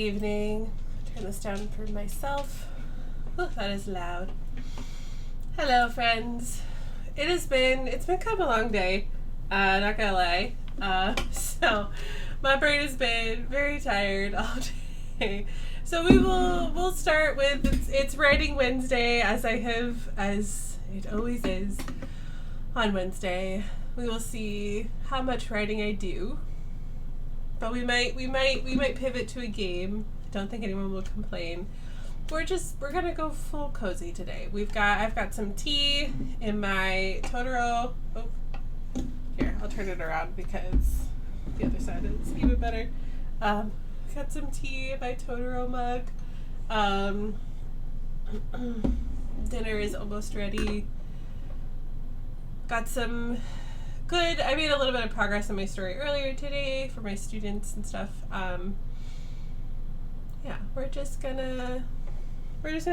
evening. Turn this down for myself. Oh, that is loud. Hello, friends. It's been kind of a long day. Not gonna lie. So my brain has been very tired all day. So we'll start with it's Writing Wednesday, as it always is on Wednesday. We will see how much writing I do. But we might pivot to a game. I don't think anyone will complain. We're gonna go full cozy today. I've got some tea in my Totoro. Oh, here, I'll turn it around because the other side is even better. Got some tea in my Totoro mug. Dinner is almost ready. Got some good. I made a little bit of progress on my story earlier today for my students and stuff. Yeah, we're just gonna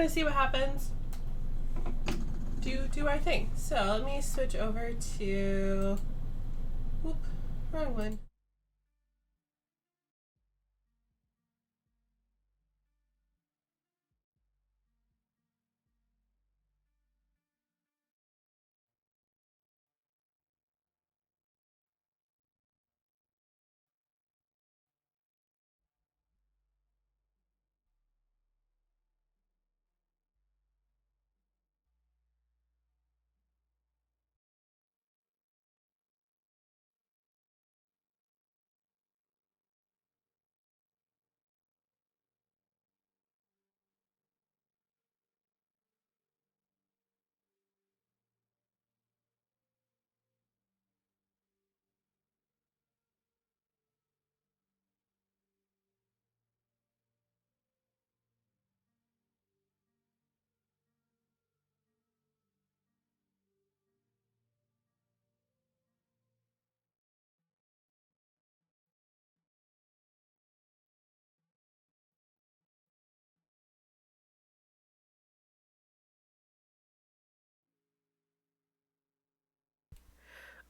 see what happens. Do our thing. So let me switch over to. Whoop, wrong one.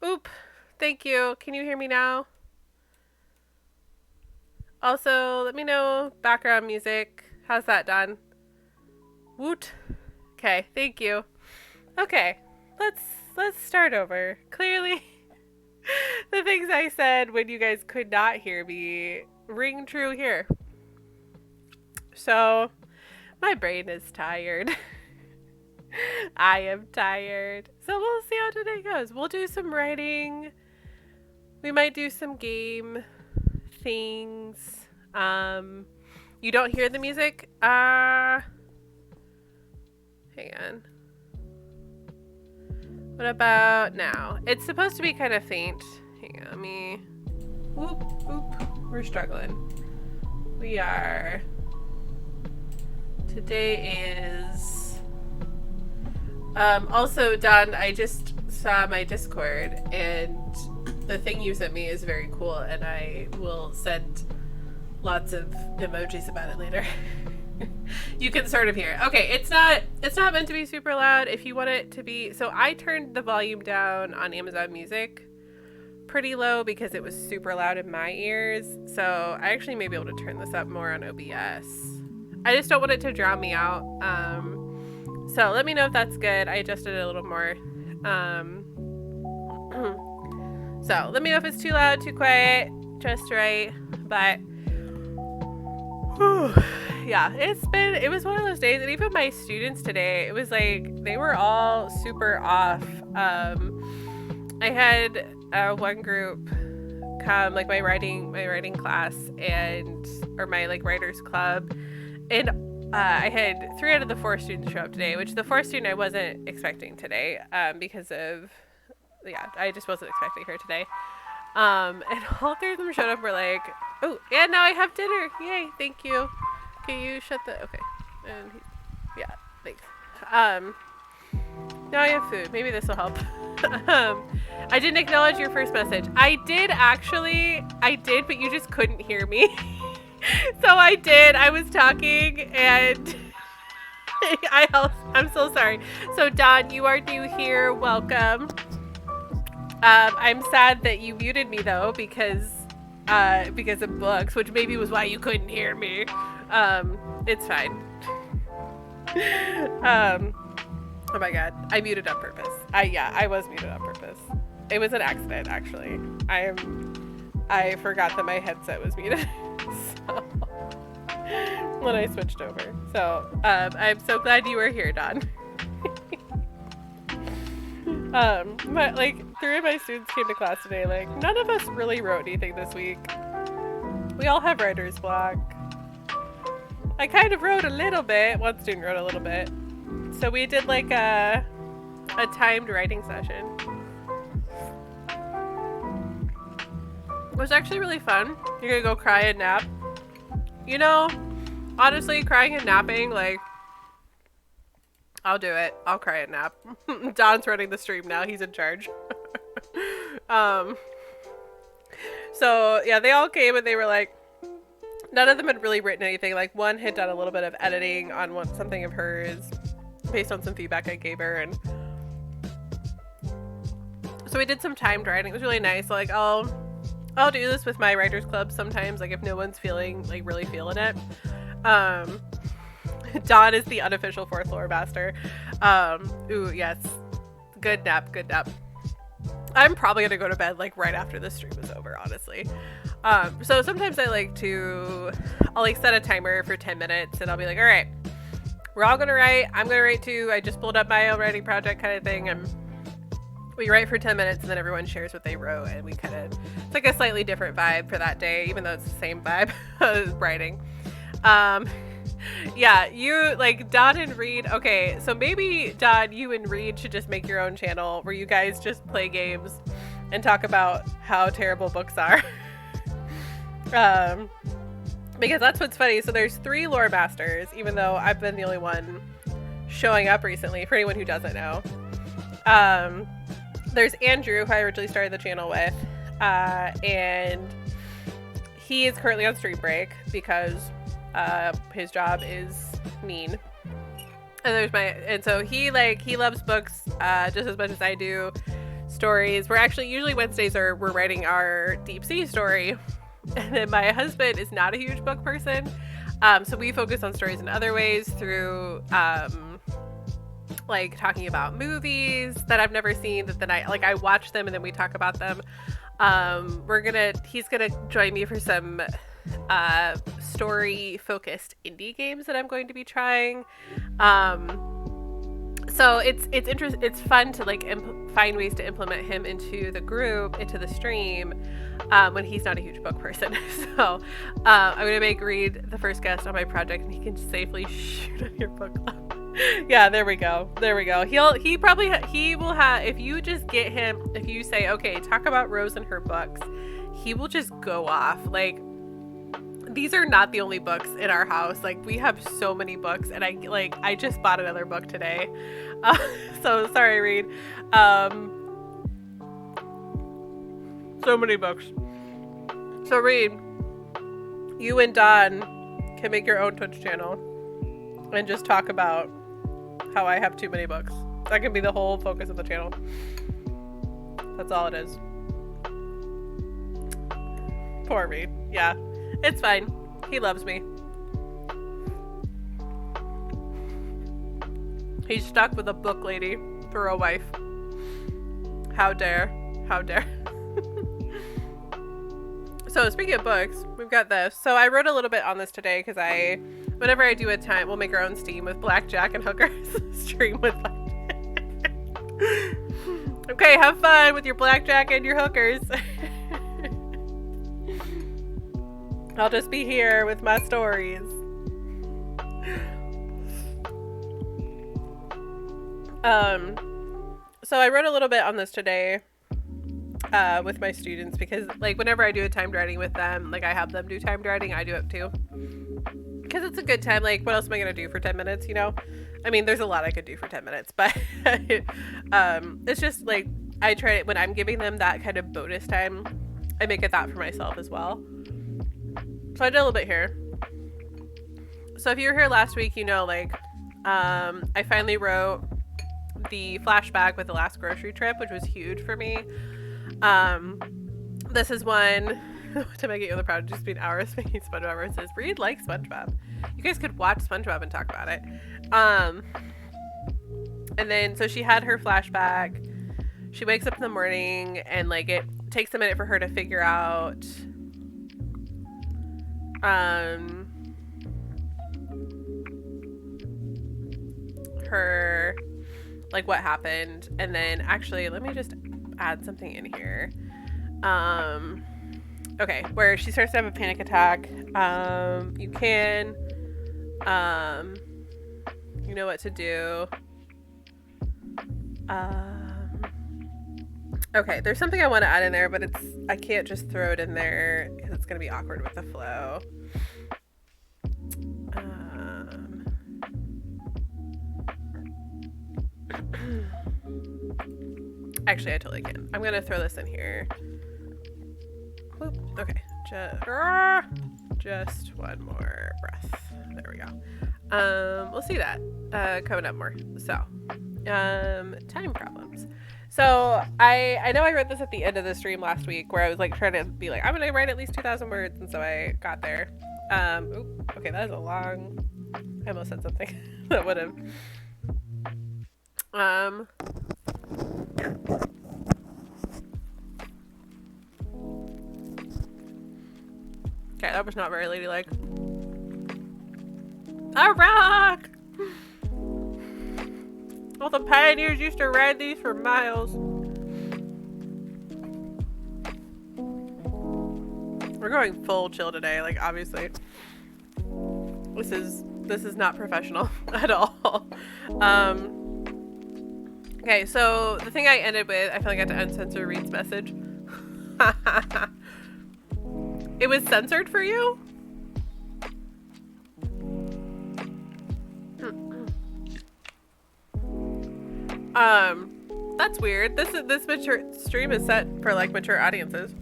Oop. Thank you. Can you hear me now? Also, let me know background music. How's that done? Woot. Okay, thank you. Okay, let's start over. Clearly, the things I said when you guys could not hear me ring true here. So, my brain is tired. I am tired. So we'll see how today goes. We'll do some writing. We might do some game things. You don't hear the music? Hang on. What about now? It's supposed to be kind of faint. Hang on, let me. Whoop, whoop. We're struggling. We are. Today is. Also, Don, I just saw my Discord, and the thing you sent me is very cool, and I will send lots of emojis about it later. You can sort of hear. Okay, it's not meant to be super loud. If you want it to be, so I turned the volume down on Amazon Music pretty low because it was super loud in my ears. So I actually may be able to turn this up more on OBS. I just don't want it to drown me out. So let me know if that's good. I adjusted it a little more. So let me know if it's too loud, too quiet, just right. But yeah, it was one of those days, and even my students today, it was like they were all super off. I had one group come, like my writing class or my like writers club, and I had 3 out of the 4 students show up today, which the 4th student I wasn't expecting today, because of, I just wasn't expecting her today. And all 3 of them showed up. We're like, oh, and now I have dinner. Yay, thank you. Can you shut the, okay. And yeah, thanks. Now I have food. Maybe this will help. I didn't acknowledge your first message. I did, but you just couldn't hear me. So I did. I was talking, and I'm so sorry. So Don, you are new here. Welcome. I'm sad that you muted me though, because because of books, which maybe was why you couldn't hear me. It's fine. Oh my god, I muted on purpose. I was muted on purpose. It was an accident, actually. I forgot that my headset was muted. So when I switched over. So I'm so glad you were here, Dawn. But like 3 of my students came to class today. Like none of us really wrote anything this week. We all have writer's block. I kind of wrote a little bit. One student wrote a little bit. So we did like a timed writing session. It was actually really fun. You're gonna go cry and nap. You know, honestly, crying and napping, like, I'll do it. I'll cry and nap. Don's running the stream now. He's in charge. So yeah, they all came and they were like, none of them had really written anything. Like one had done a little bit of editing on something of hers based on some feedback I gave her, and so we did some timed writing. It was really nice. Like I'll do this with my writers club sometimes, like if no one's really feeling it. Dawn is the unofficial 4th lore master. Ooh, yes. Good nap. I'm probably gonna go to bed like right after the stream is over, honestly. So sometimes I'll set a timer for 10 minutes and I'll be like, all right, we're all gonna write. I'm gonna write too. I just pulled up my own writing project kind of thing, and we write for 10 minutes and then everyone shares what they wrote, and we it's like a slightly different vibe for that day, even though it's the same vibe as writing. Yeah, you like Don and Reed. Okay, so maybe Don, you and Reed should just make your own channel where you guys just play games and talk about how terrible books are. Because that's what's funny. So there's 3 lore masters, even though I've been the only one showing up recently, for anyone who doesn't know. There's Andrew, who I originally started the channel with, and he is currently on stream break because his job is mean. And so he loves books just as much as I do. Stories. Usually Wednesdays we're writing our deep sea story. And then my husband is not a huge book person. So we focus on stories in other ways through like talking about movies that I've never seen that then I watch them and then we talk about them. He's gonna join me for some story focused indie games that I'm going to be trying. So it's interesting. It's fun to find ways to implement him into the group, into the stream, when he's not a huge book person. So I'm gonna make Reed the first guest on my project, and he can safely shoot on your book club. Yeah, there we go. He will have, if you just get him, if you say, okay, talk about Rose and her books, he will just go off. Like, these are not the only books in our house. Like, we have so many books, and I just bought another book today. So sorry, Reed. So many books. So Reed, you and Don can make your own Twitch channel and just talk about how I have too many books. That can be the whole focus of the channel. That's all it is. Poor Reed. Yeah, it's fine. He loves me. He's stuck with a book lady for a wife. How dare. So speaking of books, we've got this. So I wrote a little bit on this today because whenever I do a time, we'll make our own Steam with blackjack and hookers. Stream with blackjack. Okay, have fun with your blackjack and your hookers. I'll just be here with my stories. So I wrote a little bit on this today with my students because whenever I do a timed writing with them, I have them do timed writing, I do it too. Because it's a good time. What else am I going to do for 10 minutes, you know? I mean, there's a lot I could do for 10 minutes, but it's just I try it when I'm giving them that kind of bonus time. I make a thought for myself as well. So I did a little bit here. So if you were here last week, you know, I finally wrote the flashback with the last grocery trip, which was huge for me. This is one to make it on the proud, just been hours making SpongeBob references. Reed likes SpongeBob. You guys could watch SpongeBob and talk about it. And then, so she had her flashback. She wakes up in the morning, and like it takes a minute for her to figure out her, like, what happened. And then actually, let me just add something in here. Okay, where she starts to have a panic attack. You can, you know what to do. Okay, there's something I want to add in there, but I can't just throw it in there because it's going to be awkward with the flow. Actually, I totally can. I'm going to throw this in here. Whoop. Okay, just one more breath. There we go. We'll see that coming up more. So, time problems. So I know I wrote this at the end of the stream last week where I was like trying to be like, I'm gonna write at least 2,000 words, and so I got there. Okay, that is a long. I almost said something that would have. Okay, that was not very ladylike. A rock! All the pioneers used to ride these for miles. We're going full chill today, like obviously. This is not professional at all. Okay, so the thing I ended with, I finally got to uncensor Reed's message. It was censored for you? That's weird. This mature stream is set for like mature audiences.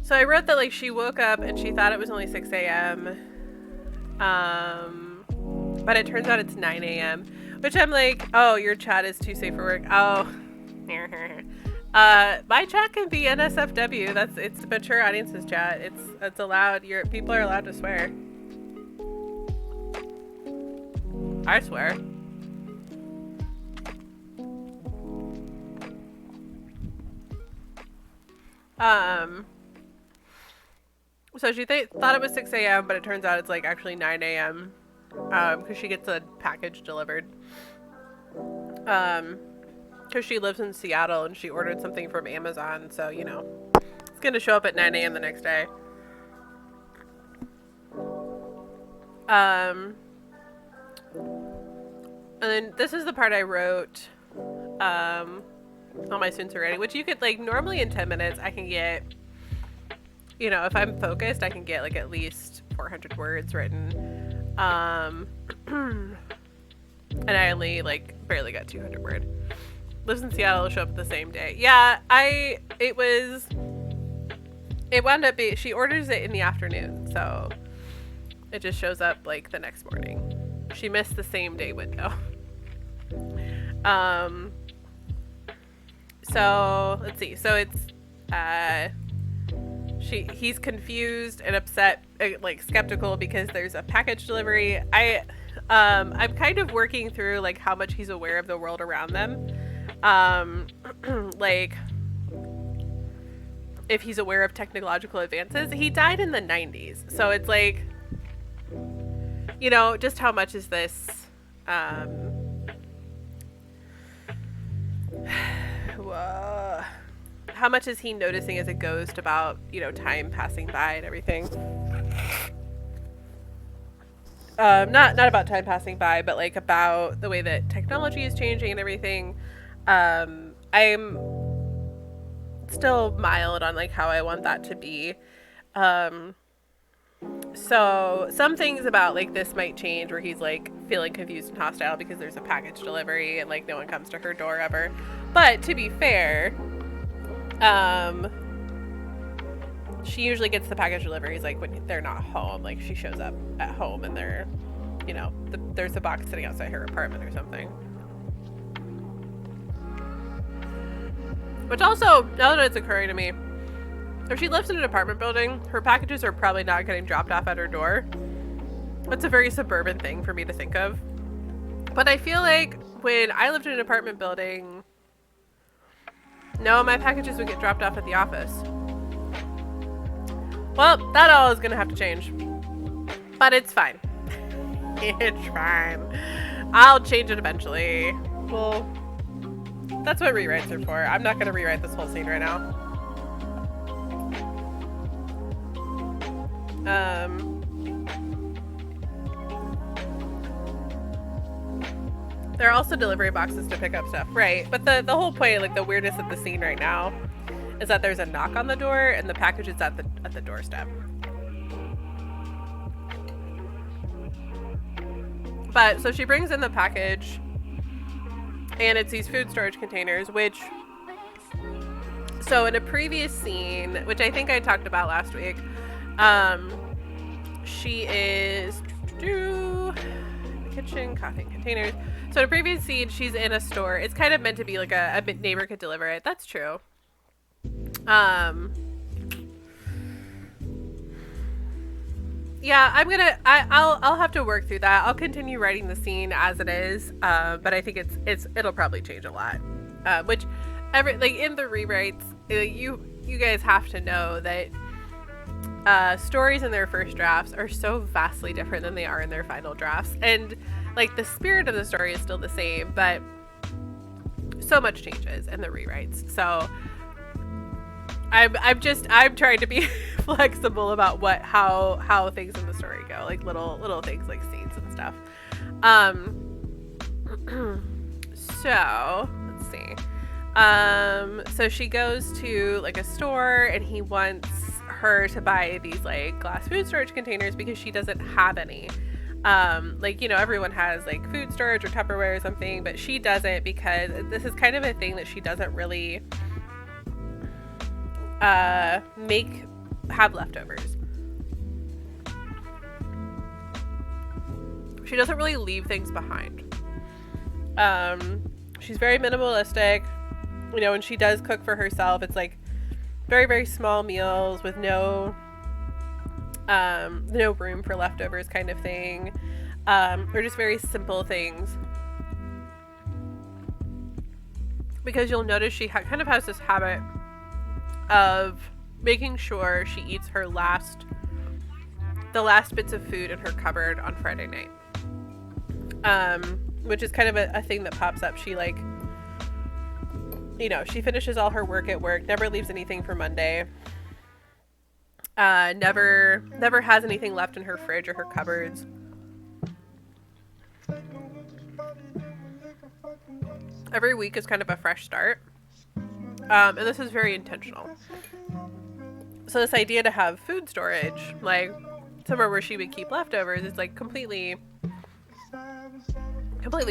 So I wrote that like she woke up and she thought it was only 6 a.m. But it turns out it's 9 a.m. Which I'm like, oh, your chat is too safe for work. Oh. My chat can be NSFW. It's mature audiences chat. It's allowed. People are allowed to swear. I swear. So she thought it was 6 a.m., but it turns out it's like actually 9 a.m. Because she gets a package delivered. Because she lives in Seattle and she ordered something from Amazon, so you know it's gonna show up at 9 a.m. the next day. And then this is the part I wrote on my censor writing, which you could like normally in 10 minutes I can get, you know, if I'm focused I can get like at least 400 words written. And I only like barely got 200 words. Lives in Seattle, will show up the same day. Yeah, it wound up being, she orders it in the afternoon, so it just shows up like the next morning. She missed the same day window. So let's see. So it's he's confused and upset, like skeptical because there's a package delivery. I'm kind of working through like how much he's aware of the world around them. Like if he's aware of technological advances. He died in the 90s, so it's like, you know, just how much is this how much is he noticing as a ghost about, you know, time passing by and everything. Not about time passing by, but like about the way that technology is changing and everything. I'm still mild on like how I want that to be. So some things about like this might change where he's like feeling confused and hostile because there's a package delivery and like no one comes to her door ever. But to be fair, she usually gets the package deliveries like when they're not home. Like she shows up at home and they're, you know, there's a box sitting outside her apartment or something. Which also, now that it's occurring to me, if she lives in an apartment building, her packages are probably not getting dropped off at her door. That's a very suburban thing for me to think of. But I feel like when I lived in an apartment building, no, my packages would get dropped off at the office. Well, that all is going to have to change. But it's fine. It's fine. I'll change it eventually. Well, that's what rewrites are for. I'm not going to rewrite this whole scene right now. There are also delivery boxes to pick up stuff, right? But the whole point, like the weirdness of the scene right now, is that there's a knock on the door and the package is at the doorstep. But so she brings in the package, and it's these food storage containers, which, so in a previous scene, which I think I talked about last week, she is kitchen, coffee containers. So in a previous scene, she's in a store. It's kind of meant to be like a neighbor could deliver it. That's true. Yeah, I'll have to work through that. I'll continue writing the scene as it is. But I think it'll probably change a lot. Which in the rewrites, you guys have to know that stories in their first drafts are so vastly different than they are in their final drafts. And like the spirit of the story is still the same, but so much changes in the rewrites. So I'm trying to be flexible about how things in the story go, like little things like scenes and stuff. So let's see. So she goes to like a store and he wants her to buy these like glass food storage containers because she doesn't have any. Everyone has like food storage or Tupperware or something, but she doesn't, because this is kind of a thing that she doesn't really have leftovers. She doesn't really leave things behind. She's very minimalistic, when she does cook for herself, it's like very, very small meals with no room for leftovers kind of thing, or just very simple things. Because you'll notice she kind of has this habit of making sure she eats the last bits of food in her cupboard on Friday night, which is kind of a thing that pops up. She she finishes all her work at work, never leaves anything for Monday. Never has anything left in her fridge or her cupboards. Every week is kind of a fresh start. And this is very intentional. So this idea to have food storage, like somewhere where she would keep leftovers, is like completely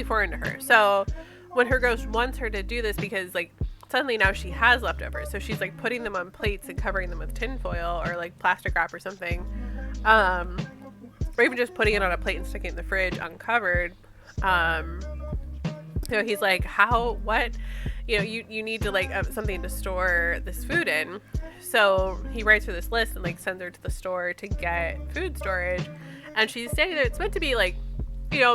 foreign to her. So when her ghost wants her to do this, because like suddenly now she has leftovers, so she's like putting them on plates and covering them with tin foil or like plastic wrap or something, or even just putting it on a plate and sticking it in the fridge uncovered. He's like, what you need to like something to store this food in. So he writes her this list and like sends her to the store to get food storage, and she's saying that it's meant to be like,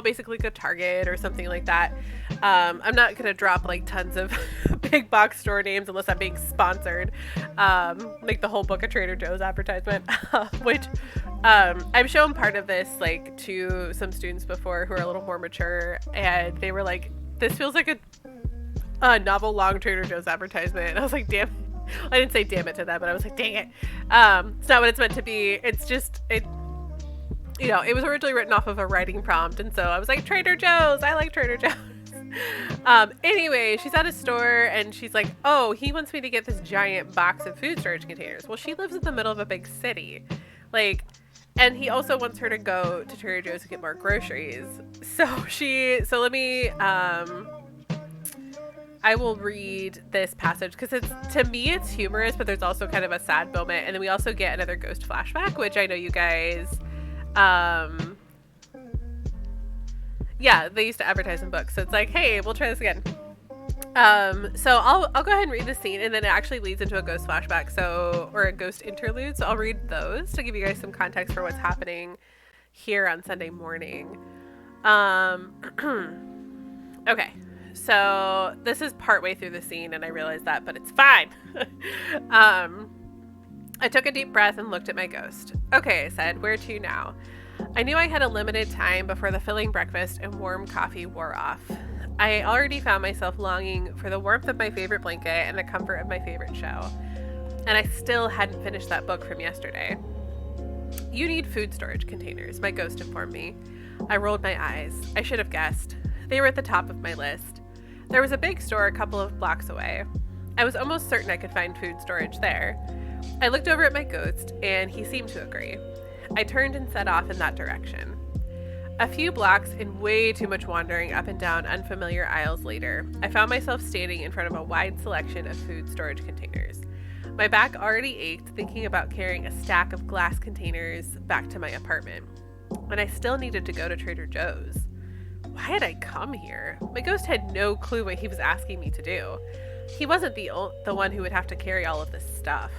basically like a Target or something like that. I'm not going to drop like tons of big box store names unless I'm being sponsored. Like the whole book of Trader Joe's advertisement, which I've shown part of this like to some students before who are a little more mature, and they were like, this feels like a novel long Trader Joe's advertisement. And I was like, damn it. I didn't say damn it to that, but I was like, dang it. It's not what it's meant to be. It's just, it was originally written off of a writing prompt, and so I was like, Trader Joe's, I like Trader Joe's. Anyway, she's at a store, and she's like, oh, he wants me to get this giant box of food storage containers. Well, she lives in the middle of a big city. And he also wants her to go to Trader Joe's to get more groceries. So let me, I will read this passage because to me it's humorous, but there's also kind of a sad moment. And then we also get another ghost flashback, which I know you guys, they used to advertise in books. So it's like, hey, we'll try this again. So I'll go ahead and read the scene, and then it actually leads into a ghost flashback, or a ghost interlude. So I'll read those to give you guys some context for what's happening here on Sunday morning. Okay, so this is partway through the scene, and I realized that, but it's fine. I took a deep breath and looked at my ghost. Okay, I said, where to now? I knew I had a limited time before the filling breakfast and warm coffee wore off. I already found myself longing for the warmth of my favorite blanket and the comfort of my favorite show. And I still hadn't finished that book from yesterday. You need food storage containers, my ghost informed me. I rolled my eyes. I should have guessed. They were at the top of my list. There was a big store a couple of blocks away. I was almost certain I could find food storage there. I looked over at my ghost, and he seemed to agree. I turned and set off in that direction. A few blocks and way too much wandering up and down unfamiliar aisles later, I found myself standing in front of a wide selection of food storage containers. My back already ached thinking about carrying a stack of glass containers back to my apartment. And I still needed to go to Trader Joe's. Why had I come here? My ghost had no clue what he was asking me to do. He wasn't the one who would have to carry all of this stuff.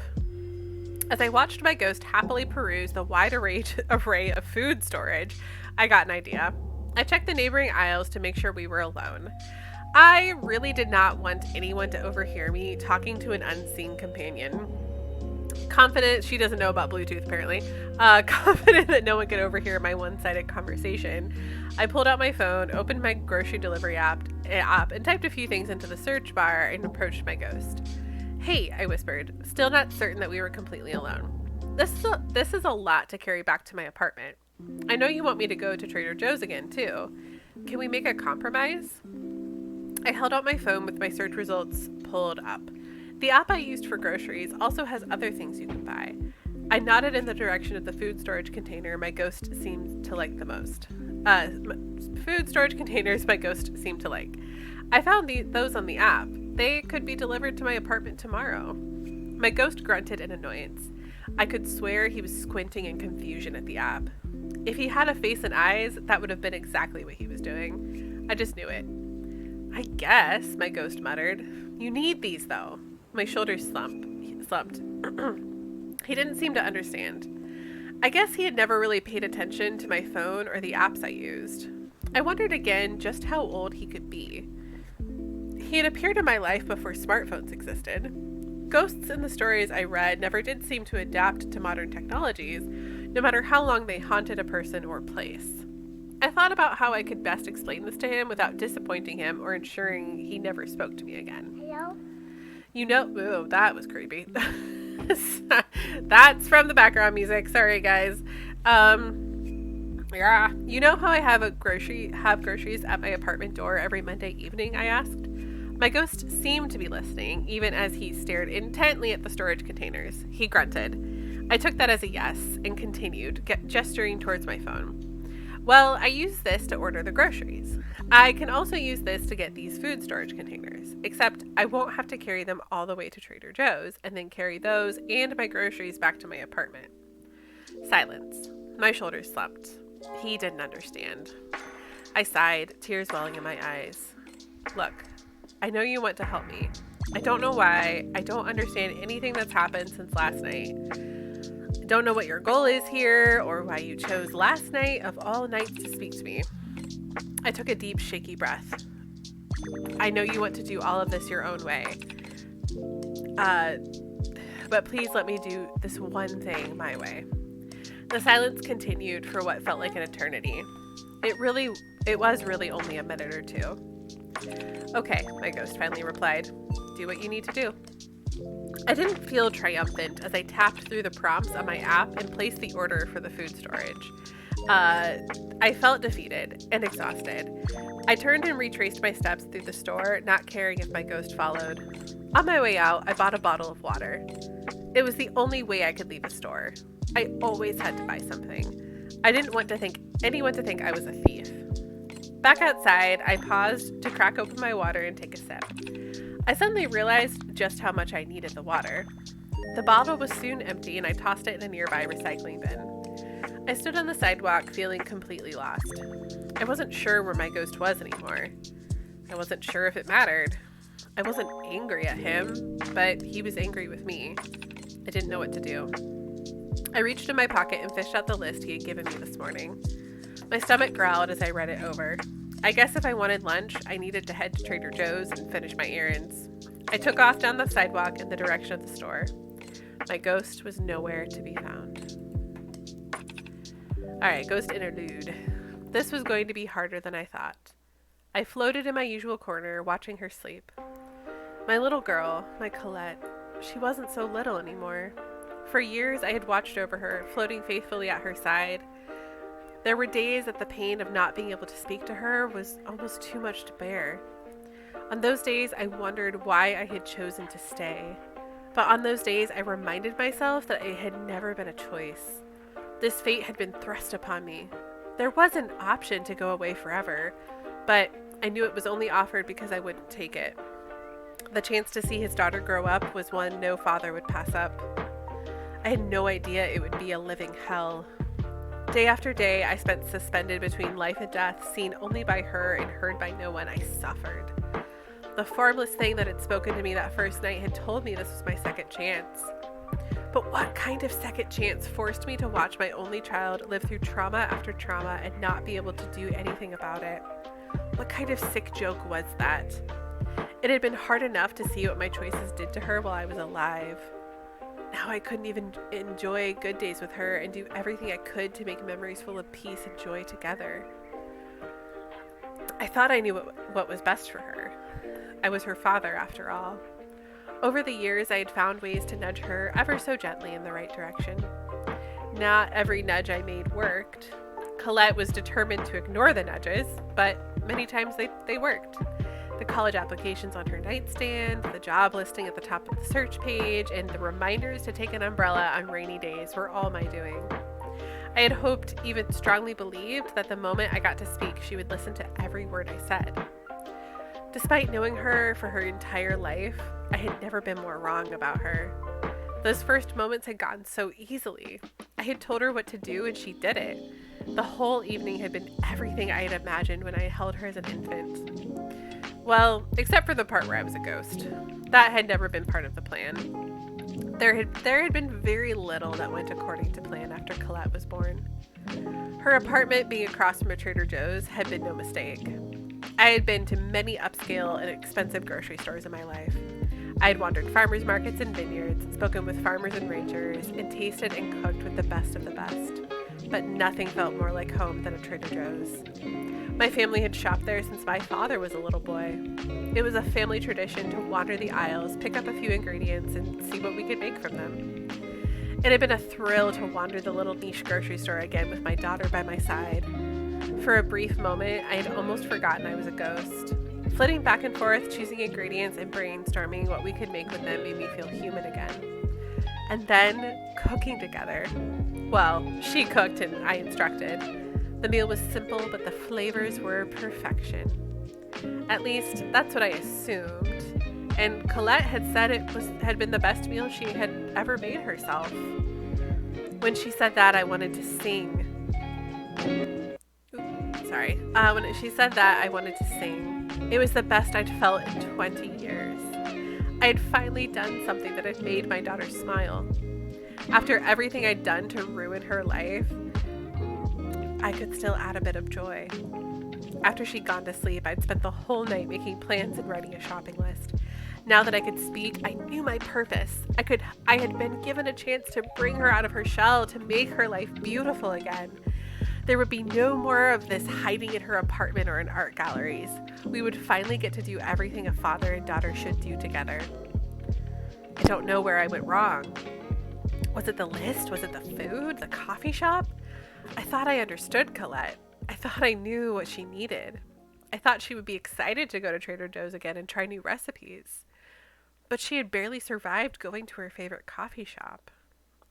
As I watched my ghost happily peruse the wide array of food storage, I got an idea. I checked the neighboring aisles to make sure we were alone. I really did not want anyone to overhear me talking to an unseen companion. Confident, she doesn't know about Bluetooth apparently, confident that no one could overhear my one-sided conversation, I pulled out my phone, opened my grocery delivery app and typed a few things into the search bar and approached my ghost. Hey, I whispered, still not certain that we were completely alone. This is a lot to carry back to my apartment. I know you want me to go to Trader Joe's again, too. Can we make a compromise? I held out my phone with my search results pulled up. The app I used for groceries also has other things you can buy. I nodded in the direction of the food storage container my ghost seemed to like the most. Food storage containers my ghost seemed to like. I found those on the app. They could be delivered to my apartment tomorrow. My ghost grunted in annoyance. I could swear he was squinting in confusion at the app. If he had a face and eyes, that would have been exactly what he was doing. I just knew it. I guess, my ghost muttered. You need these, though. My shoulders slumped. He didn't seem to understand. I guess he had never really paid attention to my phone or the apps I used. I wondered again just how old he could be. He had appeared in my life before smartphones existed. Ghosts in the stories I read never did seem to adapt to modern technologies, no matter how long they haunted a person or place. I thought about how I could best explain this to him without disappointing him or ensuring he never spoke to me again. Hello? Ooh, that was creepy. That's from the background music. Sorry, guys. Yeah. You know how I have groceries at my apartment door every Monday evening, I asked. My ghost seemed to be listening, even as he stared intently at the storage containers. He grunted. I took that as a yes and continued, gesturing towards my phone. Well, I use this to order the groceries. I can also use this to get these food storage containers, except I won't have to carry them all the way to Trader Joe's and then carry those and my groceries back to my apartment. Silence. My shoulders slumped. He didn't understand. I sighed, tears welling in my eyes. Look, I know you want to help me. I don't know why. I don't understand anything that's happened since last night. I don't know what your goal is here or why you chose last night of all nights to speak to me. I took a deep, shaky breath. I know you want to do all of this your own way. But please let me do this one thing my way. The silence continued for what felt like an eternity. It was really only a minute or two. Okay, my ghost finally replied. Do what you need to do. I didn't feel triumphant as I tapped through the prompts on my app and placed the order for the food storage. I felt defeated and exhausted. I turned and retraced my steps through the store, not caring if my ghost followed. On my way out, I bought a bottle of water. It was the only way I could leave a store. I always had to buy something. I didn't want anyone to think I was a thief. Back outside, I paused to crack open my water and take a sip. I suddenly realized just how much I needed the water. The bottle was soon empty and I tossed it in a nearby recycling bin. I stood on the sidewalk feeling completely lost. I wasn't sure where my ghost was anymore. I wasn't sure if it mattered. I wasn't angry at him, but he was angry with me. I didn't know what to do. I reached in my pocket and fished out the list he had given me this morning. My stomach growled as I read it over. I guess if I wanted lunch, I needed to head to Trader Joe's and finish my errands. I took off down the sidewalk in the direction of the store. My ghost was nowhere to be found. Alright, ghost interlude. This was going to be harder than I thought. I floated in my usual corner, watching her sleep. My little girl, my Colette, she wasn't so little anymore. For years, I had watched over her, floating faithfully at her side. There were days that the pain of not being able to speak to her was almost too much to bear. On those days, I wondered why I had chosen to stay. But on those days, I reminded myself that it had never been a choice. This fate had been thrust upon me. There was an option to go away forever, but I knew it was only offered because I wouldn't take it. The chance to see his daughter grow up was one no father would pass up. I had no idea it would be a living hell. Day after day, I spent suspended between life and death, seen only by her and heard by no one. I suffered. The formless thing that had spoken to me that first night had told me this was my second chance. But what kind of second chance forced me to watch my only child live through trauma after trauma and not be able to do anything about it? What kind of sick joke was that? It had been hard enough to see what my choices did to her while I was alive. Now I couldn't even enjoy good days with her and do everything I could to make memories full of peace and joy together. I thought I knew what was best for her. I was her father, after all. Over the years, I had found ways to nudge her ever so gently in the right direction. Not every nudge I made worked. Colette was determined to ignore the nudges, but many times they worked. The college applications on her nightstand, the job listing at the top of the search page, and the reminders to take an umbrella on rainy days were all my doing. I had hoped, even strongly believed, that the moment I got to speak, she would listen to every word I said. Despite knowing her for her entire life, I had never been more wrong about her. Those first moments had gone so easily. I had told her what to do and she did it. The whole evening had been everything I had imagined when I held her as an infant. Well, except for the part where I was a ghost. That had never been part of the plan. There had been very little that went according to plan after Colette was born. Her apartment being across from a Trader Joe's had been no mistake. I had been to many upscale and expensive grocery stores in my life. I had wandered farmers markets and vineyards, spoken with farmers and ranchers, and tasted and cooked with the best of the best. But nothing felt more like home than a Trader Joe's. My family had shopped there since my father was a little boy. It was a family tradition to wander the aisles, pick up a few ingredients, and see what we could make from them. It had been a thrill to wander the little niche grocery store again with my daughter by my side. For a brief moment, I had almost forgotten I was a ghost. Flitting back and forth, choosing ingredients and brainstorming what we could make with them made me feel human again. And then, cooking together. Well, she cooked and I instructed. The meal was simple, but the flavors were perfection. At least, that's what I assumed. And Colette had said had been the best meal she had ever made herself. When she said that, I wanted to sing. When she said that, I wanted to sing. It was the best I'd felt in 20 years. I had finally done something that had made my daughter smile. After everything I'd done to ruin her life, I could still add a bit of joy. After she'd gone to sleep, I'd spent the whole night making plans and writing a shopping list. Now that I could speak, I knew my purpose. I had been given a chance to bring her out of her shell, to make her life beautiful again. There would be no more of this hiding in her apartment or in art galleries. We would finally get to do everything a father and daughter should do together. I don't know where I went wrong. Was it the list? Was it the food? The coffee shop? I thought I understood Colette. I thought I knew what she needed. I thought she would be excited to go to Trader Joe's again and try new recipes. But she had barely survived going to her favorite coffee shop.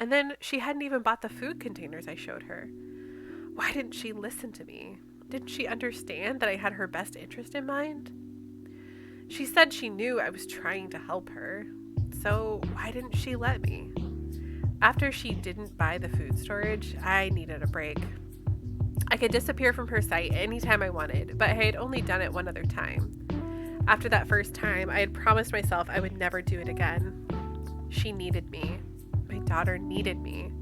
And then she hadn't even bought the food containers I showed her. Why didn't she listen to me? Didn't she understand that I had her best interest in mind? She said she knew I was trying to help her. So why didn't she let me? After she didn't buy the food storage, I needed a break. I could disappear from her sight anytime I wanted, but I had only done it one other time. After that first time, I had promised myself I would never do it again. She needed me. My daughter needed me.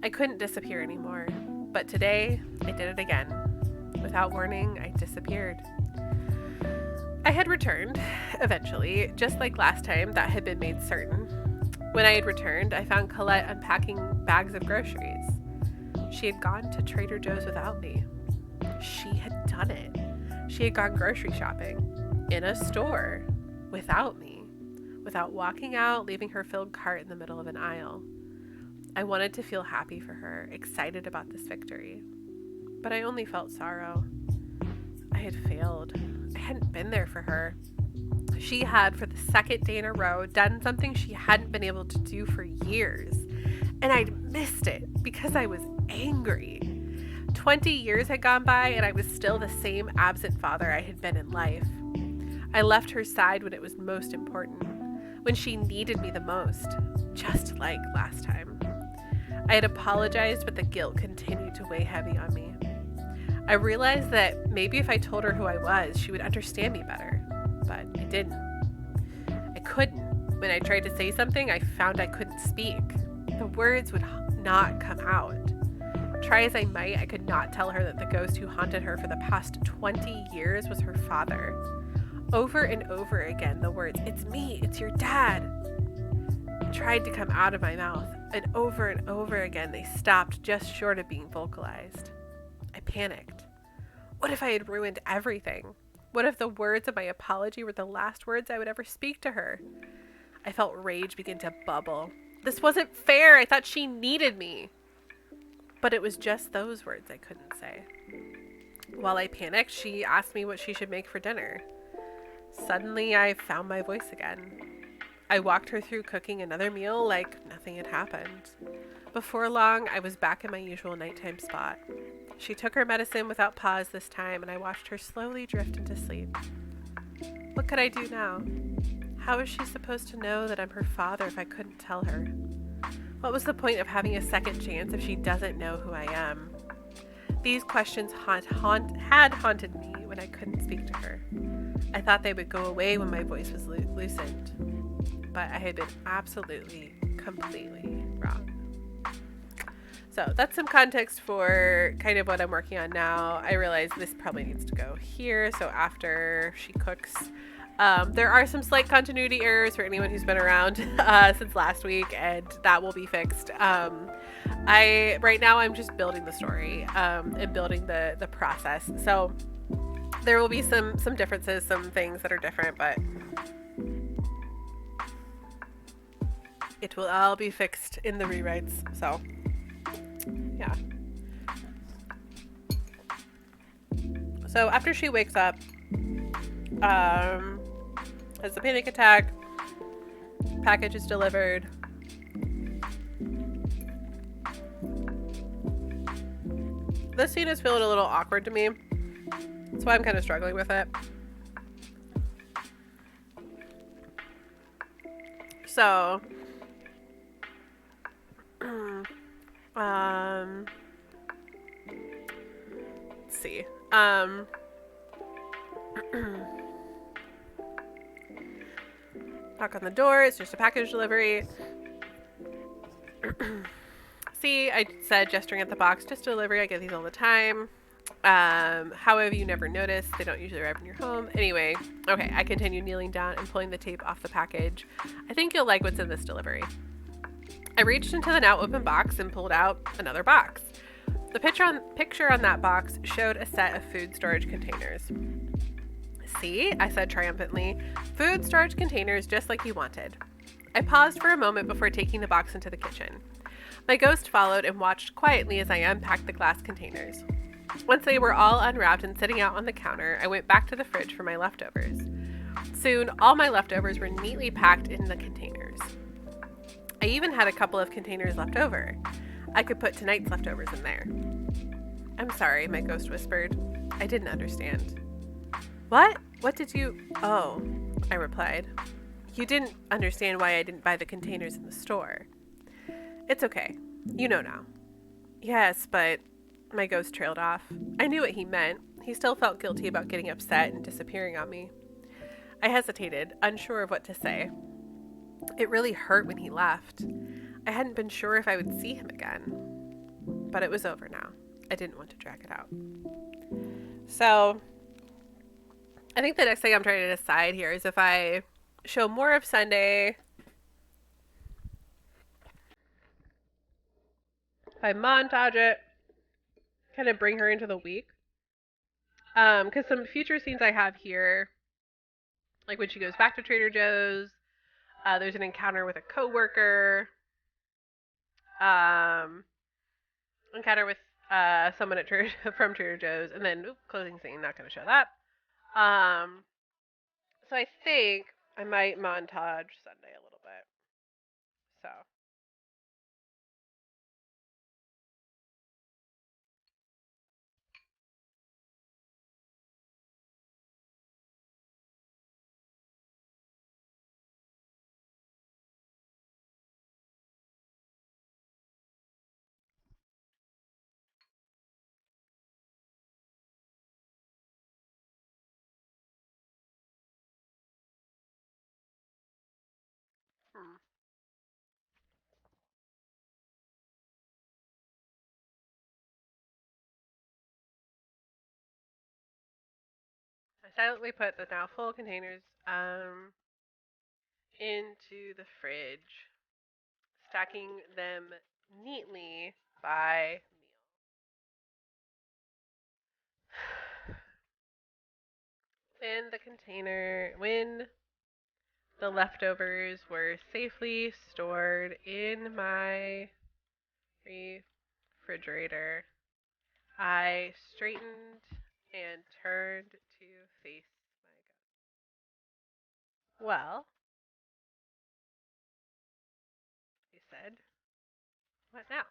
I couldn't disappear anymore, but today I did it again. Without warning, I disappeared. I had returned, eventually, just like last time. That had been made certain. When I had returned, I found Colette unpacking bags of groceries. She had gone to Trader Joe's without me. She had done it. She had gone grocery shopping in a store without me, without walking out, leaving her filled cart in the middle of an aisle. I wanted to feel happy for her, excited about this victory. But I only felt sorrow. I had failed. I hadn't been there for her. She had, for the second day in a row, done something she hadn't been able to do for years. And I'd missed it because I was angry. 20 years had gone by and I was still the same absent father I had been in life. I left her side when it was most important, when she needed me the most, just like last time. I had apologized, but the guilt continued to weigh heavy on me. I realized that maybe if I told her who I was, she would understand me better, but I didn't. I couldn't. When I tried to say something, I found I couldn't speak. The words would not come out. Try as I might, I could not tell her that the ghost who haunted her for the past 20 years was her father. Over and over again, the words, "It's me, it's your dad," tried to come out of my mouth, and over again, they stopped just short of being vocalized. I panicked. What if I had ruined everything? What if the words of my apology were the last words I would ever speak to her? I felt rage begin to bubble. This wasn't fair. I thought she needed me. But it was just those words I couldn't say. While I panicked, she asked me what she should make for dinner. Suddenly, I found my voice again. I walked her through cooking another meal like nothing had happened. Before long, I was back in my usual nighttime spot. She took her medicine without pause this time, and I watched her slowly drift into sleep. What could I do now? How was she supposed to know that I'm her father if I couldn't tell her? What was the point of having a second chance if she doesn't know who I am? These questions had haunted me when I couldn't speak to her. I thought they would go away when my voice was loosened, but I had been absolutely, completely wrong. So that's some context for kind of what I'm working on now. I realize this probably needs to go here. So after she cooks, there are some slight continuity errors for anyone who's been around since last week, and that will be fixed. Right now I'm just building the story and building the process. So there will be some differences, some things that are different, but it will all be fixed in the rewrites. So yeah. So after she wakes up, has a panic attack, package is delivered. This scene is feeling a little awkward to me. That's why I'm kind of struggling with it. So, let's see. Knock on the door. It's just a package delivery. See, I said gesturing at the box, just delivery. I get these all the time. However, you never notice. They don't usually arrive in your home. Anyway, okay, I continue kneeling down and pulling the tape off the package. I think you'll like what's in this delivery. I reached into the now open box and pulled out another box. The picture on that box showed a set of food storage containers. See, I said triumphantly, food storage containers just like you wanted. I paused for a moment before taking the box into the kitchen. My ghost followed and watched quietly as I unpacked the glass containers. Once they were all unwrapped and sitting out on the counter, I went back to the fridge for my leftovers. Soon, all my leftovers were neatly packed in the containers. I even had a couple of containers left over. I could put tonight's leftovers in there. I'm sorry, my ghost whispered. I didn't understand. What? What did you... Oh, I replied. You didn't understand why I didn't buy the containers in the store. It's okay. You know now. Yes, but... My ghost trailed off. I knew what he meant. He still felt guilty about getting upset and disappearing on me. I hesitated, unsure of what to say. It really hurt when he left. I hadn't been sure if I would see him again. But it was over now. I didn't want to drag it out. So, I think the next thing I'm trying to decide here is if I show more of Sunday, if I montage it, kind of bring her into the week. Because some future scenes I have here, like when she goes back to Trader Joe's, there's an encounter with a coworker, um, encounter with someone at from Trader Joe's, and then closing scene. Not going to show that. So I think I might montage Sunday a little bit. So. I silently put the now full containers into the fridge, stacking them neatly by meal. When the leftovers were safely stored in my refrigerator, I straightened and turned to face my ghost. Well, he said, what now?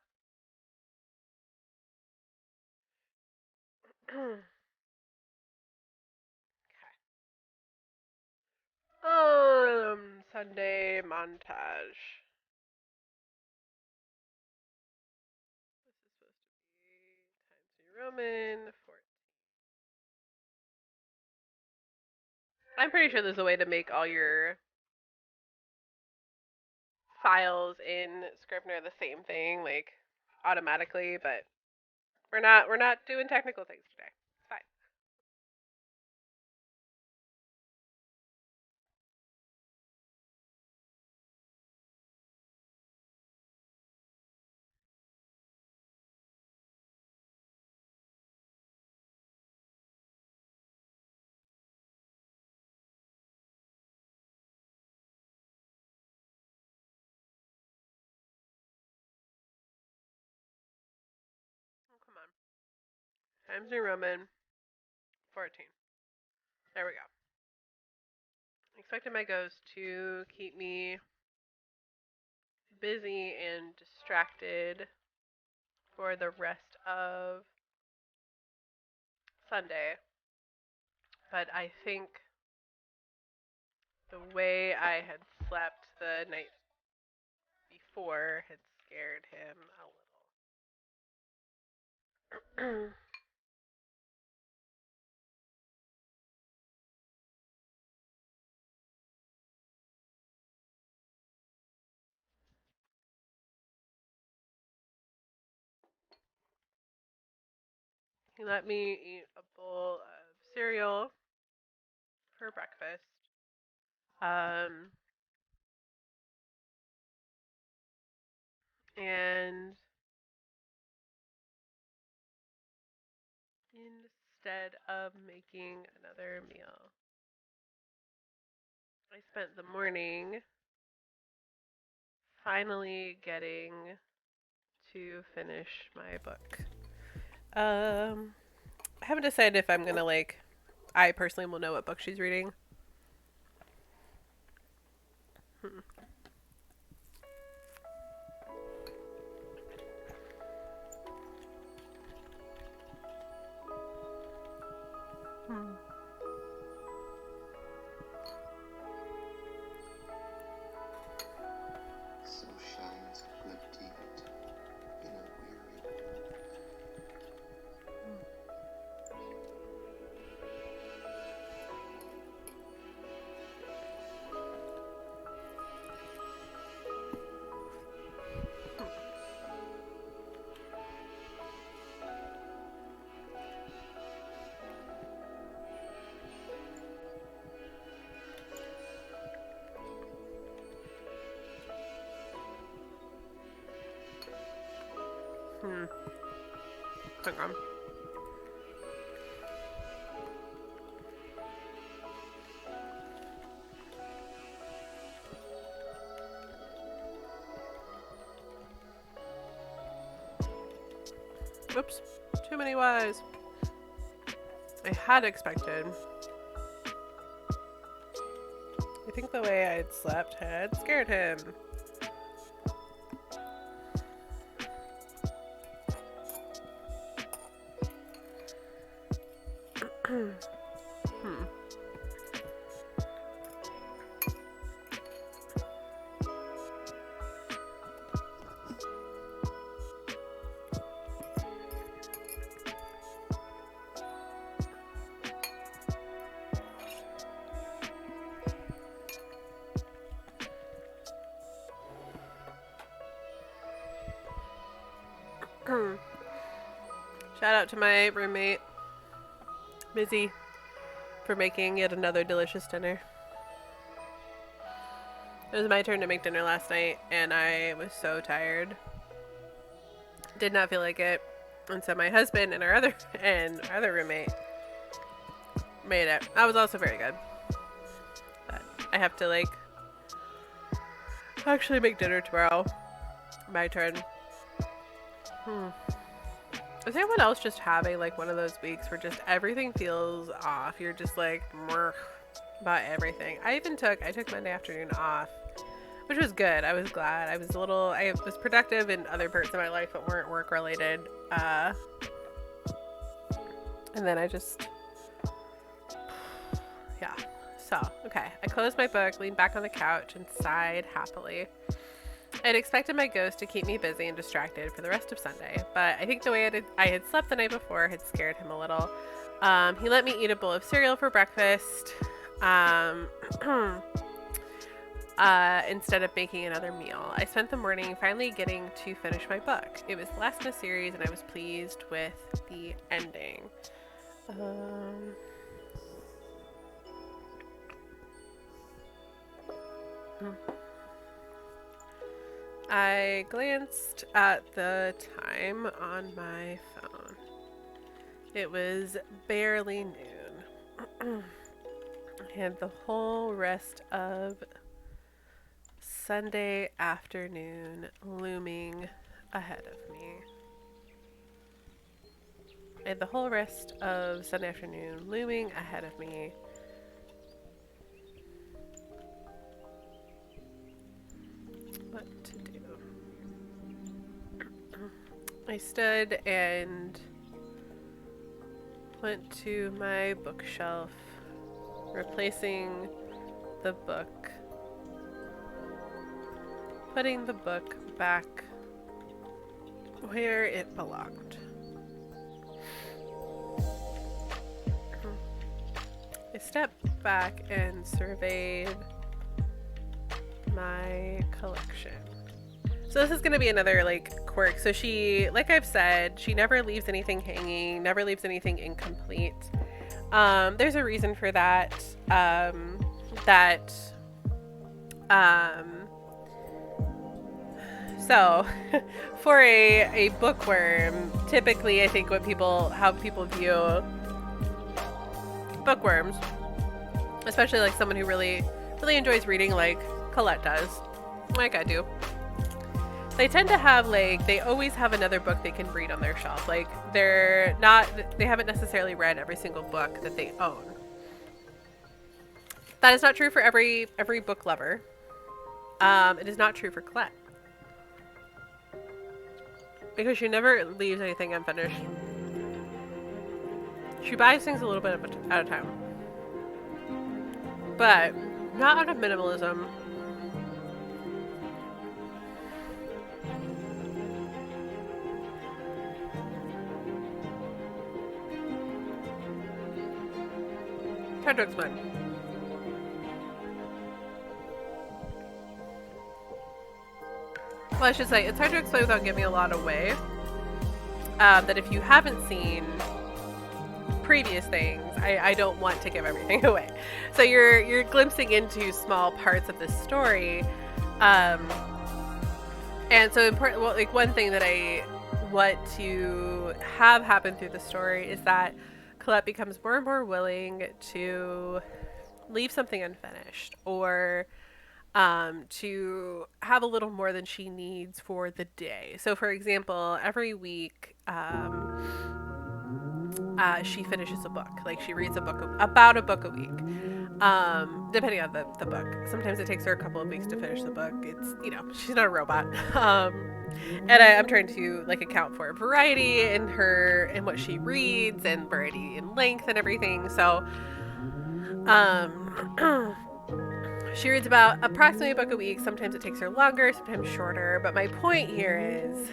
Okay. Sunday montage. This is supposed to be Times New Roman 14. I'm pretty sure there's a way to make all your files in Scrivener the same thing, like automatically, but we're not doing technical things today. It's fine. Oh, come on. Times New Roman 14. There we go. I expected my ghost to keep me busy and distracted for the rest of Sunday, but I think the way I had slept the night before had scared him a little. He let me eat a bowl of cereal for breakfast. Um, and instead of making another meal, I spent the morning finally getting to finish my book. I haven't decided if I'm gonna I personally will know what book she's reading. Hmm. Hmm. So shines a good deed in a weary world. Hang on. Oops, too many Y's. I had expected. I think the way I'd slept had scared him. Shout out to my roommate, Mizzy, for making yet another delicious dinner. It was my turn to make dinner last night, and I was so tired. Did not feel like it. And so my husband and our other roommate made it. I was also very good. But I have to actually make dinner tomorrow. My turn. Is anyone else just having one of those weeks where just everything feels off? You're just about everything. I took Monday afternoon off, which was good. I was glad. I was productive in other parts of my life that weren't work related. And then I just, yeah. So, okay. I closed my book, leaned back on the couch, and sighed happily. I'd expected my ghost to keep me busy and distracted for the rest of Sunday, but I think the way I had slept the night before had scared him a little. He let me eat a bowl of cereal for breakfast instead of making another meal. I spent the morning finally getting to finish my book. It was the last in a series, and I was pleased with the ending. I glanced at the time on my phone. It was barely noon. I had the whole rest of Sunday afternoon looming ahead of me. What to do? I stood and went to my bookshelf, replacing the book, putting the book back where it belonged. I stepped back and surveyed my collection. So this is going to be another quirk. So she, like I've said, she never leaves anything hanging, never leaves anything incomplete. There's a reason for that. So for a bookworm, typically I think how people view bookworms, especially someone who really enjoys reading like Colette does, like I do. They tend to have they always have another book they can read on their shelf. They haven't necessarily read every single book that they own. That is not true for every book lover. It is not true for Colette, because she never leaves anything unfinished. She buys things a little bit at a time, but not out of minimalism. Hard to explain. Well, I should say, it's hard to explain without giving a lot away. That if you haven't seen previous things, I don't want to give everything away. So you're glimpsing into small parts of this story. And so important, one thing that I what to have happen through the story is that Colette becomes more and more willing to leave something unfinished, or to have a little more than she needs for the day. So, for example, every week, she finishes a book. Like, she reads about a book a week, depending on the book. Sometimes it takes her a couple of weeks to finish the book. It's, she's not a robot. And I'm trying to like account for variety in what she reads, and variety in length and everything. So, she reads about approximately a book a week. Sometimes it takes her longer, sometimes shorter. But my point here is,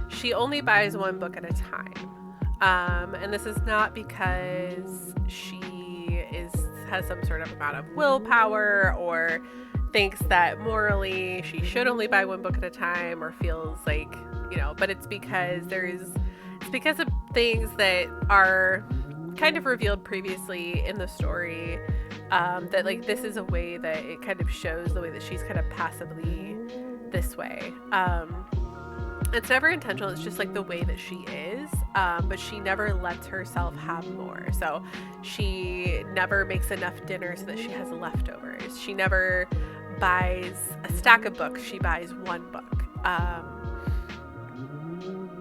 she only buys one book at a time. And this is not because she has some sort of amount of willpower, or thinks that morally she should only buy one book at a time, or feels like, but it's because of things that are kind of revealed previously in the story, that like this is a way that it kind of shows the way that she's kind of passively this way. It's never intentional. It's just like the way that she is. But she never lets herself have more. So she never makes enough dinner so that she has leftovers. She never buys a stack of books. She buys one book.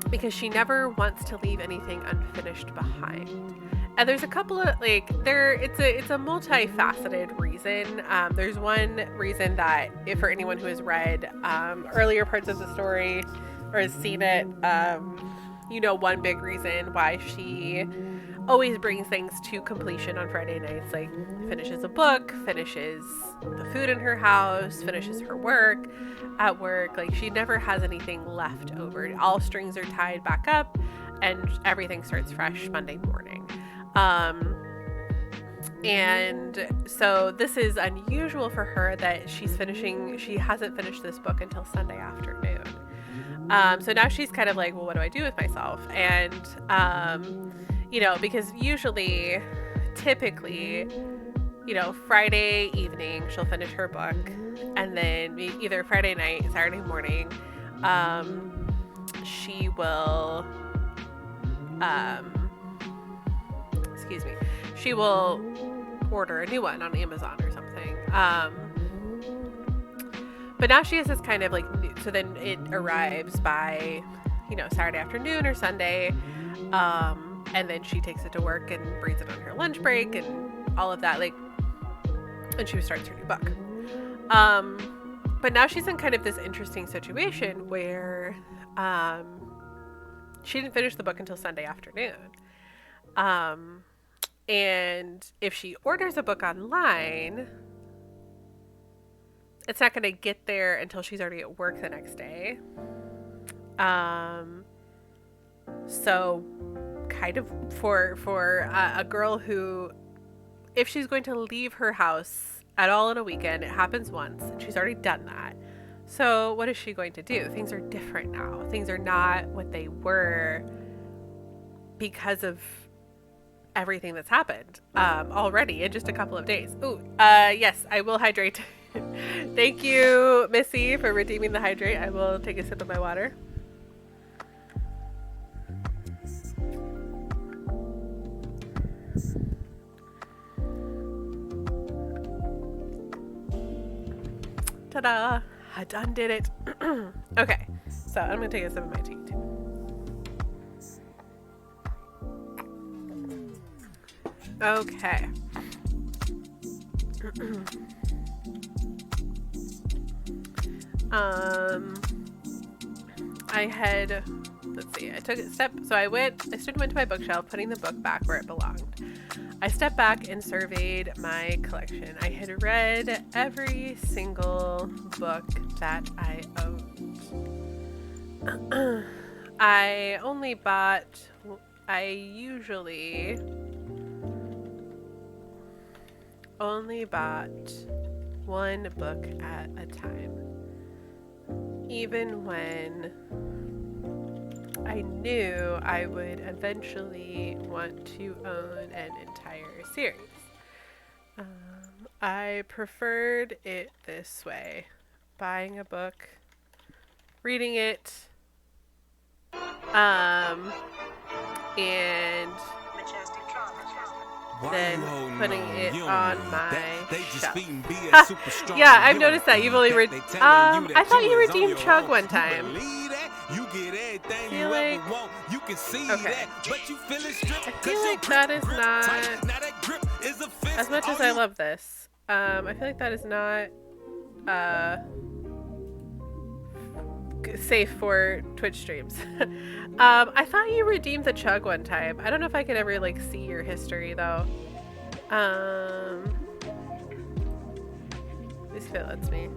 Because she never wants to leave anything unfinished behind. And there's a couple of it's a multifaceted reason. There's one reason that, if for anyone who has read earlier parts of the story or has seen it, one big reason why she always brings things to completion on Friday nights, like finishes a book, finishes the food in her house, finishes her work at work. Like, she never has anything left over. All strings are tied back up and everything starts fresh Monday morning. And so this is unusual for her that she hasn't finished this book until Sunday afternoon. So now she's kind of like, well, what do I do with myself? And, because typically, Friday evening, she'll finish her book, and then either Friday night, Saturday morning, she will, she will order a new one on Amazon or something. But now she has this kind of like, so then it arrives by, Saturday afternoon or Sunday. And then she takes it to work and reads it on her lunch break and all of that. And she starts her new book. But now she's in kind of this interesting situation where, she didn't finish the book until Sunday afternoon. And if she orders a book online, it's not going to get there until she's already at work the next day. So kind of for a girl who, if she's going to leave her house at all on a weekend, it happens once and she's already done that. So what is she going to do? Things are different now. Things are not what they were because of everything that's happened already in just a couple of days. Yes, I will hydrate. Thank you, Missy, for redeeming the hydrate. I will take a sip of my water. Ta-da! I done did it. Okay, so I'm gonna take a sip of my tea too. Okay. I took a step, so I went to my bookshelf, putting the book back where it belonged. I stepped back and surveyed my collection. I had read every single book that I owned. I usually only bought one book at a time, even when I knew I would eventually want to own an entire series. I preferred it this way: buying a book, reading it, And then putting it on my shelf. Yeah, I've noticed that. You've only I thought you redeemed Chug one time. I feel like... Okay. I feel like that is not... As much as I love this, I feel like that is not safe for Twitch streams. I thought you redeemed the Chug one time. I don't know if I could ever like see your history though. At least if it lets me.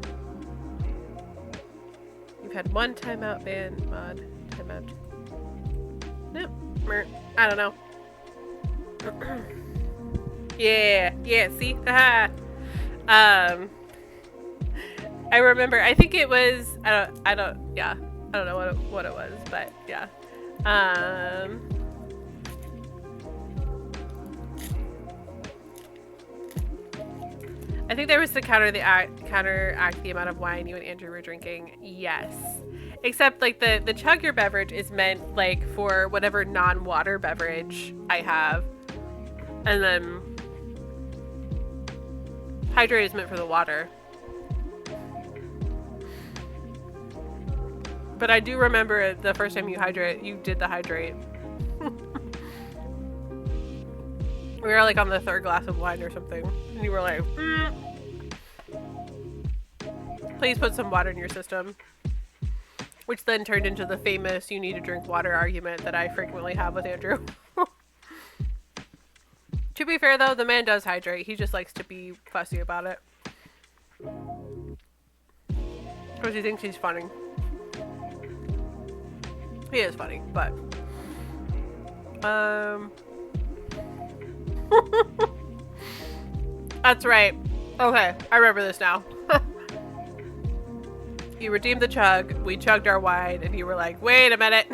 You've had one timeout ban mod. Timeout. Nope. I don't know. Yeah, see? Haha. I remember, I think it was, I don't know what it was, but yeah. I think there was to counteract the amount of wine you and Andrew were drinking. Yes. Except like the chug your beverage is meant like for whatever non-water beverage I have. And then hydrate is meant for the water. But I do remember the first time you did the hydrate. We were like on the third glass of wine or something. And you were like, please put some water in your system. Which then turned into the famous you need to drink water argument that I frequently have with Andrew. To be fair though, the man does hydrate. He just likes to be fussy about it. Because he thinks he's funny. He is funny, but that's right. Okay, I remember this now. You redeemed the chug, we chugged our wine, and you were like, wait a minute.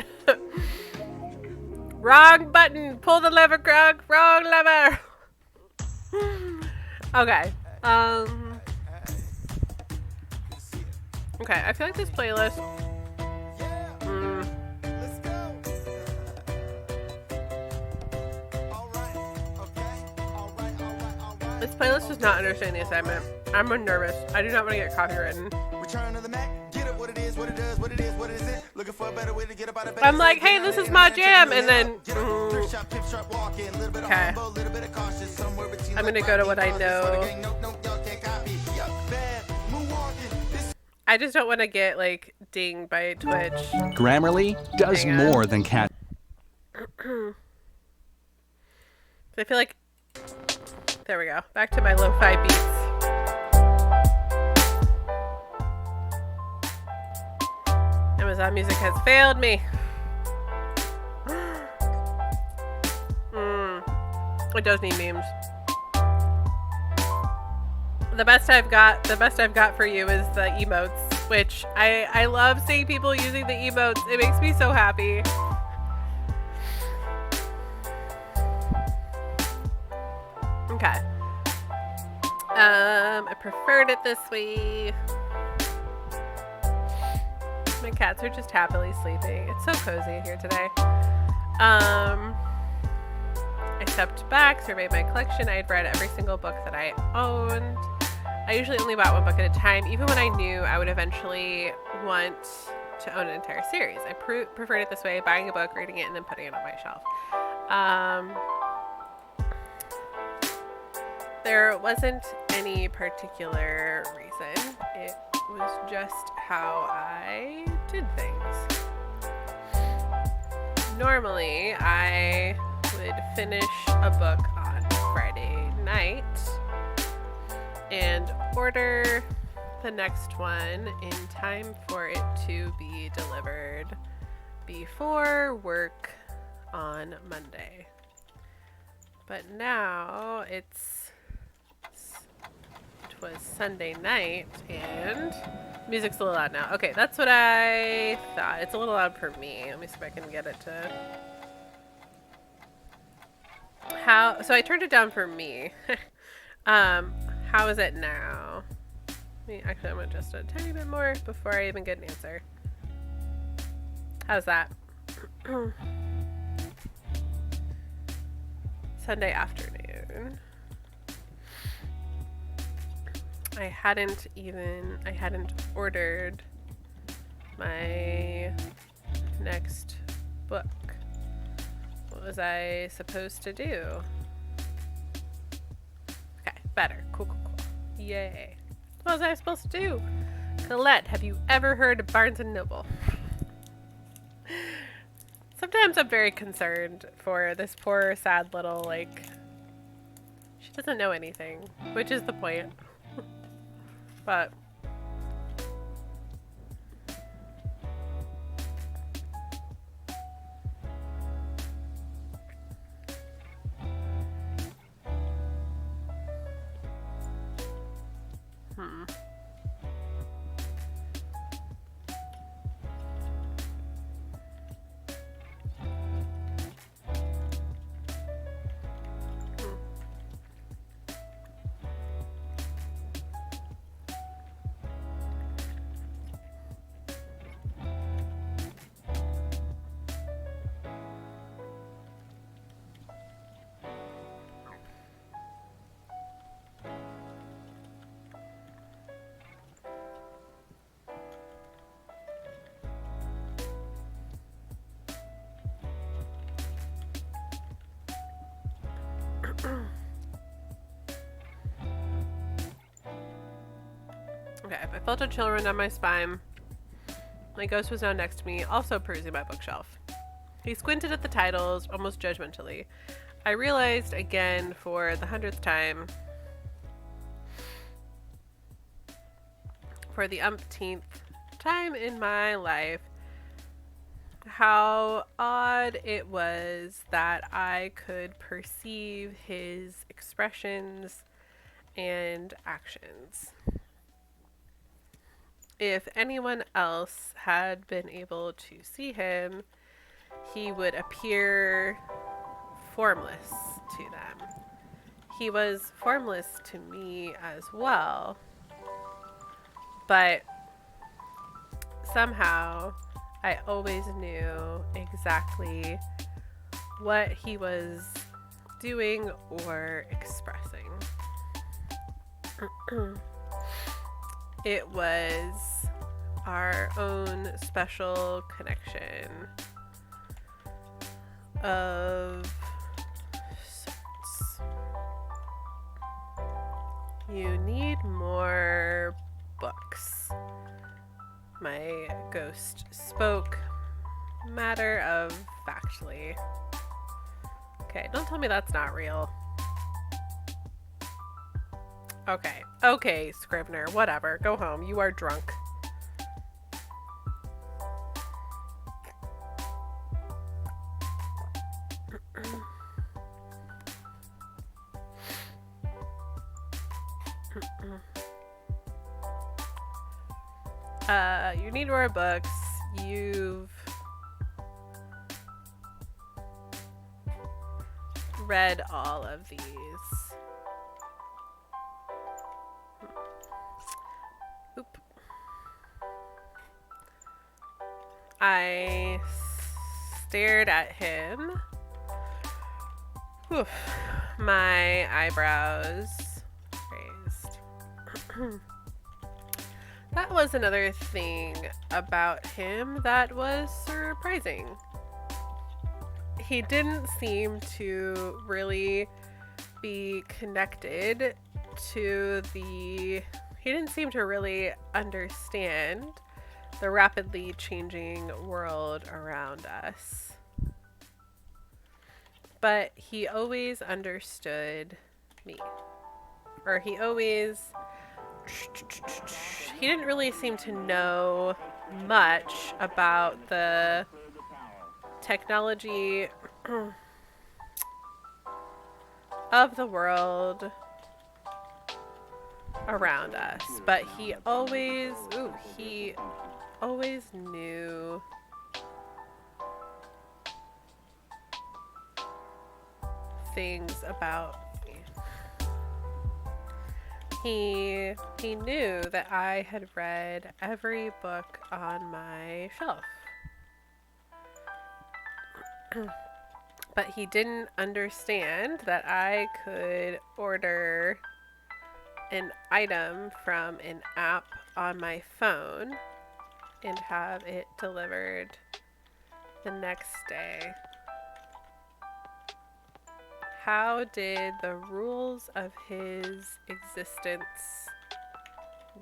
Wrong button, pull the lever, Krug, wrong lever. Okay, okay, I feel like this playlist This playlist does not understand the assignment. I'm nervous. I do not want to get copywritten. I'm like, hey, this is my jam, and then okay. I'm gonna go to what I know. I just don't want to get like dinged by Twitch. Grammarly does more than cat. I feel like there we go. Back to my lo-fi beats. Amazon Music has failed me. It does need memes. The best I've got for you is the emotes, which I love seeing people using the emotes. It makes me so happy. Okay. I preferred it this way. My cats are just happily sleeping. It's so cozy here today. I stepped back, surveyed my collection. I had read every single book that I owned. I usually only bought one book at a time, even when I knew I would eventually want to own an entire series. I preferred it this way, buying a book, reading it, and then putting it on my shelf. There wasn't any particular reason. It was just how I did things. Normally, I would finish a book on Friday night and order the next one in time for it to be delivered before work on Monday. But now it was Sunday night and music's a little loud now. Okay, that's what I thought. It's a little loud for me. Let me see if I can get it to... So I turned it down for me. How is it now? Actually, I'm gonna adjust it a tiny bit more before I even get an answer. How's that? Sunday afternoon. I hadn't ordered my next book. What was I supposed to do? Okay, better. Cool. Yay. What was I supposed to do? Colette, have you ever heard of Barnes & Noble? Sometimes I'm very concerned for this poor, sad little, like, she doesn't know anything, which is the point. But okay, I felt a chill run down my spine. My ghost was now next to me, also perusing my bookshelf. He squinted at the titles, almost judgmentally. I realized again for the 100th time, for the umpteenth time in my life, how odd it was that I could perceive his expressions and actions. If anyone else had been able to see him, he would appear formless to them. He was formless to me as well, but somehow I always knew exactly what he was doing or expressing. It was our own special connection of sorts. You need more books. My ghost spoke matter of factly. Okay, don't tell me that's not real. Okay, Scrivener, whatever. Go home. You are drunk. You need more books. You've read all of these. Oop. I stared at him. Oof. My eyebrows raised. That was another thing about him that was surprising. He didn't seem to really be connected to he didn't seem to really understand the rapidly changing world around us. But he always understood me. Or he didn't really seem to know much about the technology of the world around us, but he always knew things about me. He knew that I had read every book on my shelf. But he didn't understand that I could order an item from an app on my phone and have it delivered the next day. How did the rules of his existence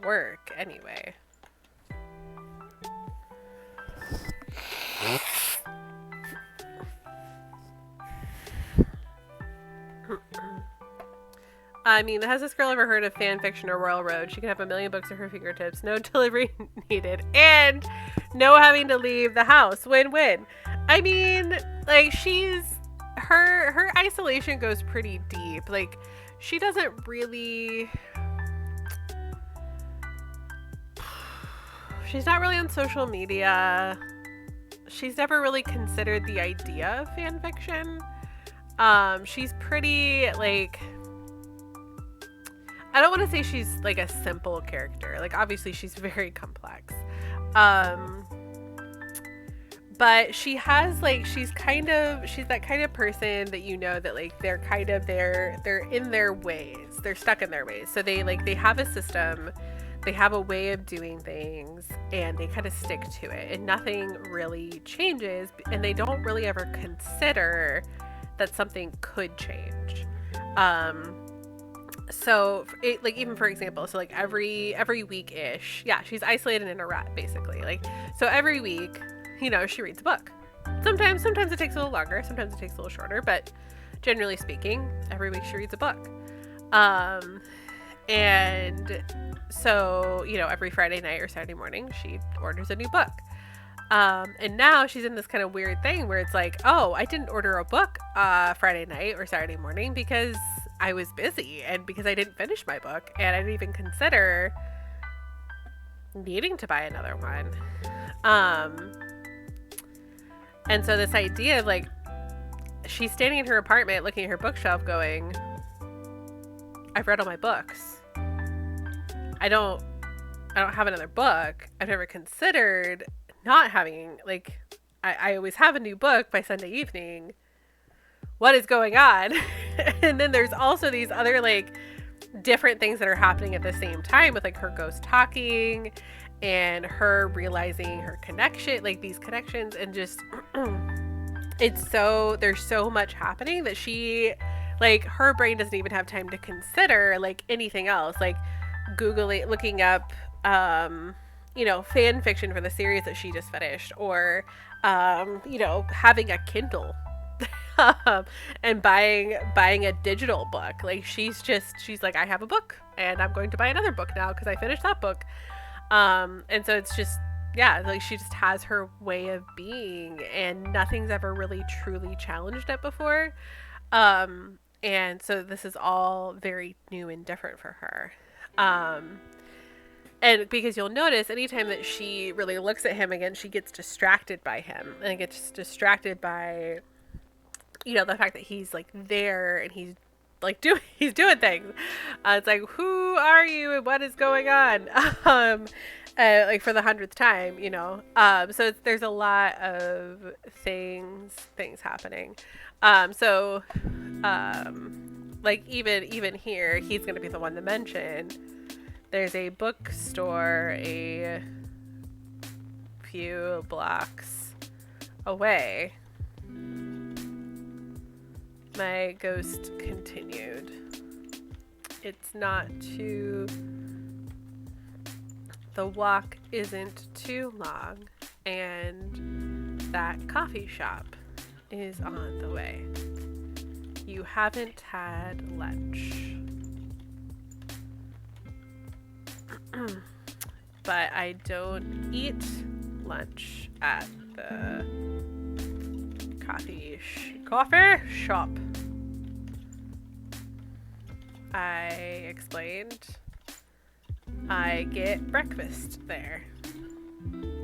work anyway? I mean, has this girl ever heard of fan fiction or Royal Road? She can have a million books at her fingertips, no delivery needed, and no having to leave the house. Win-win. I mean, like, her isolation goes pretty deep. Like, she doesn't really... She's not really on social media. She's never really considered the idea of fan fiction. She's pretty, like... I don't want to say she's like a simple character. Like, obviously she's very complex. But she has like, she's that kind of person that, you know, that like they're in their ways. They're stuck in their ways. So they have a system, they have a way of doing things, and they kind of stick to it, and nothing really changes, and they don't really ever consider that something could change. So it, like, even for example, so like every week-ish, yeah, she's isolated in a rut, basically. Like, so every week, you know, she reads a book. Sometimes it takes a little longer, sometimes it takes a little shorter, but generally speaking, every week she reads a book. And so, you know, every Friday night or Saturday morning, she orders a new book. And now she's in this kind of weird thing where it's like, oh, I didn't order a book Friday night or Saturday morning because I was busy, and because I didn't finish my book, and I didn't even consider needing to buy another one. And so this idea of like, she's standing in her apartment looking at her bookshelf going, I've read all my books. I don't have another book. I've never considered not having, like, I always have a new book by Sunday evening. What is going on? And then there's also these other like different things that are happening at the same time, with like her ghost talking and her realizing her connection, like these connections, and just there's so much happening that she, like, her brain doesn't even have time to consider like anything else, like looking up you know, fan fiction for the series that she just finished, or you know, having a Kindle and buying a digital book. Like, she's like, I have a book and I'm going to buy another book now because I finished that book. And so it's just, yeah, like, she just has her way of being, and nothing's ever really truly challenged it before. And so this is all very new and different for her. And because you'll notice anytime that she really looks at him again, she gets distracted by him, and gets distracted by, you know, the fact that he's like there and he's like he's doing things. It's like, who are you and what is going on? Like for the 100th time, you know. So there's a lot of things happening. Like even here, he's gonna be the one to mention. There's a bookstore a few blocks away. My ghost continued. The walk isn't too long, and that coffee shop is on the way. You haven't had lunch. But I don't eat lunch at the coffee shop. I explained. I get breakfast there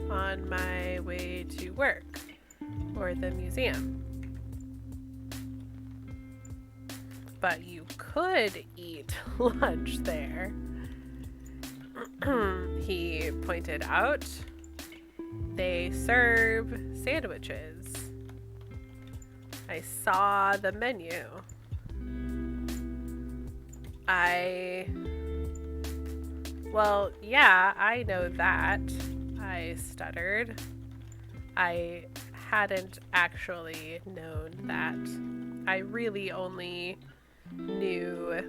on my way to work or the museum. But you could eat lunch there. He pointed out. They serve sandwiches. I saw the menu. Well, yeah, I know that, I stuttered. I hadn't actually known that. I really only knew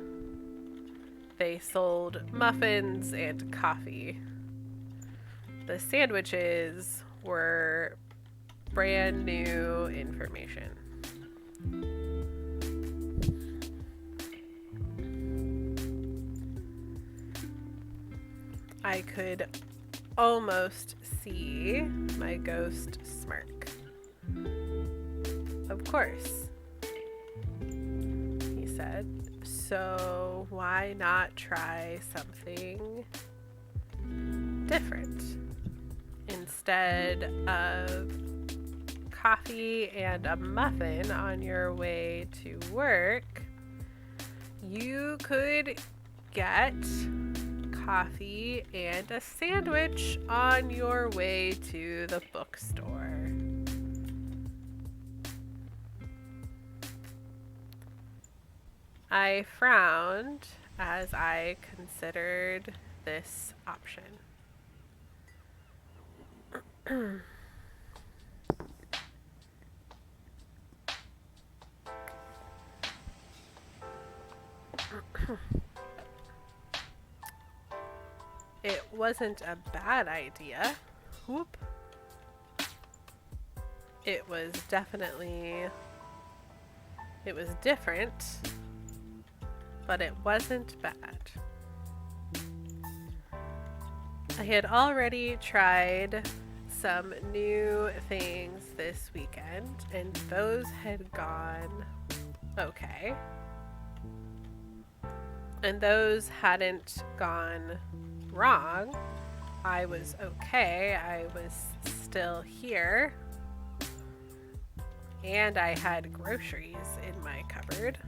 they sold muffins and coffee. The sandwiches were brand new information. I could almost see my ghost smirk. Of course, he said. So why not try something different? Instead of coffee and a muffin on your way to work, you could get coffee and a sandwich on your way to the bookstore. I frowned as I considered this option. It wasn't a bad idea. Whoop. It was different, but it wasn't bad. I had already tried some new things this weekend, and those had gone okay. And those hadn't gone wrong. I was okay. I was still here. And I had groceries in my cupboard.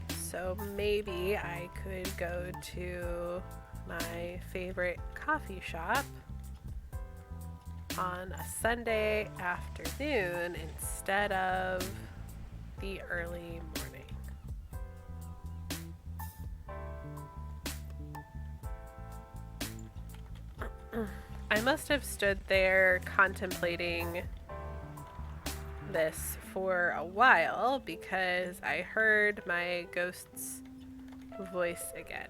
So maybe I could go to my favorite coffee shop on a Sunday afternoon instead of the early morning. I must have stood there contemplating this for a while because I heard my ghost's voice again.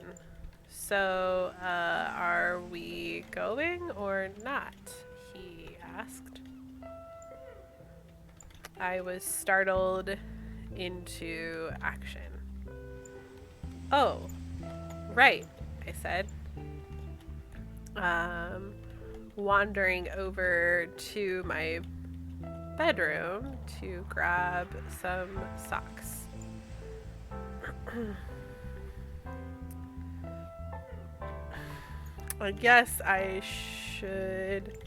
So, are we going or not? He asked. I was startled into action. Oh, right, I said. Wandering over to my bedroom to grab some socks. I guess I should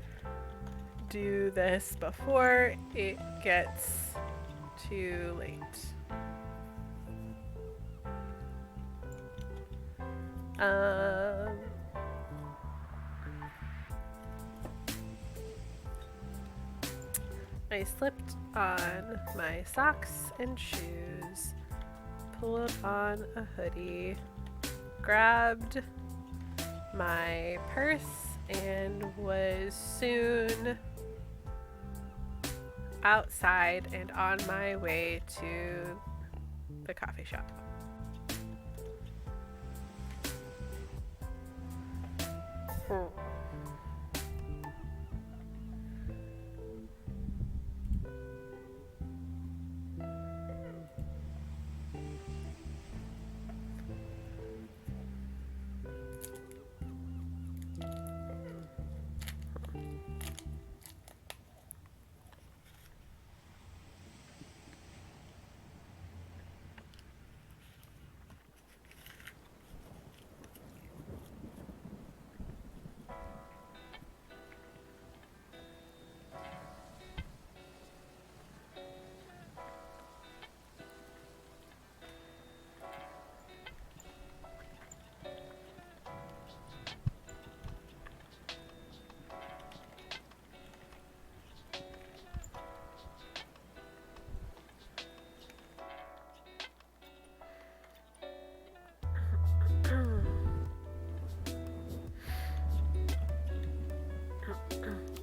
do this before it gets too late. I slipped on my socks and shoes, pulled on a hoodie, grabbed my purse, and was soon outside and on my way to the coffee shop.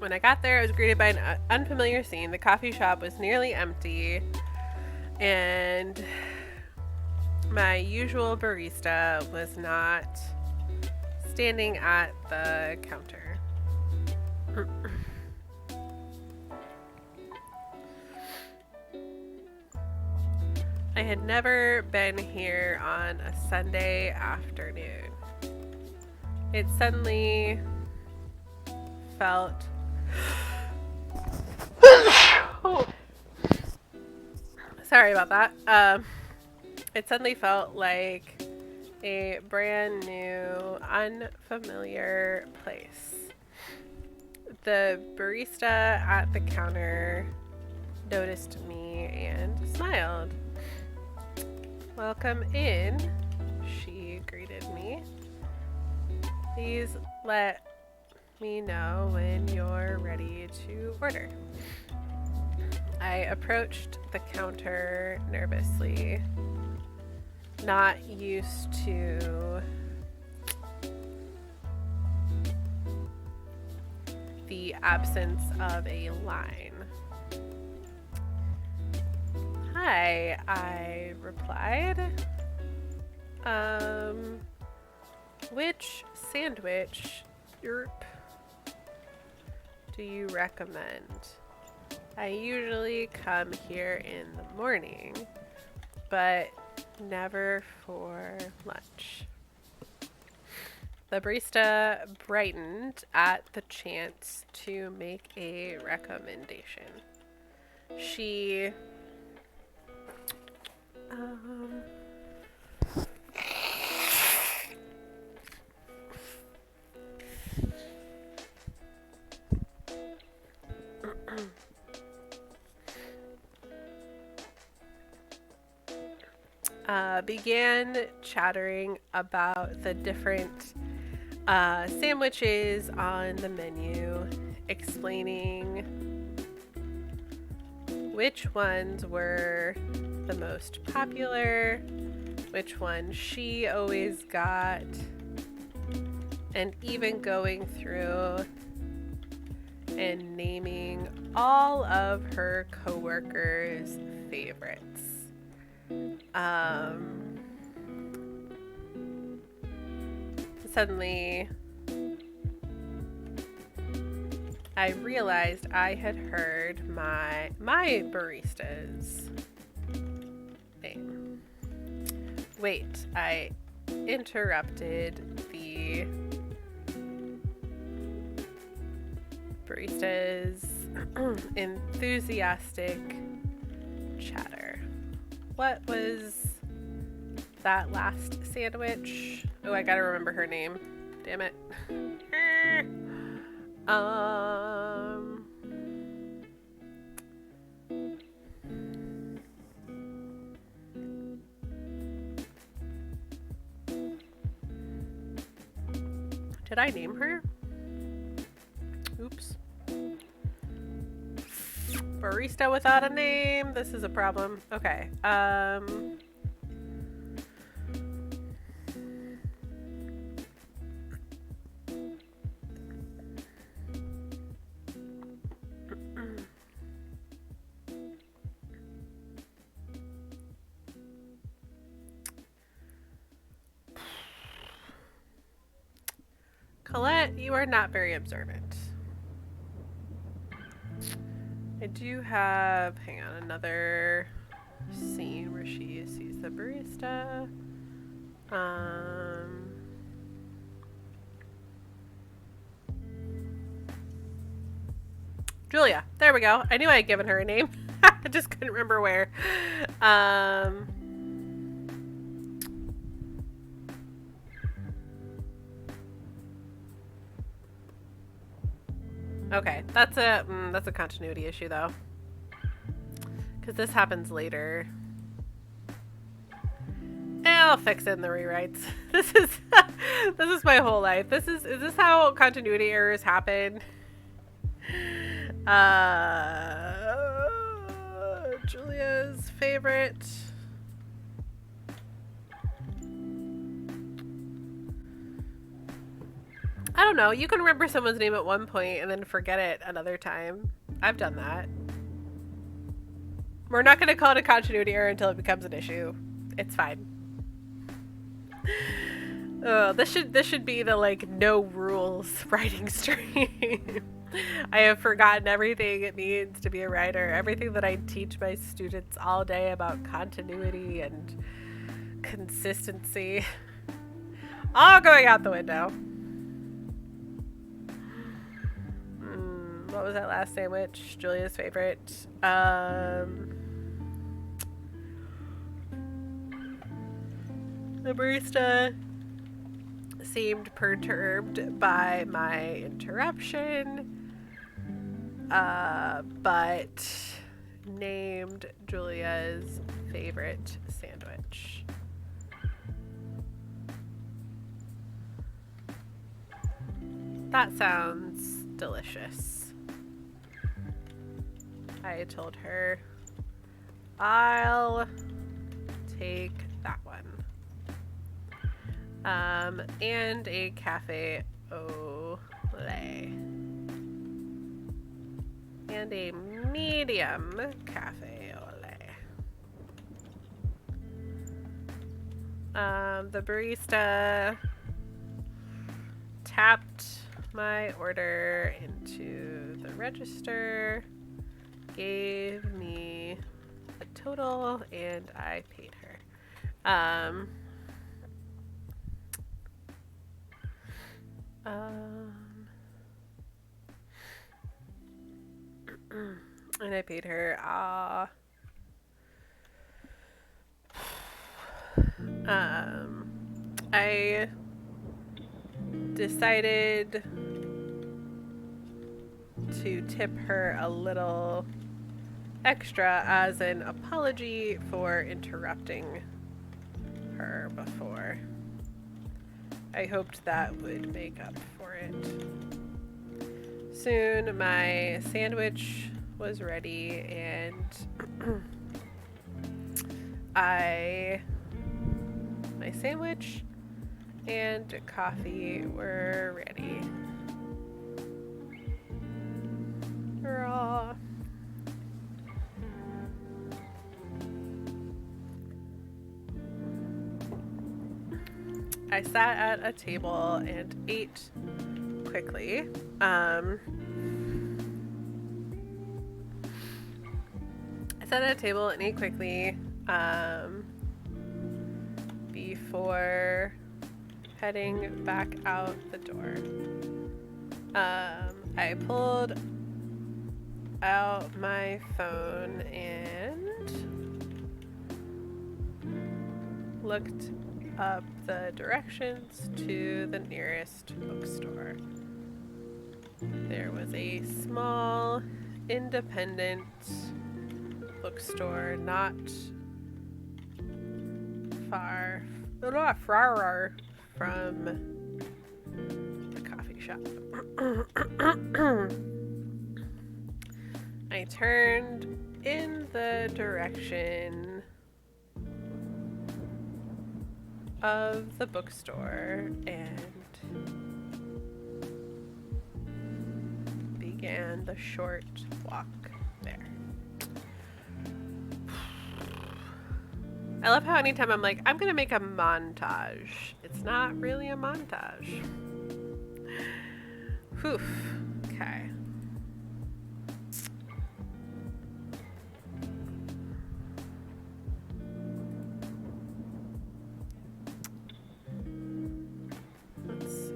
When I got there, I was greeted by an unfamiliar scene. The coffee shop was nearly empty, and my usual barista was not standing at the counter. I had never been here on a Sunday afternoon. It suddenly felt... Oh. Sorry about that. It suddenly felt like a brand new, unfamiliar place. The barista at the counter noticed me and smiled. "Welcome in," she greeted me. "Please let me know when you're ready to order." I approached the counter nervously, not used to the absence of a line. "Hi," I replied. Which sandwich do you recommend? I usually come here in the morning, but never for lunch." The barista brightened at the chance to make a recommendation. She began chattering about the different sandwiches on the menu, explaining which ones were the most popular, which one she always got, and even going through and naming all of her coworkers' favorites. Suddenly, I realized I had heard my barista's name. Wait, I interrupted the barista's enthusiastic chatter. What was that last sandwich? Oh, I gotta remember her name. Damn it. Did I name her? Oops. Barista without a name. This is a problem. Okay. Colette, you are not very observant. I do have, hang on, another scene where she sees the barista. Julia, there we go. I knew I had given her a name. I just couldn't remember where. Okay, that's a continuity issue though, because this happens later. And I'll fix it in the rewrites. This is my whole life. Is this how continuity errors happen? Julia's favorite. I don't know. You can remember someone's name at one point and then forget it another time. I've done that. We're not going to call it a continuity error until it becomes an issue. It's fine. Oh, this should be the like no rules writing stream. I have forgotten everything it means to be a writer. Everything that I teach my students all day about continuity and consistency. All going out the window. What was that last sandwich? Julia's favorite. The barista seemed perturbed by my interruption, but named Julia's favorite sandwich. That sounds delicious. I told her, I'll take that one. And a cafe au lait. And a medium cafe au lait. The barista tapped my order into the register, gave me a total, and I paid her. And I paid her, I decided to tip her a little extra as an apology for interrupting her before. I hoped that would make up for it. Soon my sandwich was ready and my sandwich and coffee were ready. Hurrah. I sat at a table and ate quickly. I sat at a table and ate quickly before heading back out the door. I pulled out my phone and looked up the directions to the nearest bookstore. There was a small, independent bookstore not far from the coffee shop. I turned in the direction of the bookstore and began the short walk there. I love how anytime I'm like, I'm gonna make a montage, it's not really a montage. Whew. Okay. Let's see.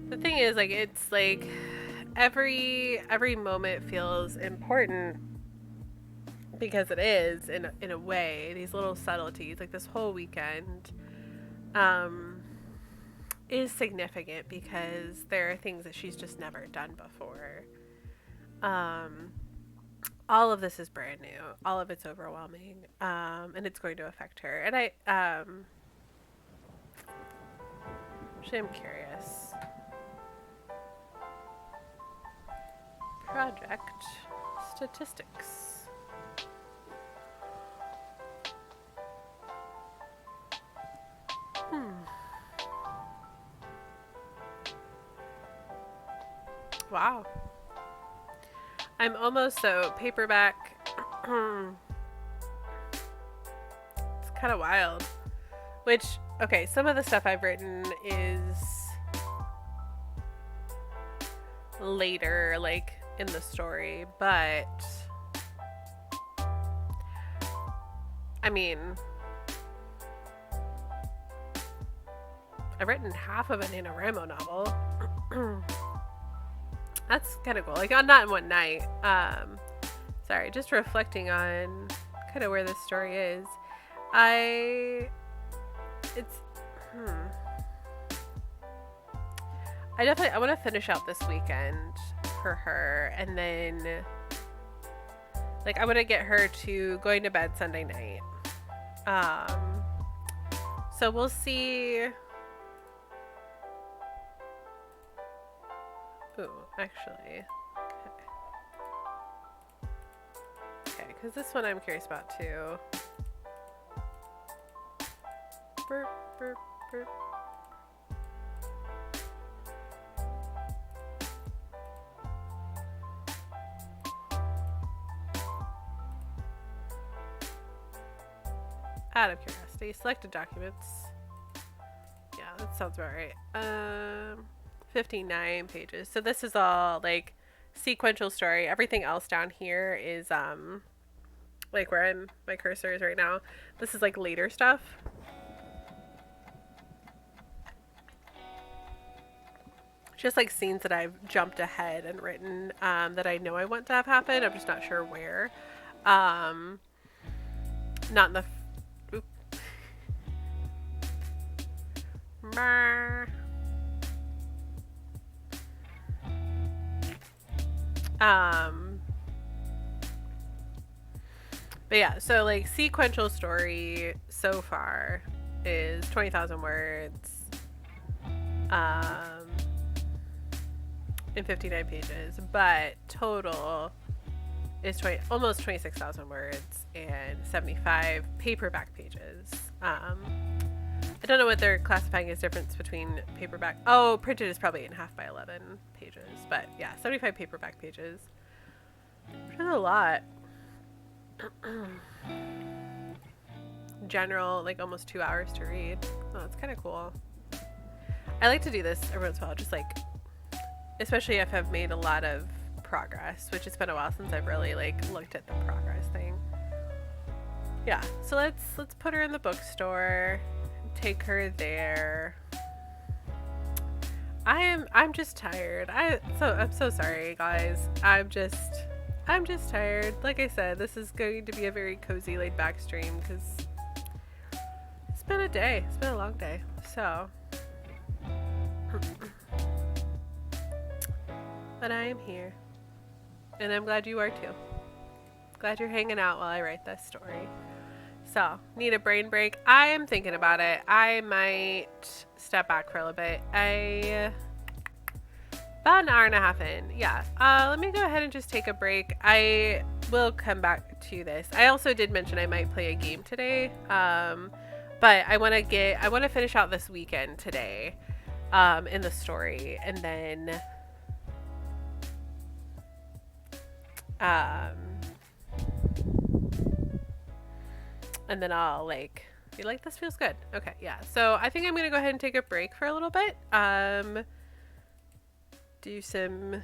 The thing is, like, it's like every moment feels important because it is in a way. These little subtleties, like this whole weekend, is significant because there are things that she's just never done before. All of this is brand new. All of it's overwhelming, and it's going to affect her. And I actually am curious. project statistics. Wow. I'm almost so paperback. It's kind of wild. Which, okay, some of the stuff I've written is later, like in the story, but I mean, I've written half of an NaNoWriMo novel. That's kind of cool. Like, not in one night. Sorry, just reflecting on kind of where this story is. I want to finish out this weekend for her, and then like I want to get her to going to bed Sunday night. So we'll see. Ooh, actually. Okay, because this one I'm curious about too. Burp, burp, burp. Out of curiosity, selected documents. Yeah, that sounds about right. 59 pages. So this is all like sequential story. Everything else down here is like where my cursor is right now. This is like later stuff. Just like scenes that I've jumped ahead and written that I know I want to have happen. I'm just not sure where. Not in the but yeah, so like sequential story so far is 20,000 words in 59 pages, but total is almost 26,000 words and 75 paperback pages. I don't know what they're classifying as difference between paperback. Oh, printed is probably 8.5 by 11 pages, but yeah, 75 paperback pages. Which is a lot. General, like almost 2 hours to read. Oh, it's kind of cool. I like to do this every once in a while, just like, especially if I've made a lot of progress, which it's been a while since I've really like looked at the progress thing. Yeah, so let's put her in the bookstore. Take her there. I'm just tired. I'm so sorry, guys. I'm just tired. Like I said, this is going to be a very cozy, laid back stream because it's been a day. It's been a long day. So, but I am here, and I'm glad you are too. Glad you're hanging out while I write this story. So, need a brain break? I am thinking about it. I might step back for a little bit. About an hour and a half in. Yeah. Let me go ahead and just take a break. I will come back to this. I also did mention I might play a game today. But I want to finish out this weekend today in the story. And then I'll like be like, this feels good. Okay, yeah. So I think I'm gonna go ahead and take a break for a little bit. Do some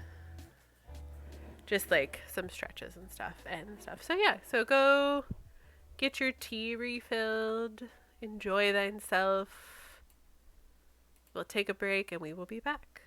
just like some stretches and stuff. So yeah, so go get your tea refilled, enjoy thyself. We'll take a break and we will be back.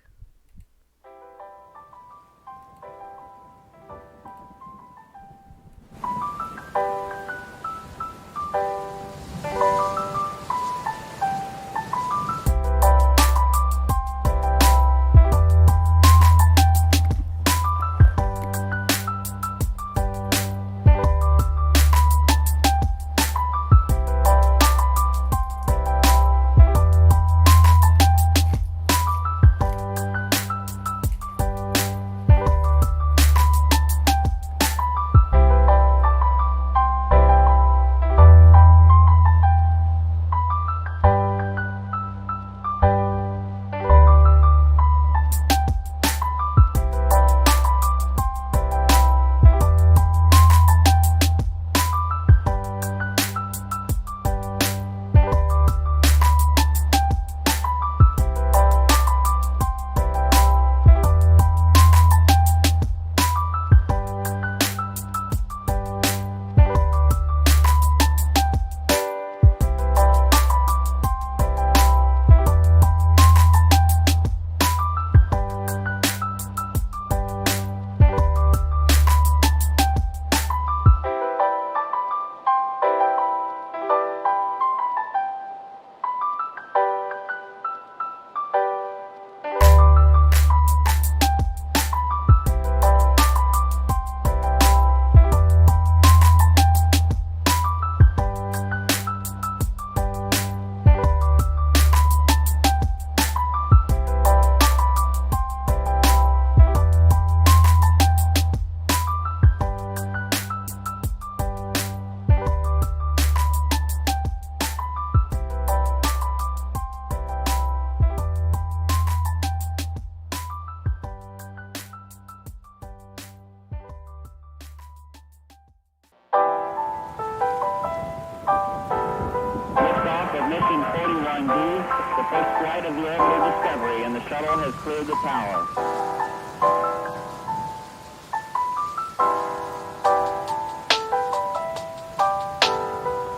first flight of the orbital Discovery, and the shuttle has cleared the tower.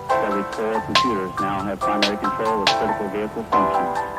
Discovery's core computers now have primary control of critical vehicle functions.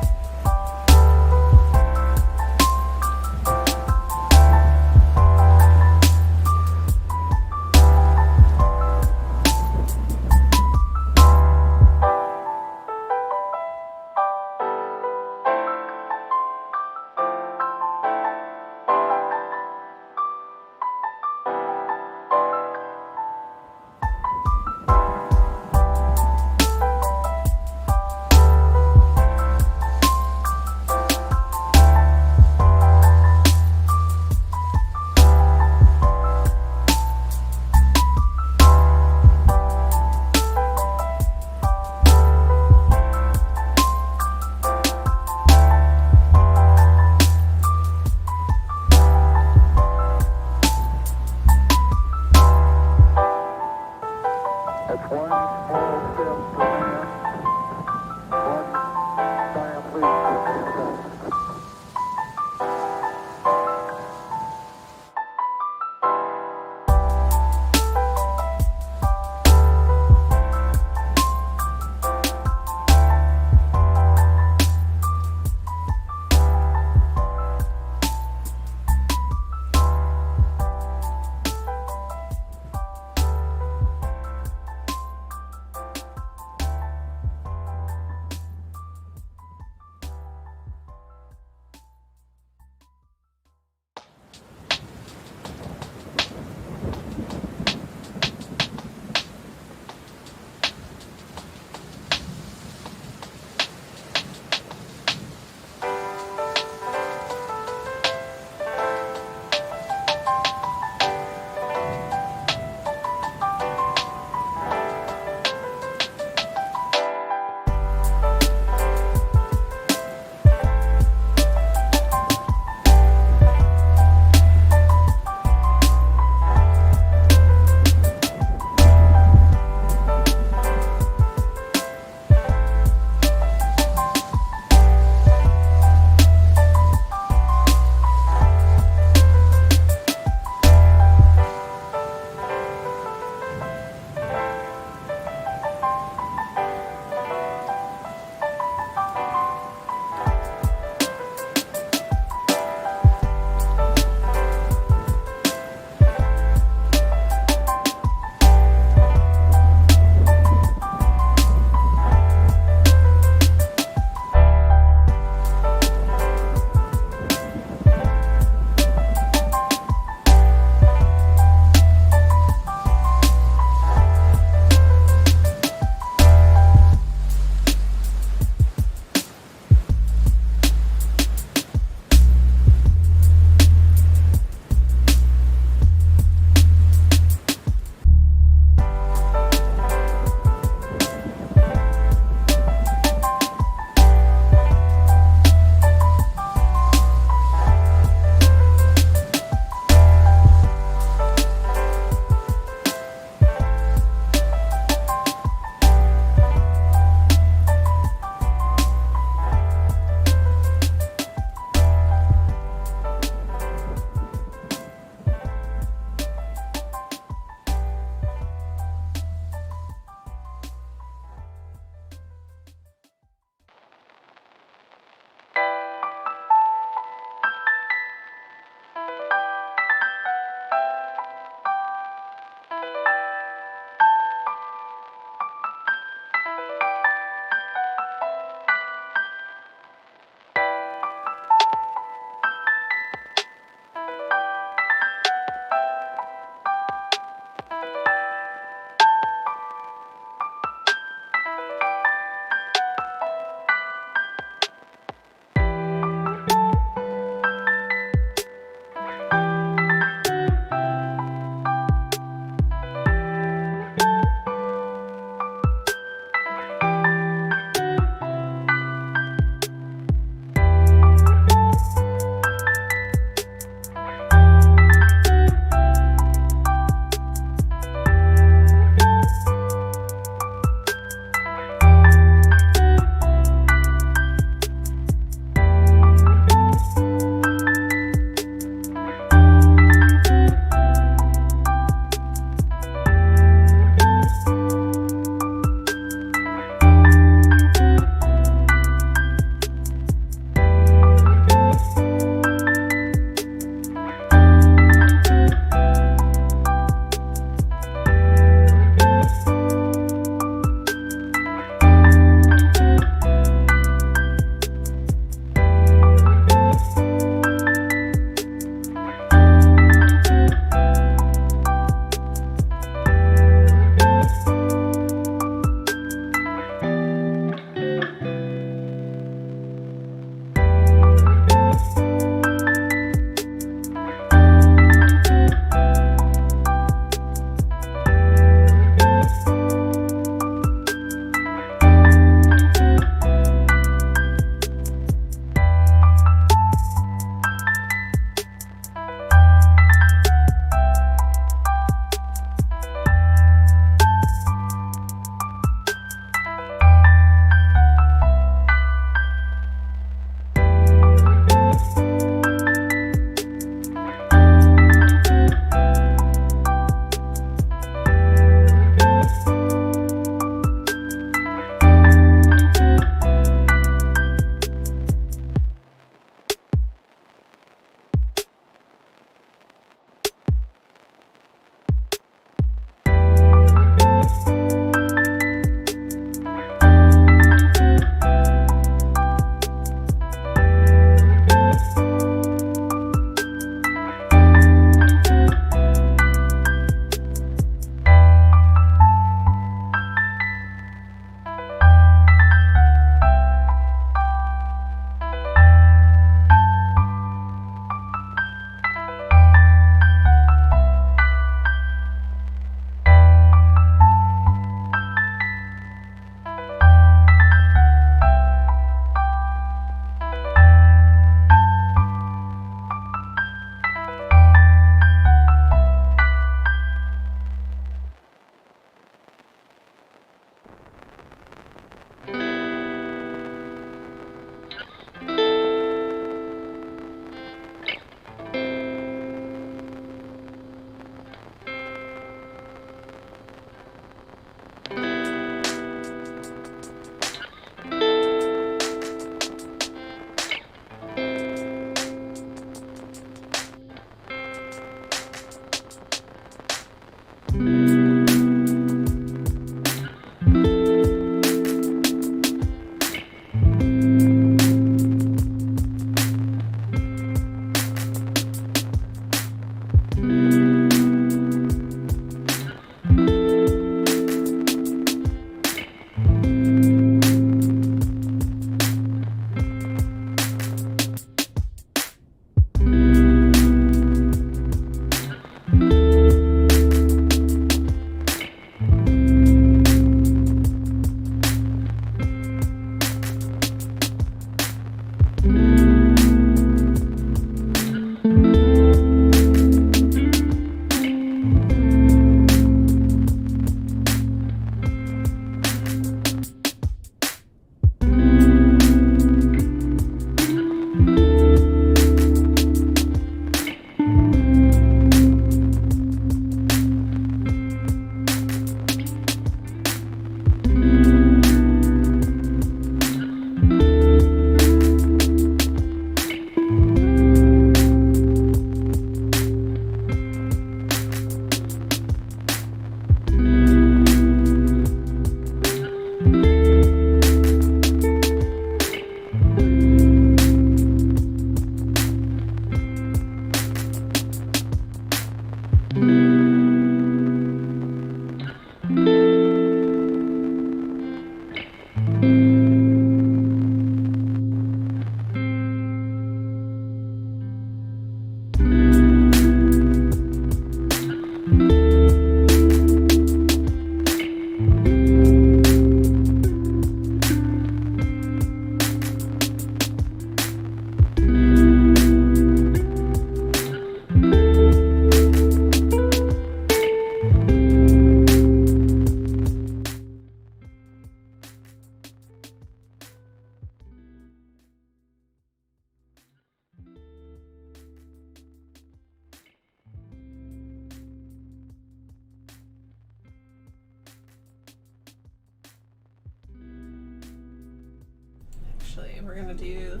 we're gonna do,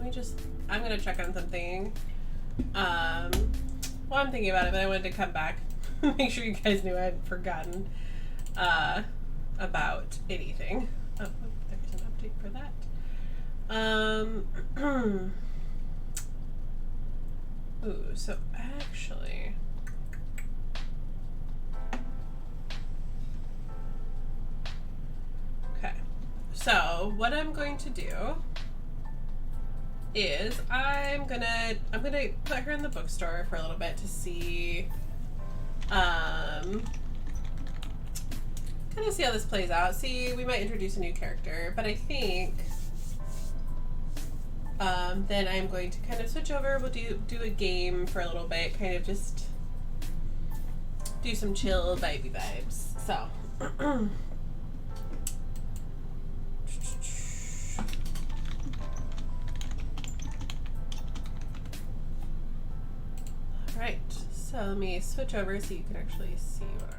I'm gonna check on something. Well, I'm thinking about it, but I wanted to come back. Make sure you guys knew I hadn't forgotten about anything. Oh, there's an update for that. Ooh, so actually, okay. So what I'm going to do is I'm gonna put her in the bookstore for a little bit to see, kind of see how this plays out. See, we might introduce a new character, but I think then I'm going to kind of switch over. We'll do a game for a little bit, kind of just do some chill vibey vibes. So. Alright, so let me switch over so you can actually see what our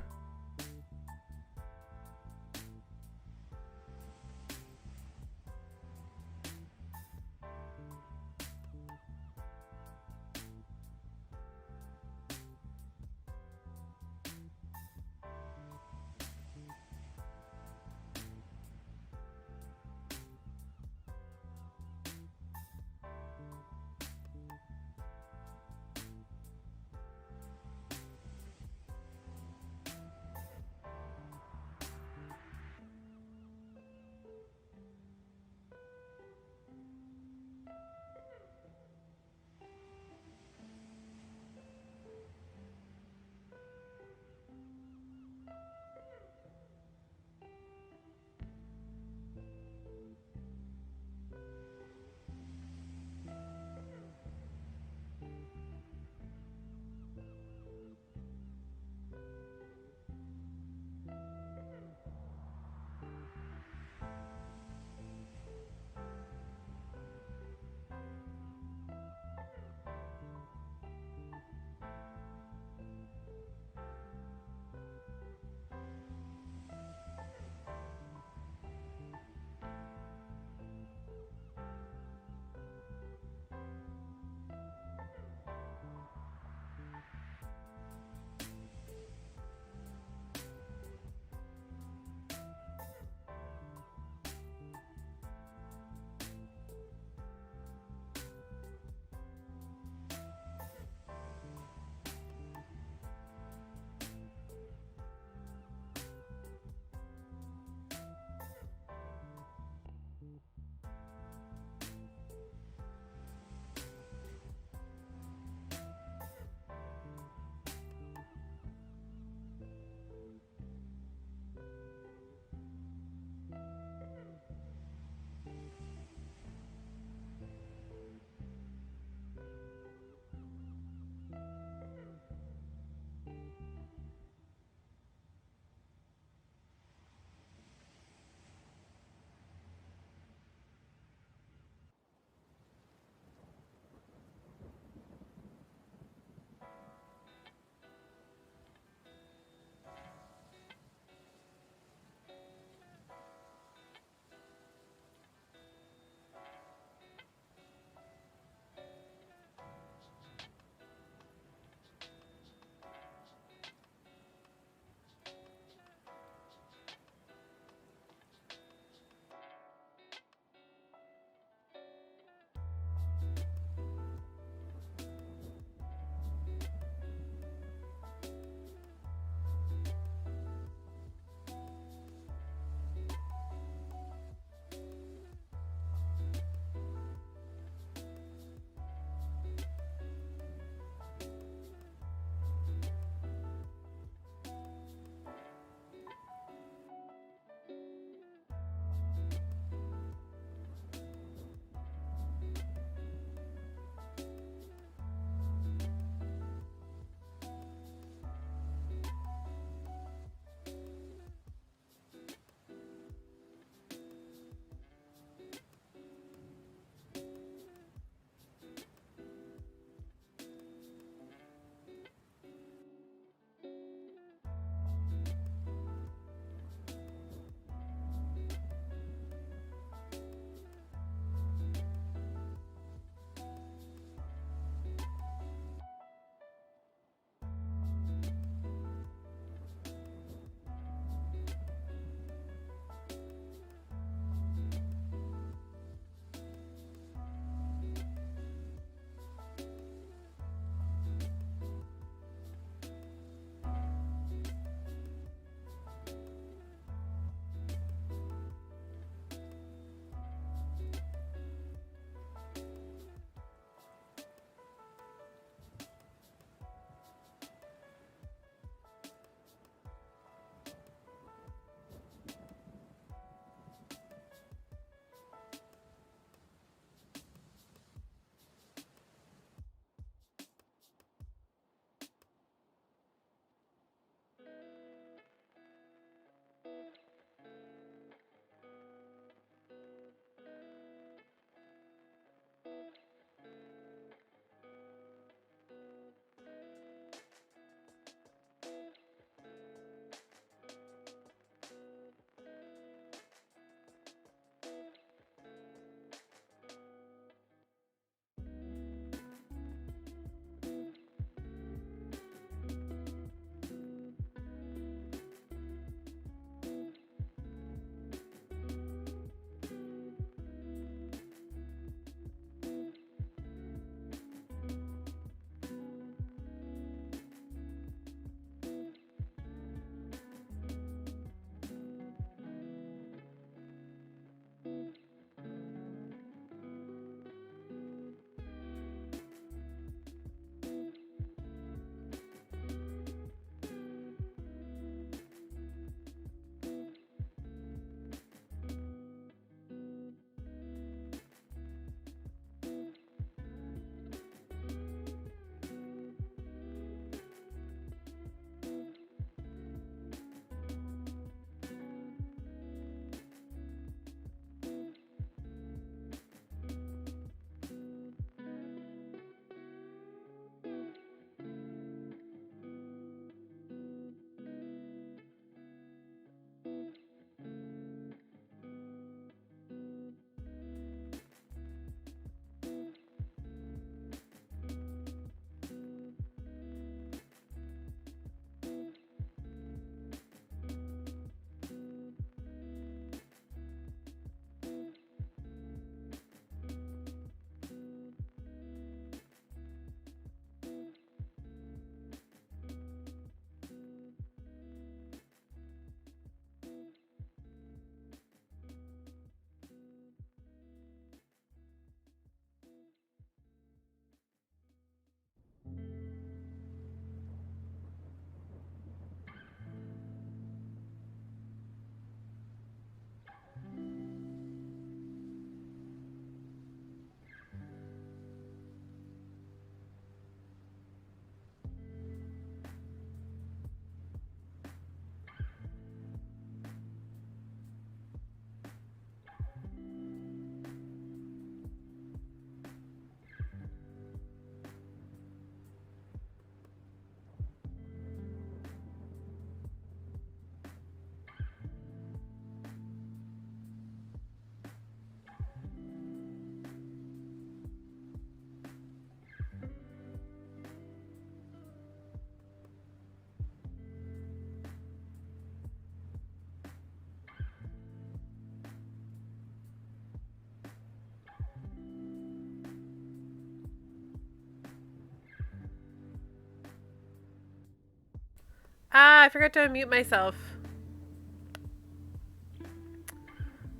Ah, I forgot to unmute myself.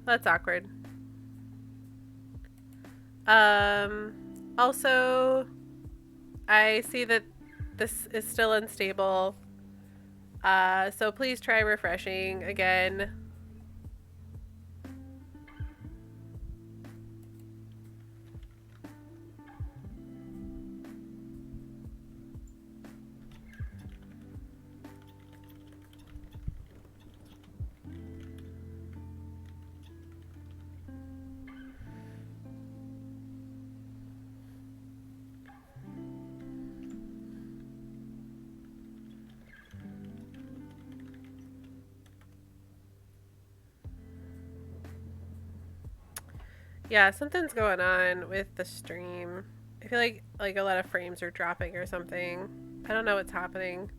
That's awkward. Also, I see that this is still unstable. So please try refreshing again. Yeah, something's going on with the stream. I feel like a lot of frames are dropping or something. I don't know what's happening.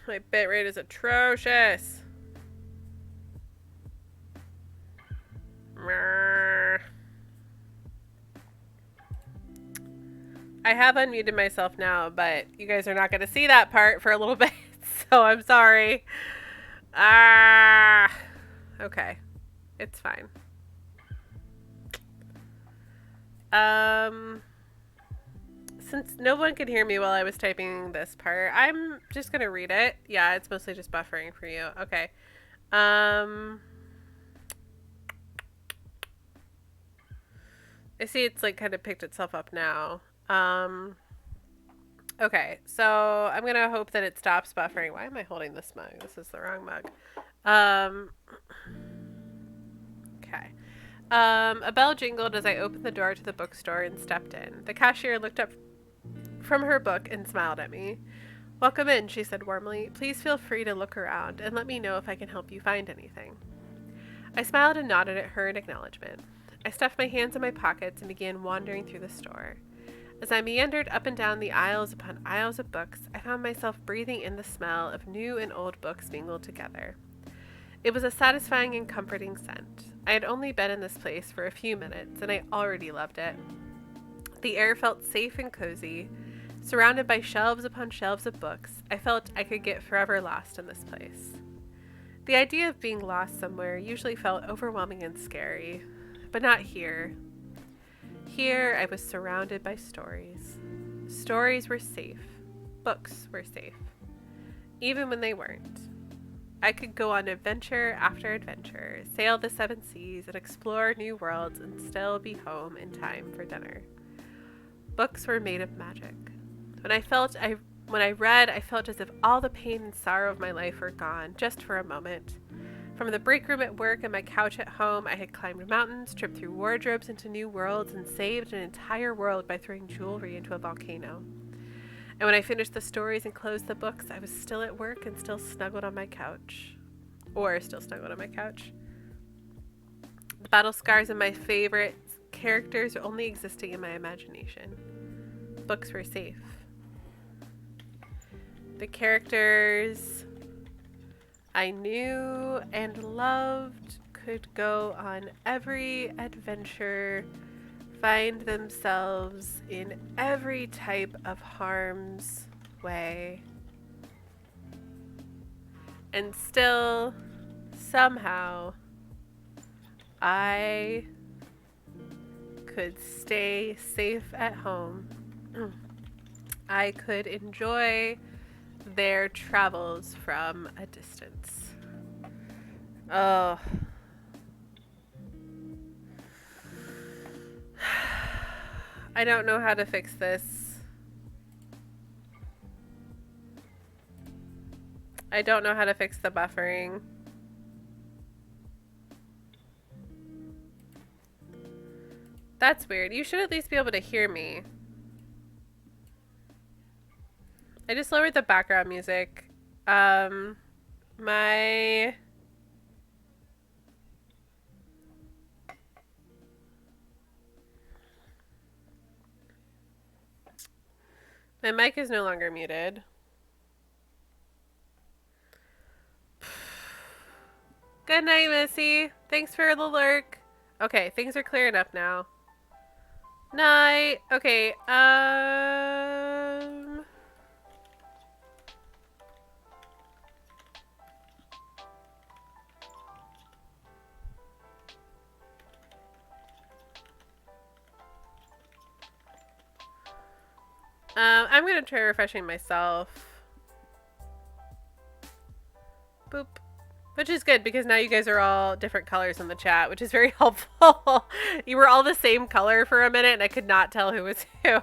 My bitrate is atrocious. I have unmuted myself now, but you guys are not going to see that part for a little bit, so I'm sorry. Okay. It's fine. Since no one could hear me while I was typing this part, I'm just going to read it. Yeah, it's mostly just buffering for you. Okay. I see it's like kind of picked itself up now. Okay, so I'm gonna hope that it stops buffering. Why am I holding this mug? This is the wrong mug. Okay. A bell jingled as I opened the door to the bookstore and stepped in. The cashier looked up from her book and smiled at me. "Welcome in," she said warmly. "Please feel free to look around and let me know if I can help you find anything." I smiled and nodded at her in acknowledgement. I stuffed my hands in my pockets and began wandering through the store. As I meandered up and down the aisles upon aisles of books, I found myself breathing in the smell of new and old books mingled together. It was a satisfying and comforting scent. I had only been in this place for a few minutes, and I already loved it. The air felt safe and cozy. Surrounded by shelves upon shelves of books, I felt I could get forever lost in this place. The idea of being lost somewhere usually felt overwhelming and scary, but not here. Here, I was surrounded by stories. Stories were safe. Books were safe. Even when they weren't. I could go on adventure after adventure, sail the seven seas, and explore new worlds and still be home in time for dinner. Books were made of magic. When I read, I felt as if all the pain and sorrow of my life were gone, just for a moment. From the break room at work and my couch at home, I had climbed mountains, tripped through wardrobes into new worlds, and saved an entire world by throwing jewelry into a volcano. And when I finished the stories and closed the books, I was still at work and still snuggled on my couch. Or still snuggled on my couch. The battle scars of my favorite characters are only existing in my imagination. Books were safe. The characters I knew and loved could go on every adventure, find themselves in every type of harm's way, and still, somehow, I could stay safe at home. I could enjoy their travels from a distance. Oh. I don't know how to fix this. I don't know how to fix the buffering. That's weird. You should at least be able to hear me. I just lowered the background music. My mic is no longer muted. Good night, Missy. Thanks for the lurk. Okay, things are clearing up now. Night. Okay, I'm gonna try refreshing myself. Boop. Which is good because now you guys are all different colors in the chat, which is very helpful. You were all the same color for a minute and I could not tell who was who.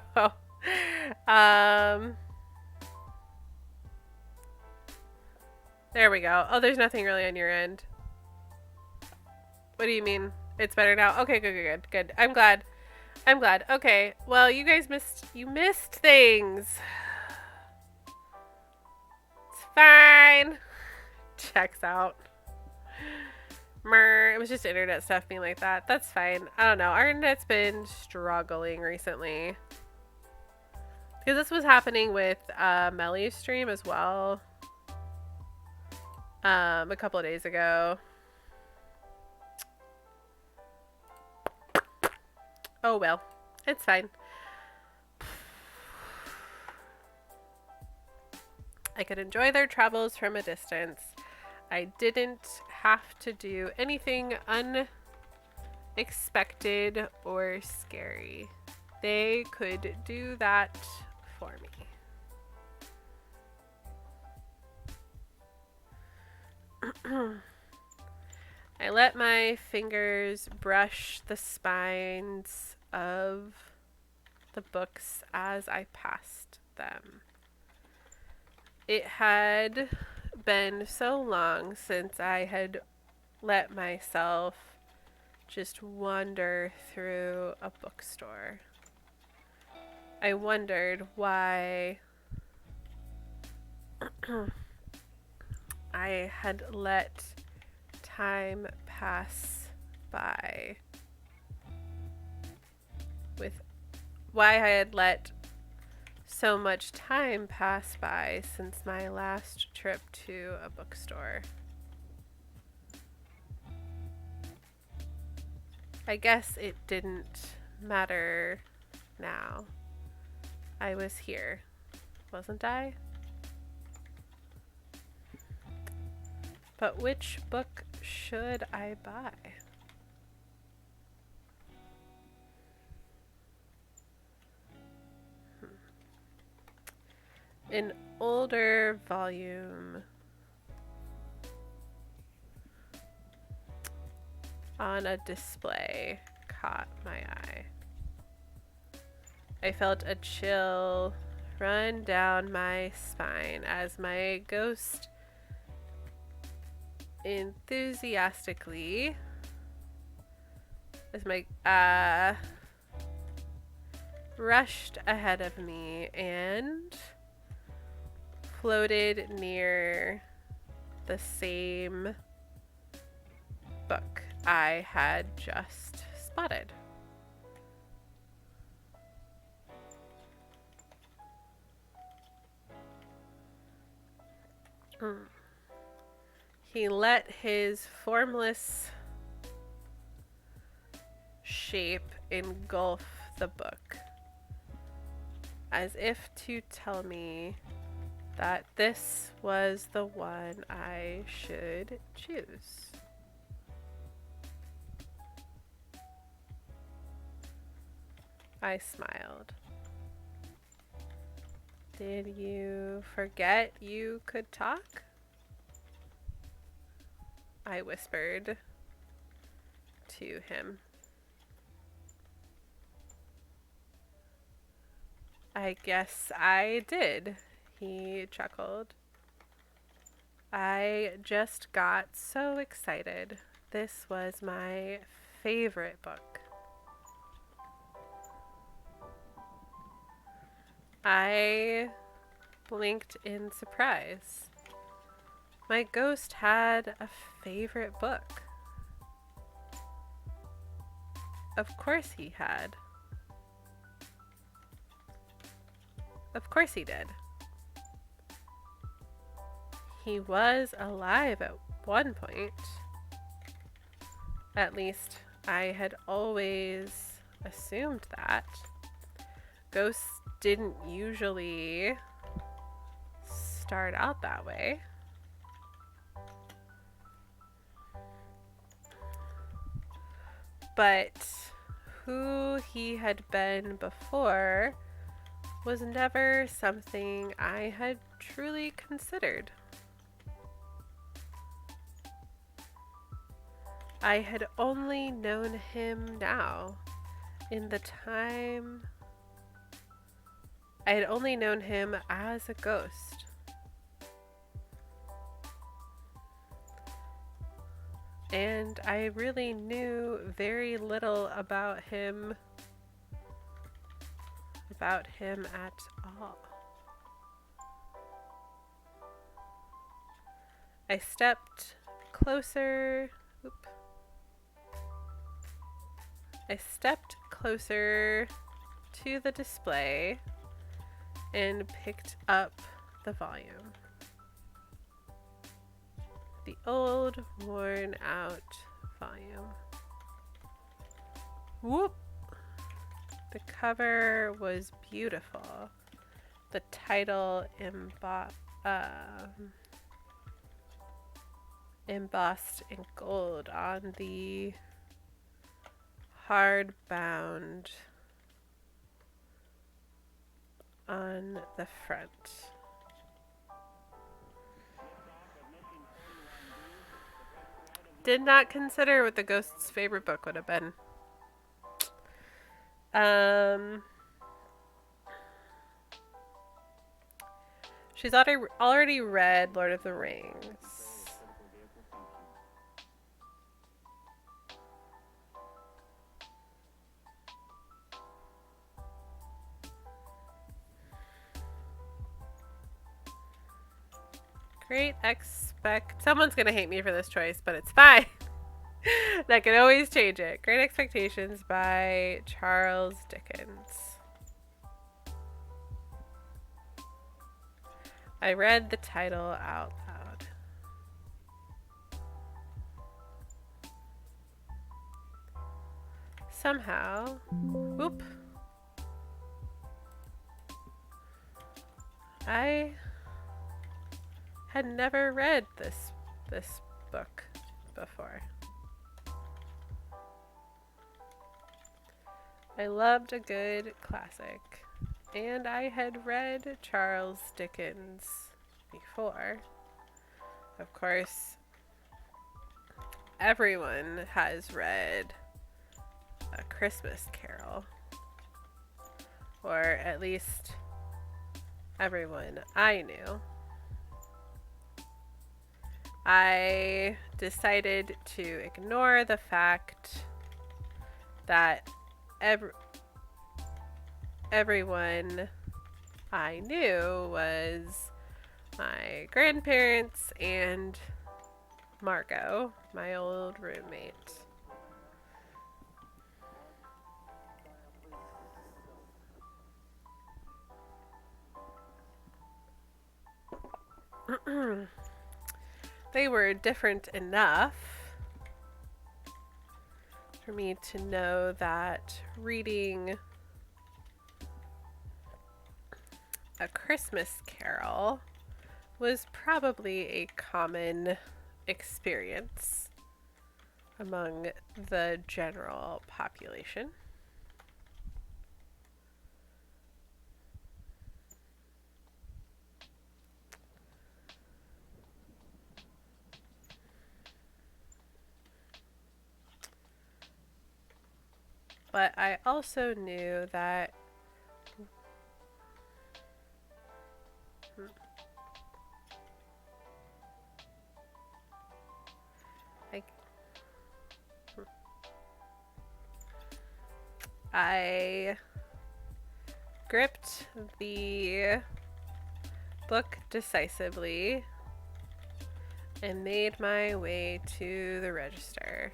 There we go. Oh, there's nothing really on your end. What do you mean? It's better now? Okay, good. I'm glad. Okay, well, you guys missed things. It's fine. Checks out. It was just internet stuff being like that. That's fine. I don't know. Our internet's been struggling recently. Because this was happening with Melly's stream as well. A couple of days ago. Oh well. It's fine. I could enjoy their travels from a distance. I didn't have to do anything unexpected or scary. They could do that for me. I let my fingers brush the spines of the books as I passed them. It had been so long since I had let myself just wander through a bookstore. I wondered why I had let time pass by why I had let so much time pass by since my last trip to a bookstore. I guess it didn't matter now. I was here, wasn't I? But which book should I buy? An older volume on a display caught my eye. I felt a chill run down my spine as my ghost enthusiastically rushed ahead of me and floated near the same book I had just spotted. He let his formless shape engulf the book, as if to tell me that this was the one I should choose. I smiled. Did you forget you could talk? I whispered to him. I guess I did, he chuckled. I just got so excited. This was my favorite book. I blinked in surprise. My ghost had a favorite book. Of course he had. Of course he did. He was alive at one point. At least I had always assumed that. Ghosts didn't usually start out that way. But who he had been before was never something I had truly considered. I had only known him now in the time I had only known him as a ghost. And I really knew very little about him at all. I stepped closer. I stepped closer to the display and picked up the volume. The old, worn out volume. Whoop! The cover was beautiful. The title embossed in gold on the hardbound on the front. Did not consider what the ghost's favorite book would have been. She's already read Lord of the Rings. Someone's gonna hate me for this choice, but it's fine. That can always change it. Great Expectations by Charles Dickens. I read the title out loud. Somehow, whoop, I had never read this book before. I loved a good classic, and I had read Charles Dickens before. Of course, everyone has read A Christmas Carol, or at least everyone I knew. I decided to ignore the fact that everyone I knew was my grandparents and Margot, my old roommate. They were different enough for me to know that reading A Christmas Carol was probably a common experience among the general population. But I also knew that I gripped the book decisively and made my way to the register.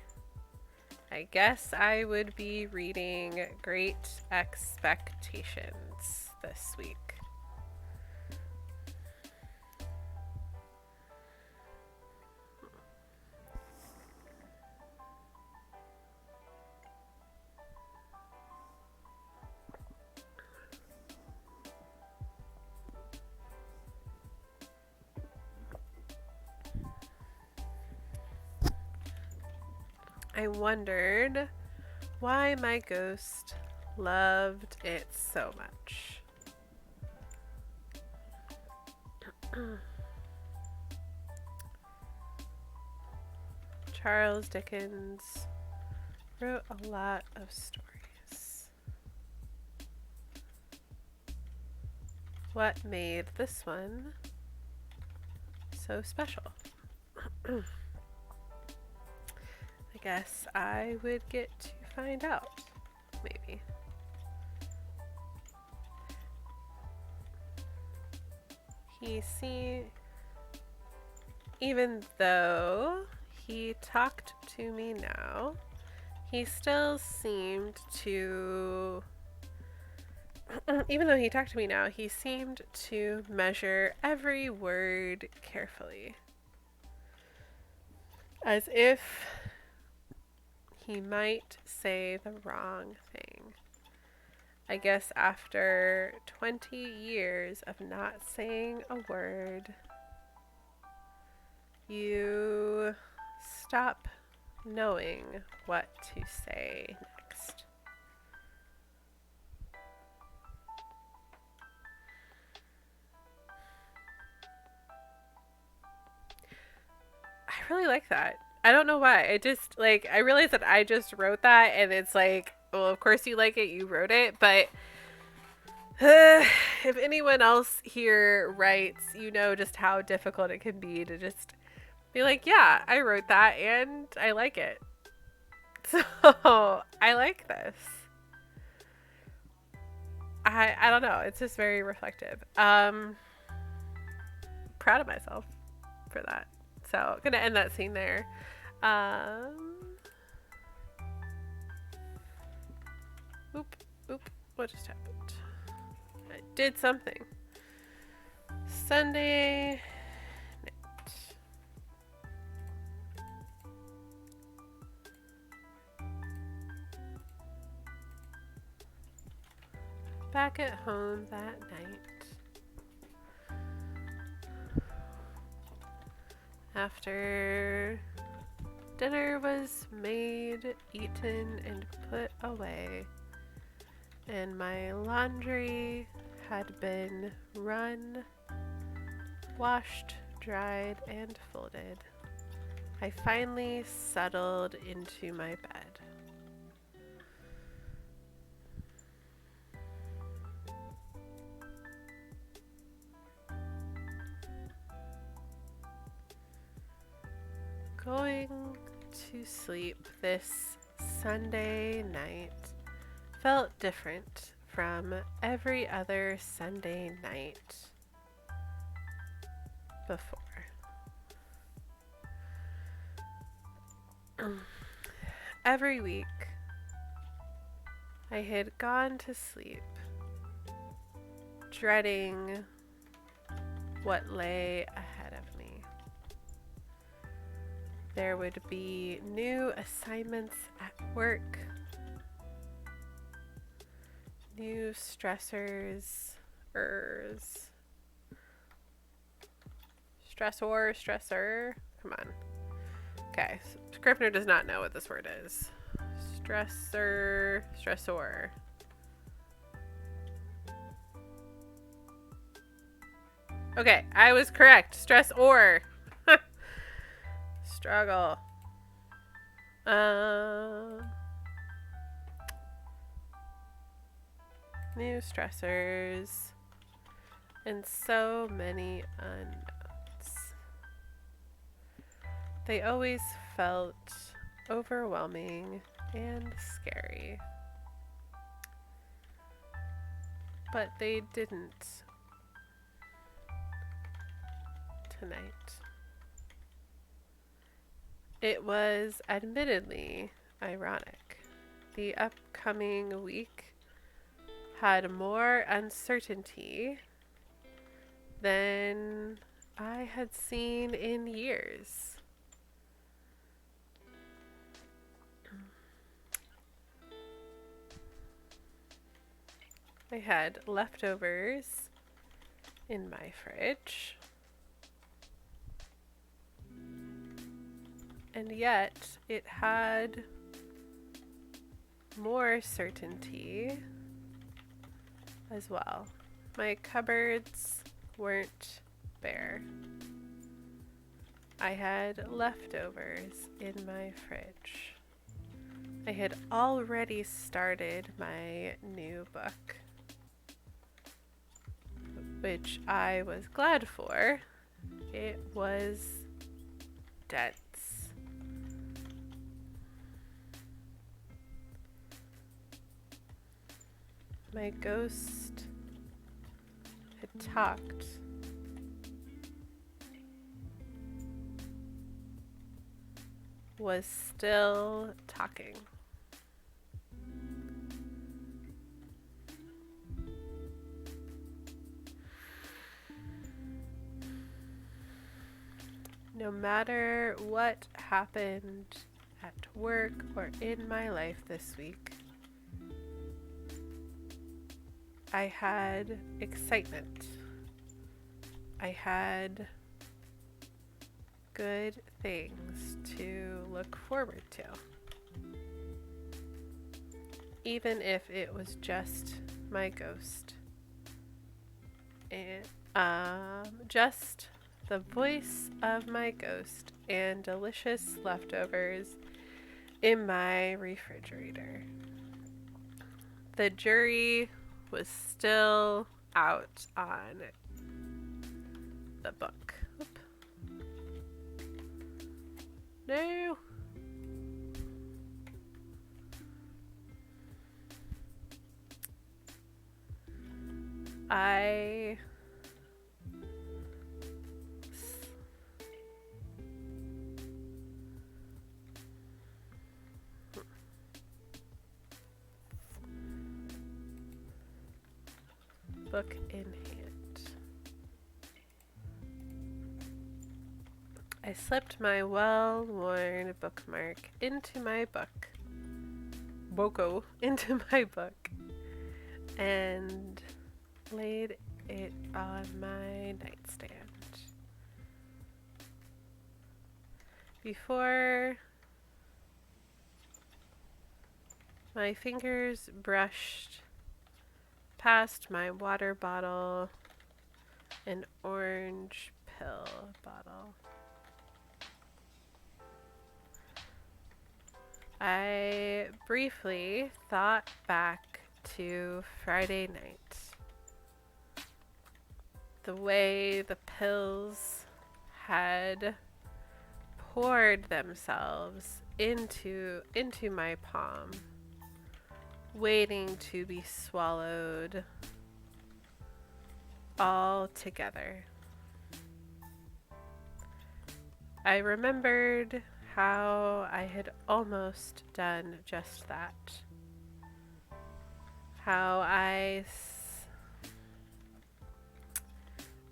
I guess I would be reading Great Expectations this week. I wondered why my ghost loved it so much. Charles Dickens wrote a lot of stories. What made this one so special? I guess I would get to find out, maybe. Even though he talked to me now, he still seemed to, even though he talked to me now, he seemed to measure every word carefully, as if he might say the wrong thing. I guess after 20 years of not saying a word, you stop knowing what to say next. I really like that. I don't know why. I just, like, I realized that I just wrote that, and it's like, well, of course you like it, you wrote it, but if anyone else here writes, you know just how difficult it can be to just be like, yeah, I wrote that, and I like it. So, I like this. I don't know. It's just very reflective. Proud of myself for that. So, I'm going to end that scene there. Oop. What just happened? I did something. Sunday night. Back at home that night. After dinner was made, eaten, and put away, and my laundry had been run, washed, dried, and folded, I finally settled into my bed. Going to sleep this Sunday night felt different from every other Sunday night before. Every week, I had gone to sleep dreading what lay ahead of me. There would be new assignments at work, new stressor. Come on. Okay, Scrivener does not know what this word is. Stressor. Okay, I was correct. Stressor. Struggle. New stressors. And so many unknowns. They always felt overwhelming and scary. But they didn't tonight. It was admittedly ironic. The upcoming week had more uncertainty than I had seen in years. I had leftovers in my fridge. And yet, it had more certainty as well. My cupboards weren't spare. I had leftovers in my fridge. I had already started my new book, which I was glad for. It was dense. My ghost had talked. Was still talking. No matter what happened at work or in my life this week, I had excitement. I had good things to look forward to. Even if it was just my ghost. And just the voice of my ghost and delicious leftovers in my refrigerator. The jury was still out on the book. Oop. No. Book in hand. I slipped my well-worn bookmark into my book. Boko into my book. And laid it on my nightstand. Before my fingers brushed past my water bottle and orange pill bottle, I briefly thought back to Friday night. The way the pills had poured themselves into my palm, waiting to be swallowed all together. I remembered how I had almost done just that. How I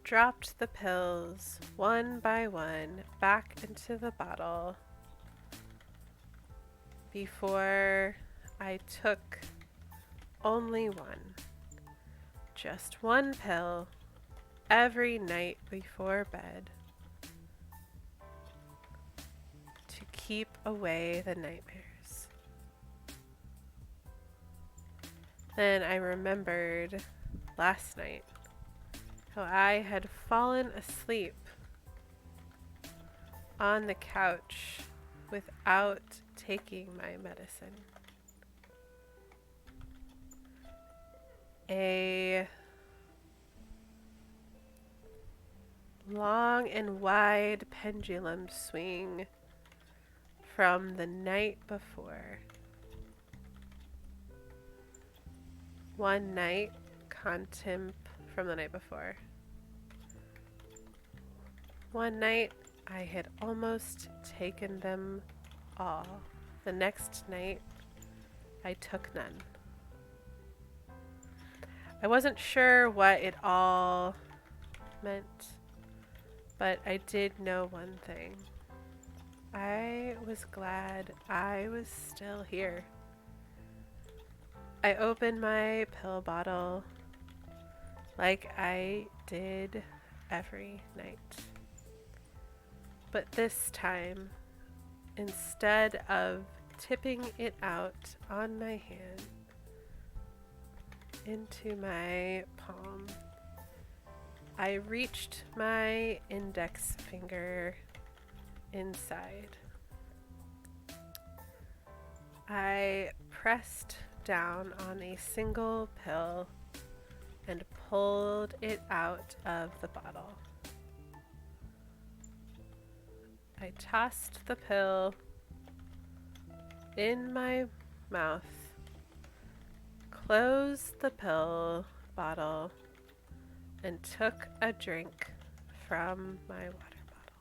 dropped the pills one by one back into the bottle before I took only one, just one pill every night before bed to keep away the nightmares. Then I remembered last night how I had fallen asleep on the couch without taking my medicine. A long and wide pendulum swing from the night before. One night from the night before. One night I had almost taken them all. The next night I took none. I wasn't sure what it all meant, but I did know one thing. I was glad I was still here. I opened my pill bottle like I did every night. But this time, instead of tipping it out on my hand into my palm, I reached my index finger inside. I pressed down on a single pill and pulled it out of the bottle. I tossed the pill in my mouth, closed the pill bottle, and took a drink from my water bottle.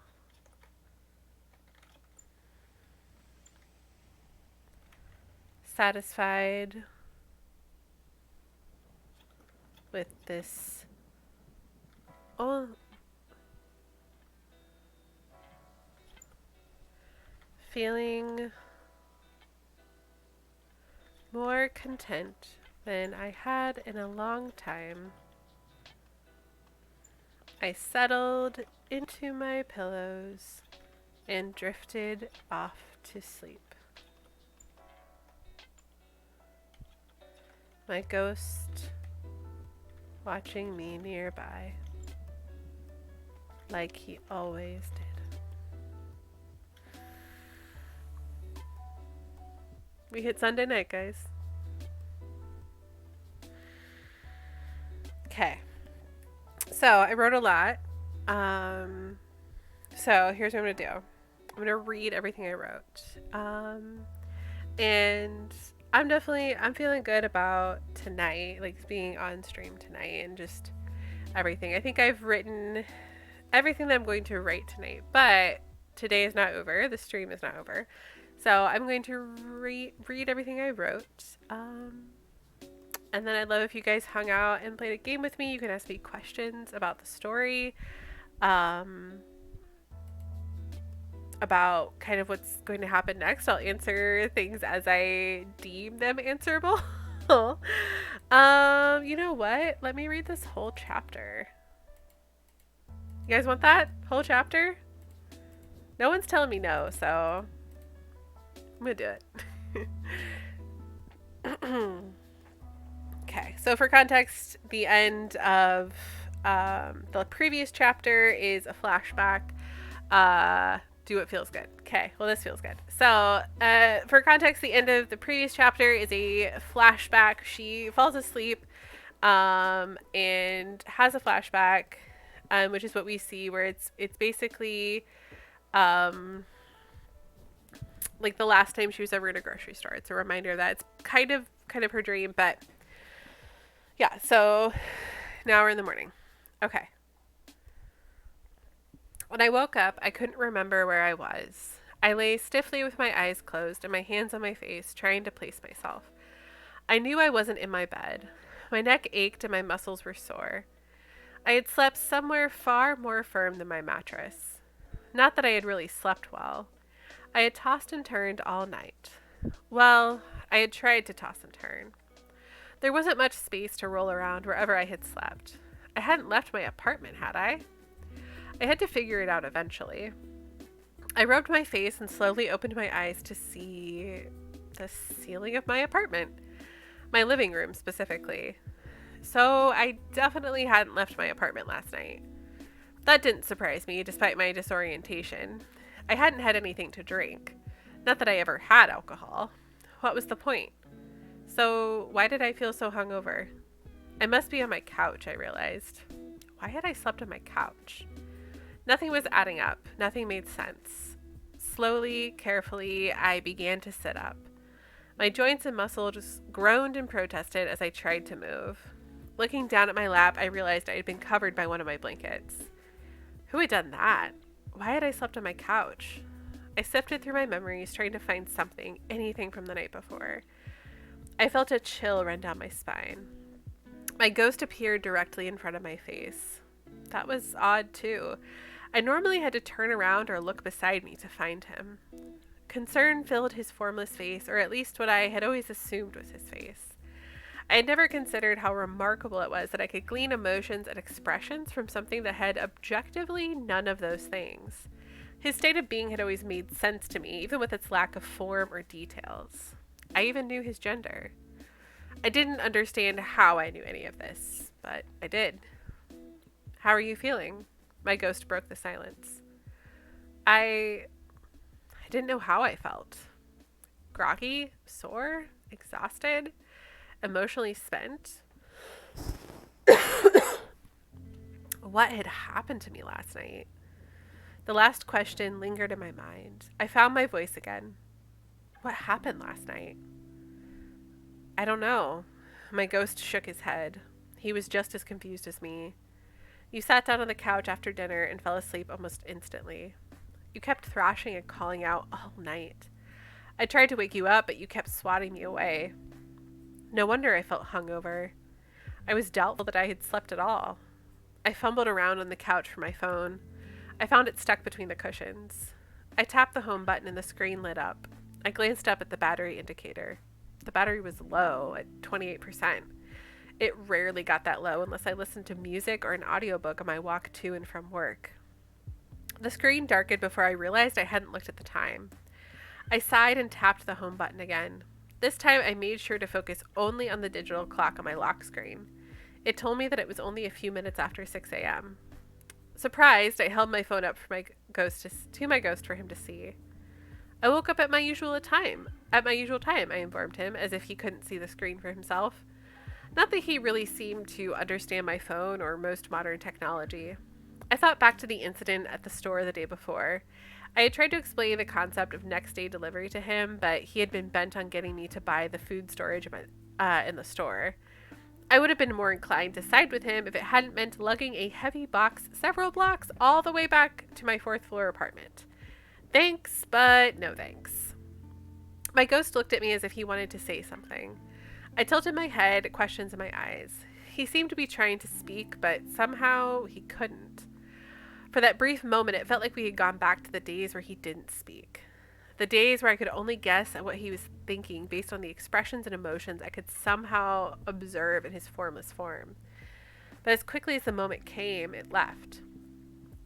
Satisfied with this feeling more content than I had in a long time, I settled into my pillows and drifted off to sleep. My ghost watching me nearby, like he always did. We hit Sunday night, guys. Okay. So I wrote a lot. So here's what I'm going to do. I'm going to read everything I wrote. And I'm feeling good about tonight, like being on stream tonight and just everything. I think I've written everything that I'm going to write tonight, but today is not over. The stream is not over. So I'm going to read everything I wrote. And then I'd love if you guys hung out and played a game with me. You can ask me questions about the story, about kind of what's going to happen next. I'll answer things as I deem them answerable. You know what? Let me read this whole chapter. You guys want that whole chapter? No one's telling me no, so I'm gonna do it. Okay, so for context, the end of the previous chapter is a flashback. Do what feels good. Okay, well, this feels good. So for context, the end of the previous chapter is a flashback. She falls asleep and has a flashback, which is what we see, where it's basically like the last time she was ever in a grocery store. It's a reminder that it's kind of her dream, but yeah, so now we're in the morning. Okay. When I woke up, I couldn't remember where I was. I lay stiffly with my eyes closed and my hands on my face, trying to place myself. I knew I wasn't in my bed. My neck ached and my muscles were sore. I had slept somewhere far more firm than my mattress. Not that I had really slept well. I had tossed and turned all night. Well, I had tried to toss and turn. There wasn't much space to roll around wherever I had slept. I hadn't left my apartment, had I? I had to figure it out eventually. I rubbed my face and slowly opened my eyes to see the ceiling of my apartment. My living room, specifically. So I definitely hadn't left my apartment last night. That didn't surprise me, despite my disorientation. I hadn't had anything to drink. Not that I ever had alcohol. What was the point? So why did I feel so hungover? I must be on my couch, I realized. Why had I slept on my couch? Nothing was adding up. Nothing made sense. Slowly, carefully, I began to sit up. My joints and muscles groaned and protested as I tried to move. Looking down at my lap, I realized I had been covered by one of my blankets. Who had done that? Why had I slept on my couch? I sifted through my memories, trying to find something, anything from the night before. I felt a chill run down my spine. My ghost appeared directly in front of my face. That was odd, too. I normally had to turn around or look beside me to find him. Concern filled his formless face, or at least what I had always assumed was his face. I had never considered how remarkable it was that I could glean emotions and expressions from something that had objectively none of those things. His state of being had always made sense to me, even with its lack of form or details. I even knew his gender. I didn't understand how I knew any of this, but I did. How are you feeling? My ghost broke the silence. I didn't know how I felt. Groggy, sore, exhausted, emotionally spent. What had happened to me last night? The last question lingered in my mind. I found my voice again. What happened last night? I don't know. My ghost shook his head. He was just as confused as me. You sat down on the couch after dinner and fell asleep almost instantly. You kept thrashing and calling out all night. I tried to wake you up, but you kept swatting me away. No wonder I felt hungover. I was doubtful that I had slept at all. I fumbled around on the couch for my phone. I found it stuck between the cushions. I tapped the home button and the screen lit up. I glanced up at the battery indicator. The battery was low at 28%. It rarely got that low unless I listened to music or an audiobook on my walk to and from work. The screen darkened before I realized I hadn't looked at the time. I sighed and tapped the home button again. This time I made sure to focus only on the digital clock on my lock screen. It told me that it was only a few minutes after 6 a.m. Surprised, I held my phone up for my ghost for him to see. I woke up at my usual time, I informed him, as if he couldn't see the screen for himself. Not that he really seemed to understand my phone or most modern technology. I thought back to the incident at the store the day before. I had tried to explain the concept of next day delivery to him, but he had been bent on getting me to buy the food storage in the store. I would have been more inclined to side with him if it hadn't meant lugging a heavy box several blocks all the way back to my 4th floor apartment. Thanks, but no thanks. My ghost looked at me as if he wanted to say something. I tilted my head, questions in my eyes. He seemed to be trying to speak, but somehow he couldn't. For that brief moment, it felt like we had gone back to the days where he didn't speak. The days where I could only guess at what he was thinking based on the expressions and emotions I could somehow observe in his formless form. But as quickly as the moment came, it left.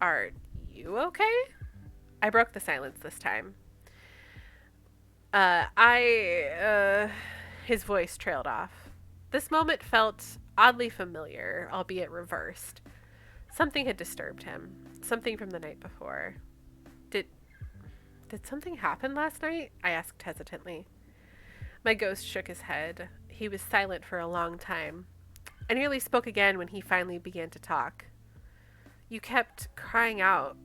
Are you okay? I broke the silence this time. His voice trailed off. This moment felt oddly familiar, albeit reversed. Something had disturbed him. Something from the night before. Did something happen last night? I asked hesitantly. My ghost shook his head. He was silent for a long time. I nearly spoke again when he finally began to talk. You kept crying out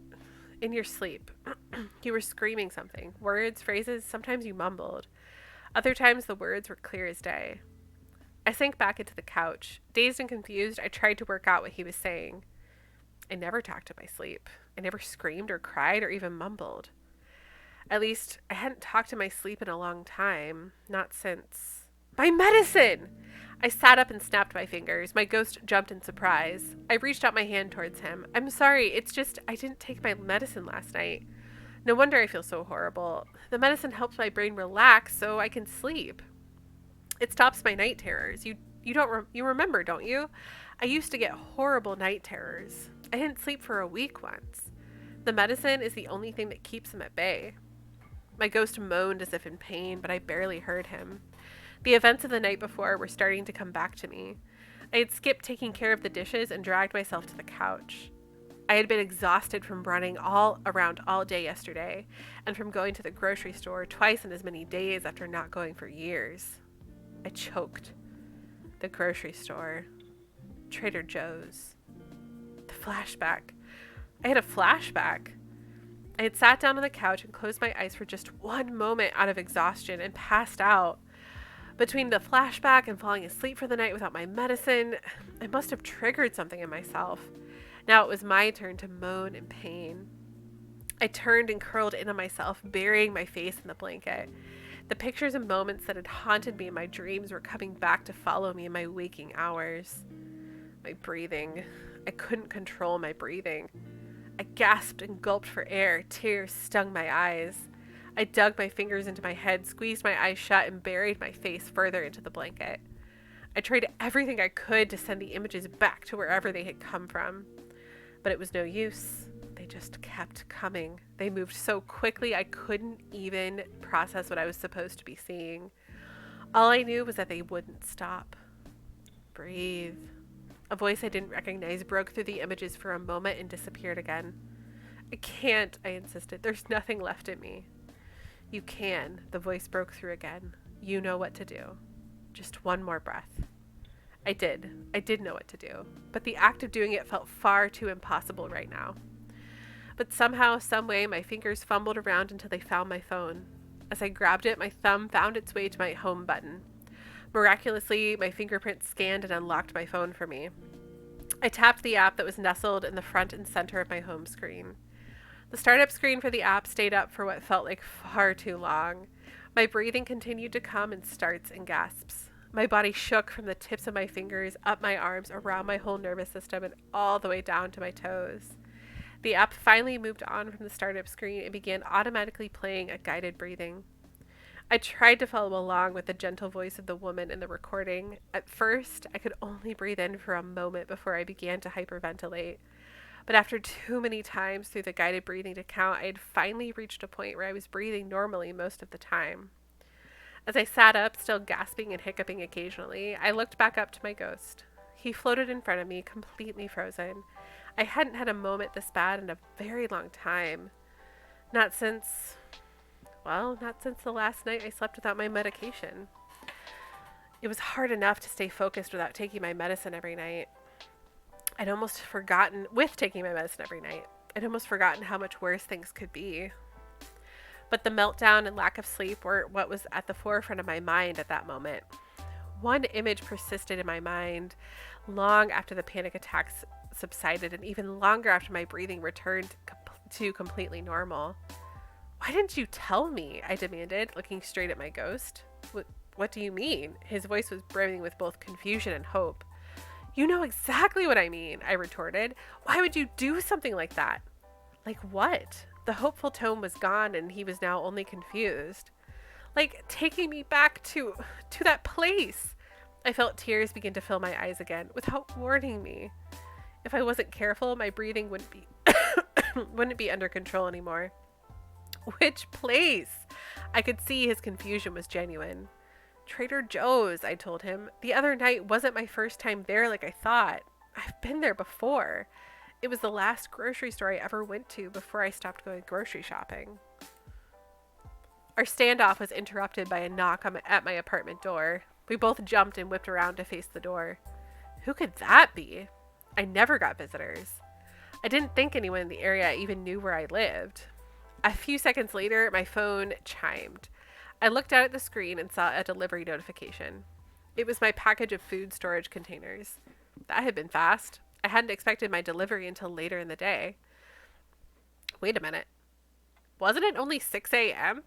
in your sleep. You were screaming something. Words, phrases, sometimes you mumbled. Other times the words were clear as day. I sank back into the couch. Dazed and confused, I tried to work out what he was saying. I never talked in my sleep. I never screamed or cried or even mumbled. At least, I hadn't talked in my sleep in a long time. Not since... My medicine! I sat up and snapped my fingers. My ghost jumped in surprise. I reached out my hand towards him. I'm sorry, it's just I didn't take my medicine last night. No wonder I feel so horrible. The medicine helps my brain relax so I can sleep. It stops my night terrors. You remember, don't you? I used to get horrible night terrors. I didn't sleep for a week once. The medicine is the only thing that keeps them at bay. My ghost moaned as if in pain, but I barely heard him. The events of the night before were starting to come back to me. I had skipped taking care of the dishes and dragged myself to the couch. I had been exhausted from running all around all day yesterday, and from going to the grocery store twice in as many days after not going for years. I choked. The grocery store. Trader Joe's. The flashback. I had a flashback. I had sat down on the couch and closed my eyes for just one moment out of exhaustion and passed out. Between the flashback and falling asleep for the night without my medicine, I must have triggered something in myself. Now it was my turn to moan in pain. I turned and curled in on myself, burying my face in the blanket. The pictures and moments that had haunted me in my dreams were coming back to follow me in my waking hours. My breathing. I couldn't control my breathing. I gasped and gulped for air. Tears stung my eyes. I dug my fingers into my head, squeezed my eyes shut, and buried my face further into the blanket. I tried everything I could to send the images back to wherever they had come from. But it was no use. They just kept coming. They moved so quickly I couldn't even process what I was supposed to be seeing. All I knew was that they wouldn't stop. Breathe. A voice I didn't recognize broke through the images for a moment and disappeared again. I can't, I insisted. There's nothing left in me. You can, the voice broke through again. You know what to do. Just one more breath. I did. I did know what to do. But the act of doing it felt far too impossible right now. But somehow, some way, my fingers fumbled around until they found my phone. As I grabbed it, my thumb found its way to my home button. Miraculously, my fingerprints scanned and unlocked my phone for me. I tapped the app that was nestled in the front and center of my home screen. The startup screen for the app stayed up for what felt like far too long. My breathing continued to come in starts and gasps. My body shook from the tips of my fingers, up my arms, around my whole nervous system, and all the way down to my toes. The app finally moved on from the startup screen and began automatically playing a guided breathing. I tried to follow along with the gentle voice of the woman in the recording. At first, I could only breathe in for a moment before I began to hyperventilate. But after too many times through the guided breathing to count, I had finally reached a point where I was breathing normally most of the time. As I sat up, still gasping and hiccuping occasionally, I looked back up to my ghost. He floated in front of me, completely frozen. I hadn't had a moment this bad in a very long time. Not since the last night I slept without my medication. It was hard enough to stay focused without taking my medicine every night. I'd almost forgotten how much worse things could be. But the meltdown and lack of sleep were what was at the forefront of my mind at that moment. One image persisted in my mind long after the panic attacks subsided, and even longer after my breathing returned to completely normal. Why didn't you tell me? I demanded, looking straight at my ghost. What do you mean? His voice was brimming with both confusion and hope. You know exactly what I mean, I retorted. Why would you do something like that? Like what? The hopeful tone was gone, and he was now only confused. Like taking me back to that place. I felt tears begin to fill my eyes again, without warning me. If I wasn't careful, my breathing wouldn't be under control anymore. Which place? I could see his confusion was genuine. Trader Joe's, I told him. The other night wasn't my first time there like I thought. I've been there before. It was the last grocery store I ever went to before I stopped going grocery shopping. Our standoff was interrupted by a knock at my apartment door. We both jumped and whipped around to face the door. Who could that be? I never got visitors. I didn't think anyone in the area even knew where I lived. A few seconds later, my phone chimed. I looked out at the screen and saw a delivery notification. It was my package of food storage containers. That had been fast. I hadn't expected my delivery until later in the day. Wait a minute. Wasn't it only 6 a.m.?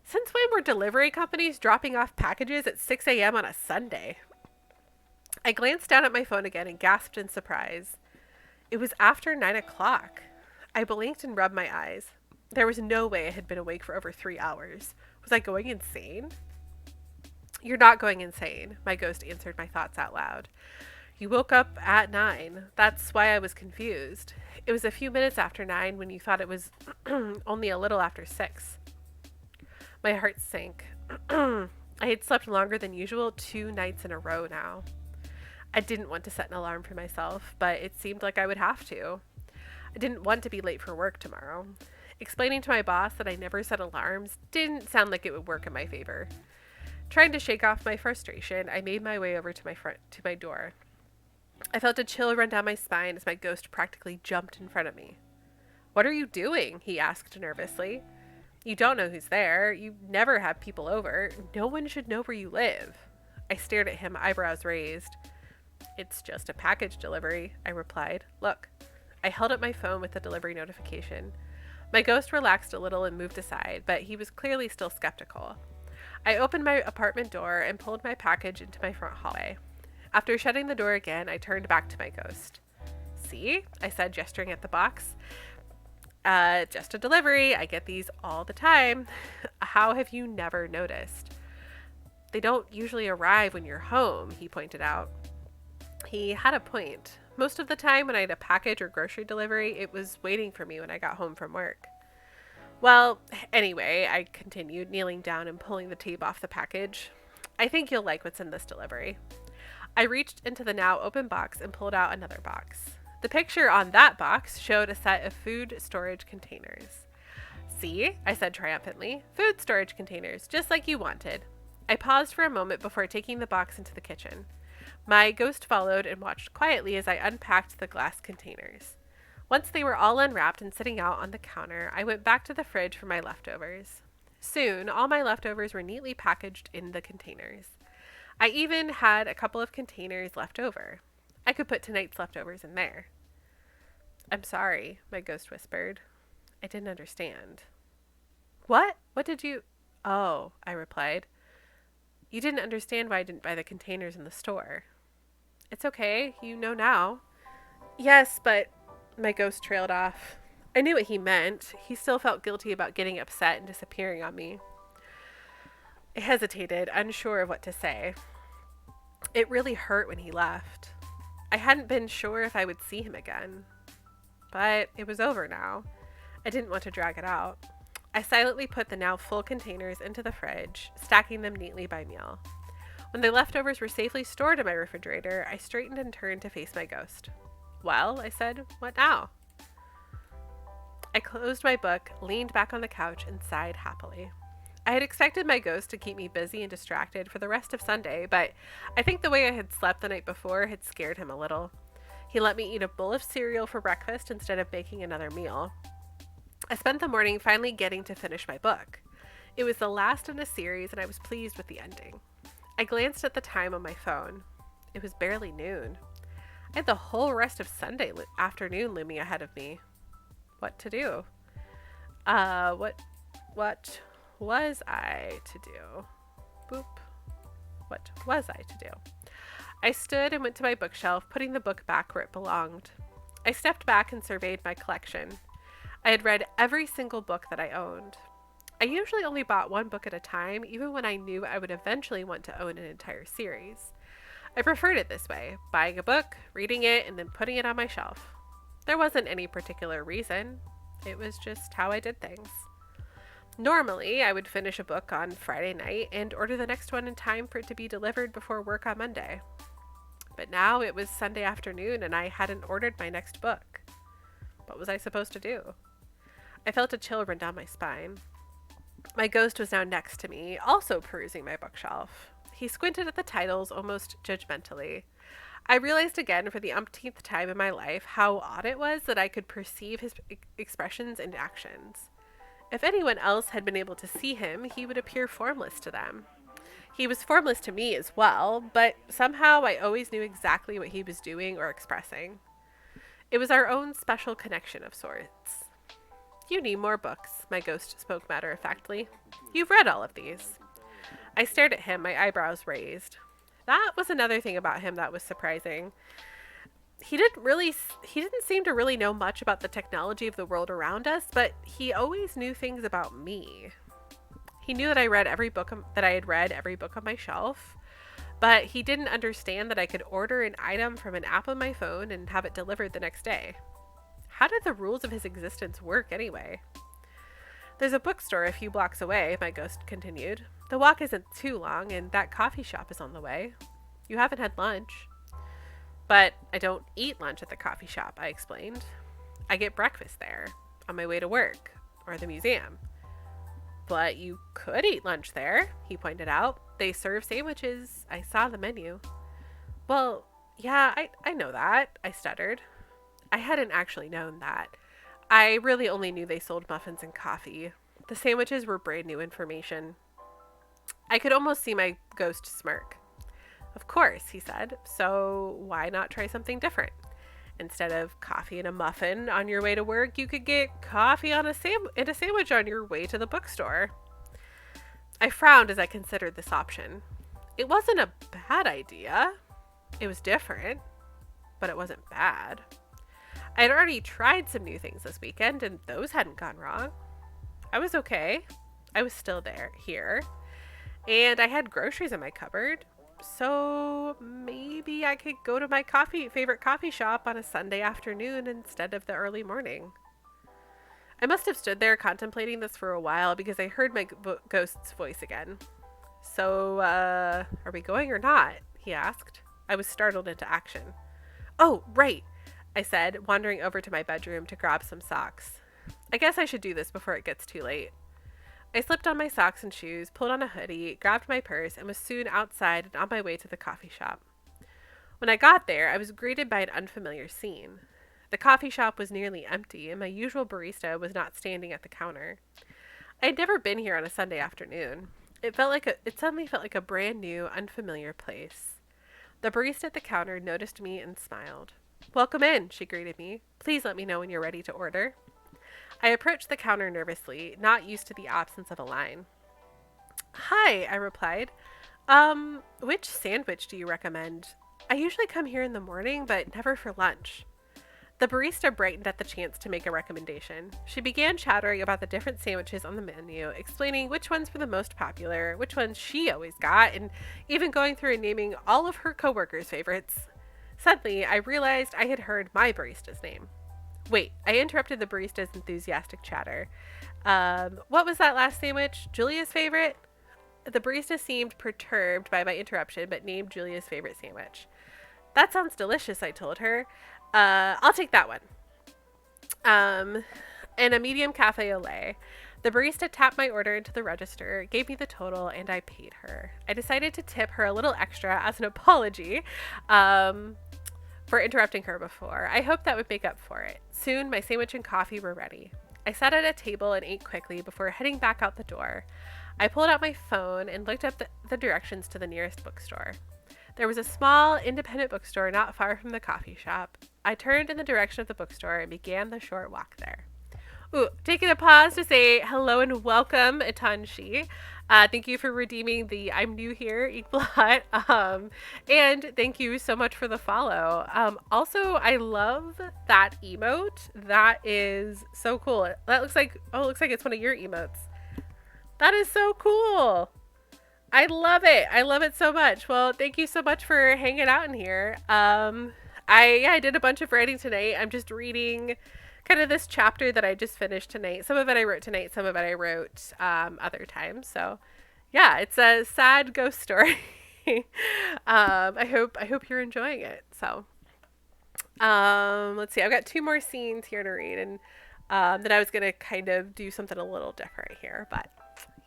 Since when were delivery companies dropping off packages at 6 a.m. on a Sunday? I glanced down at my phone again and gasped in surprise. It was after 9 o'clock. I blinked and rubbed my eyes. There was no way I had been awake for over 3 hours. Was I going insane? You're not going insane, my ghost answered my thoughts out loud. You woke up at 9. That's why I was confused. It was a few minutes after 9 when you thought it was only a little after 6. My heart sank. I had slept longer than usual 2 nights in a row now. I didn't want to set an alarm for myself, but it seemed like I would have to. I didn't want to be late for work tomorrow. Explaining to my boss that I never set alarms didn't sound like it would work in my favor. Trying to shake off my frustration, I made my way over to my door. I felt a chill run down my spine as my ghost practically jumped in front of me. What are you doing? He asked nervously. You don't know who's there. You never have people over. No one should know where you live. I stared at him, eyebrows raised. It's just a package delivery, I replied. Look. I held up my phone with the delivery notification. My ghost relaxed a little and moved aside, but he was clearly still skeptical. I opened my apartment door and pulled my package into my front hallway. After shutting the door again, I turned back to my ghost. See? I said, gesturing at the box. Just a delivery. I get these all the time. How have you never noticed? They don't usually arrive when you're home, he pointed out. He had a point. Most of the time when I had a package or grocery delivery, it was waiting for me when I got home from work. Well, anyway, I continued, kneeling down and pulling the tape off the package. I think you'll like what's in this delivery. I reached into the now open box and pulled out another box. The picture on that box showed a set of food storage containers. "See," I said triumphantly, "food storage containers, just like you wanted." I paused for a moment before taking the box into the kitchen. My ghost followed and watched quietly as I unpacked the glass containers. Once they were all unwrapped and sitting out on the counter, I went back to the fridge for my leftovers. Soon, all my leftovers were neatly packaged in the containers. I even had a couple of containers left over. I could put tonight's leftovers in there. "I'm sorry," my ghost whispered. I didn't understand. "What? What did you—" "Oh," I replied. "You didn't understand why I didn't buy the containers in the store." "It's okay. You know now." "Yes, but—" My ghost trailed off. I knew what he meant. He still felt guilty about getting upset and disappearing on me. I hesitated, unsure of what to say. It really hurt when he left. I hadn't been sure if I would see him again. But it was over now. I didn't want to drag it out. I silently put the now full containers into the fridge, stacking them neatly by meal. When the leftovers were safely stored in my refrigerator, I straightened and turned to face my ghost. "Well," I said, "what now?" I closed my book, leaned back on the couch, and sighed happily. I had expected my ghost to keep me busy and distracted for the rest of Sunday, but I think the way I had slept the night before had scared him a little. He let me eat a bowl of cereal for breakfast instead of making another meal. I spent the morning finally getting to finish my book. It was the last in a series, and I was pleased with the ending. I glanced at the time on my phone. It was barely noon. I had the whole rest of Sunday afternoon looming ahead of me. What to do? What was I to do? Boop. What was I to do? I stood and went to my bookshelf, putting the book back where it belonged. I stepped back and surveyed my collection. I had read every single book that I owned. I usually only bought one book at a time, even when I knew I would eventually want to own an entire series. I preferred it this way, buying a book, reading it, and then putting it on my shelf. There wasn't any particular reason. It was just how I did things. Normally, I would finish a book on Friday night and order the next one in time for it to be delivered before work on Monday. But now it was Sunday afternoon and I hadn't ordered my next book. What was I supposed to do? I felt a chill run down my spine. My ghost was now next to me, also perusing my bookshelf. He squinted at the titles almost judgmentally. I realized again for the umpteenth time in my life how odd it was that I could perceive his expressions and actions. If anyone else had been able to see him, he would appear formless to them. He was formless to me as well, but somehow I always knew exactly what he was doing or expressing. It was our own special connection of sorts. "You need more books," my ghost spoke matter-of-factly. "You've read all of these." I stared at him, my eyebrows raised. That was another thing about him that was surprising. He didn't seem to really know much about the technology of the world around us, but he always knew things about me. He knew that I had read every book on my shelf, but he didn't understand that I could order an item from an app on my phone and have it delivered the next day. How did the rules of his existence work anyway? "There's a bookstore a few blocks away," my ghost continued. "The walk isn't too long, and that coffee shop is on the way. You haven't had lunch." "But I don't eat lunch at the coffee shop," I explained. "I get breakfast there, on my way to work, or the museum." "But you could eat lunch there," he pointed out. "They serve sandwiches. I saw the menu." "Well, yeah, I know that," I stuttered. I hadn't actually known that. I really only knew they sold muffins and coffee. The sandwiches were brand new information. I could almost see my ghost smirk. "Of course," he said. "So why not try something different? Instead of coffee and a muffin on your way to work, you could get coffee and a sandwich on your way to the bookstore." I frowned as I considered this option. It wasn't a bad idea. It was different, but it wasn't bad. I had already tried some new things this weekend, and those hadn't gone wrong. I was okay. I was still here. And I had groceries in my cupboard. So maybe I could go to my favorite coffee shop on a Sunday afternoon instead of the early morning. I must have stood there contemplating this for a while because I heard my ghost's voice again. "So, are we going or not?" he asked. I was startled into action. "Oh, right," I said, wandering over to my bedroom to grab some socks. "I guess I should do this before it gets too late." I slipped on my socks and shoes, pulled on a hoodie, grabbed my purse, and was soon outside and on my way to the coffee shop. When I got there, I was greeted by an unfamiliar scene. The coffee shop was nearly empty, and my usual barista was not standing at the counter. I had never been here on a Sunday afternoon. It suddenly felt like a brand new, unfamiliar place. The barista at the counter noticed me and smiled. "Welcome in," she greeted me. "Please let me know when you're ready to order." I approached the counter nervously, not used to the absence of a line. "Hi," I replied. Which sandwich do you recommend? I usually come here in the morning, but never for lunch." The barista brightened at the chance to make a recommendation. She began chattering about the different sandwiches on the menu, explaining which ones were the most popular, which ones she always got, and even going through and naming all of her coworkers' favorites. Suddenly, I realized I had heard my barista's name. Wait, I interrupted the barista's enthusiastic chatter. What was that last sandwich? Julia's favorite? The barista seemed perturbed by my interruption, but named Julia's favorite sandwich. "That sounds delicious," I told her. "I'll take that one." And a medium cafe au lait. The barista tapped my order into the register, gave me the total, and I paid her. I decided to tip her a little extra as an apology for interrupting her before. I hoped that would make up for it. Soon, my sandwich and coffee were ready. I sat at a table and ate quickly before heading back out the door. I pulled out my phone and looked up the directions to the nearest bookstore. There was a small, independent bookstore not far from the coffee shop. I turned in the direction of the bookstore and began the short walk there. Taking a pause to say hello and welcome, Itanshi. Thank you for redeeming the "I'm new here" Eaglot. And thank you so much for the follow. Also, I love that emote. That is so cool. That looks like it's one of your emotes. That is so cool. I love it. I love it so much. Well, thank you so much for hanging out in here. I did a bunch of writing tonight. I'm just reading kind of this chapter that I just finished tonight. Some of it I wrote tonight, some of it I wrote other times. So yeah, it's a sad ghost story. I hope you're enjoying it. So let's see. I've got 2 more scenes here to read, and then I was gonna kind of do something a little different here, but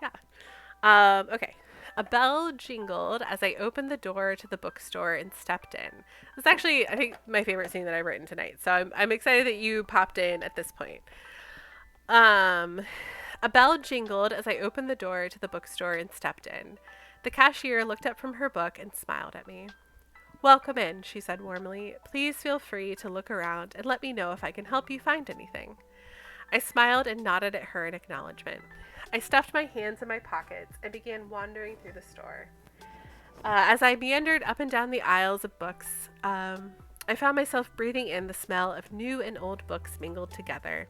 yeah. Okay. A bell jingled as I opened the door to the bookstore and stepped in. It's actually, I think, my favorite scene that I've written tonight. So I'm excited that you popped in at this point. A bell jingled as I opened the door to the bookstore and stepped in. The cashier looked up from her book and smiled at me. "Welcome in," she said warmly. "Please feel free to look around and let me know if I can help you find anything." I smiled and nodded at her in acknowledgement. I stuffed my hands in my pockets and began wandering through the store. As I meandered up and down the aisles of books, I found myself breathing in the smell of new and old books mingled together.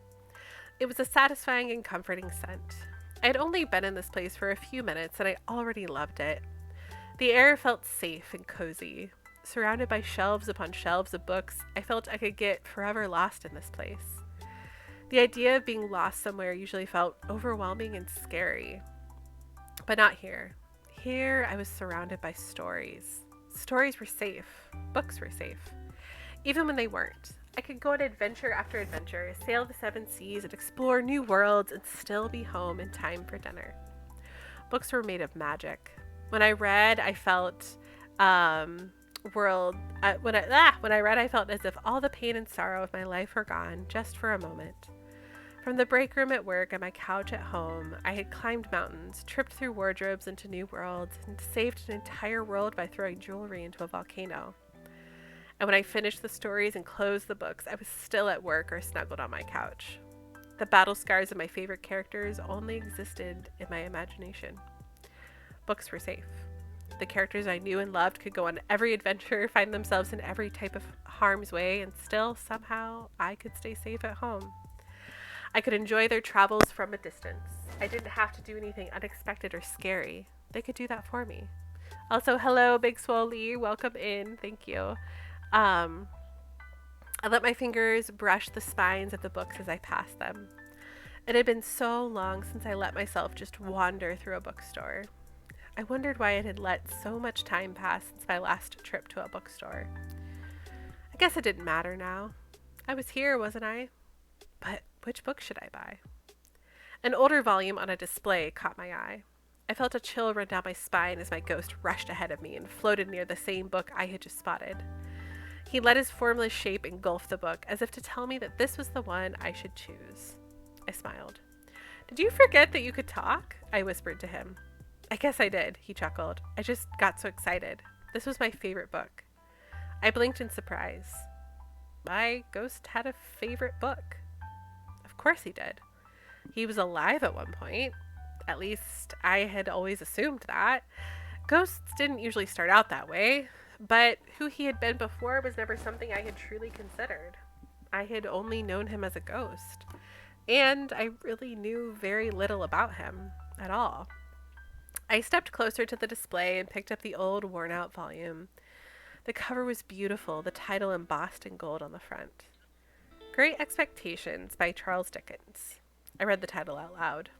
It was a satisfying and comforting scent. I had only been in this place for a few minutes and I already loved it. The air felt safe and cozy. Surrounded by shelves upon shelves of books, I felt I could get forever lost in this place. The idea of being lost somewhere usually felt overwhelming and scary. But not here. Here I was surrounded by stories. Stories were safe. Books were safe. Even when they weren't. I could go on adventure after adventure, sail the 7 seas, and explore new worlds and still be home in time for dinner. Books were made of magic. When I read, I felt when I read, I felt as if all the pain and sorrow of my life were gone just for a moment. From the break room at work and my couch at home, I had climbed mountains, tripped through wardrobes into new worlds, and saved an entire world by throwing jewelry into a volcano. And when I finished the stories and closed the books, I was still at work or snuggled on my couch. The battle scars of my favorite characters only existed in my imagination. Books were safe. The characters I knew and loved could go on every adventure, find themselves in every type of harm's way, and still, somehow, I could stay safe at home. I could enjoy their travels from a distance. I didn't have to do anything unexpected or scary. They could do that for me. Also, hello, Big Swole Lee. Welcome in. Thank you. I let my fingers brush the spines of the books as I passed them. It had been so long since I let myself just wander through a bookstore. I wondered why it had let so much time pass since my last trip to a bookstore. I guess it didn't matter now. I was here, wasn't I? But which book should I buy? An older volume on a display caught my eye. I felt a chill run down my spine as my ghost rushed ahead of me and floated near the same book I had just spotted. He let his formless shape engulf the book as if to tell me that this was the one I should choose. I smiled. "Did you forget that you could talk?" I whispered to him. "I guess I did," he chuckled. "I just got so excited. This was my favorite book." I blinked in surprise. My ghost had a favorite book. Of course he did. He was alive at one point. At least I had always assumed that. Ghosts didn't usually start out that way, but who he had been before was never something I had truly considered. I had only known him as a ghost, and I really knew very little about him at all. I stepped closer to the display and picked up the old, worn-out volume. The cover was beautiful, the title embossed in gold on the front. Great Expectations by Charles Dickens. I read the title out loud.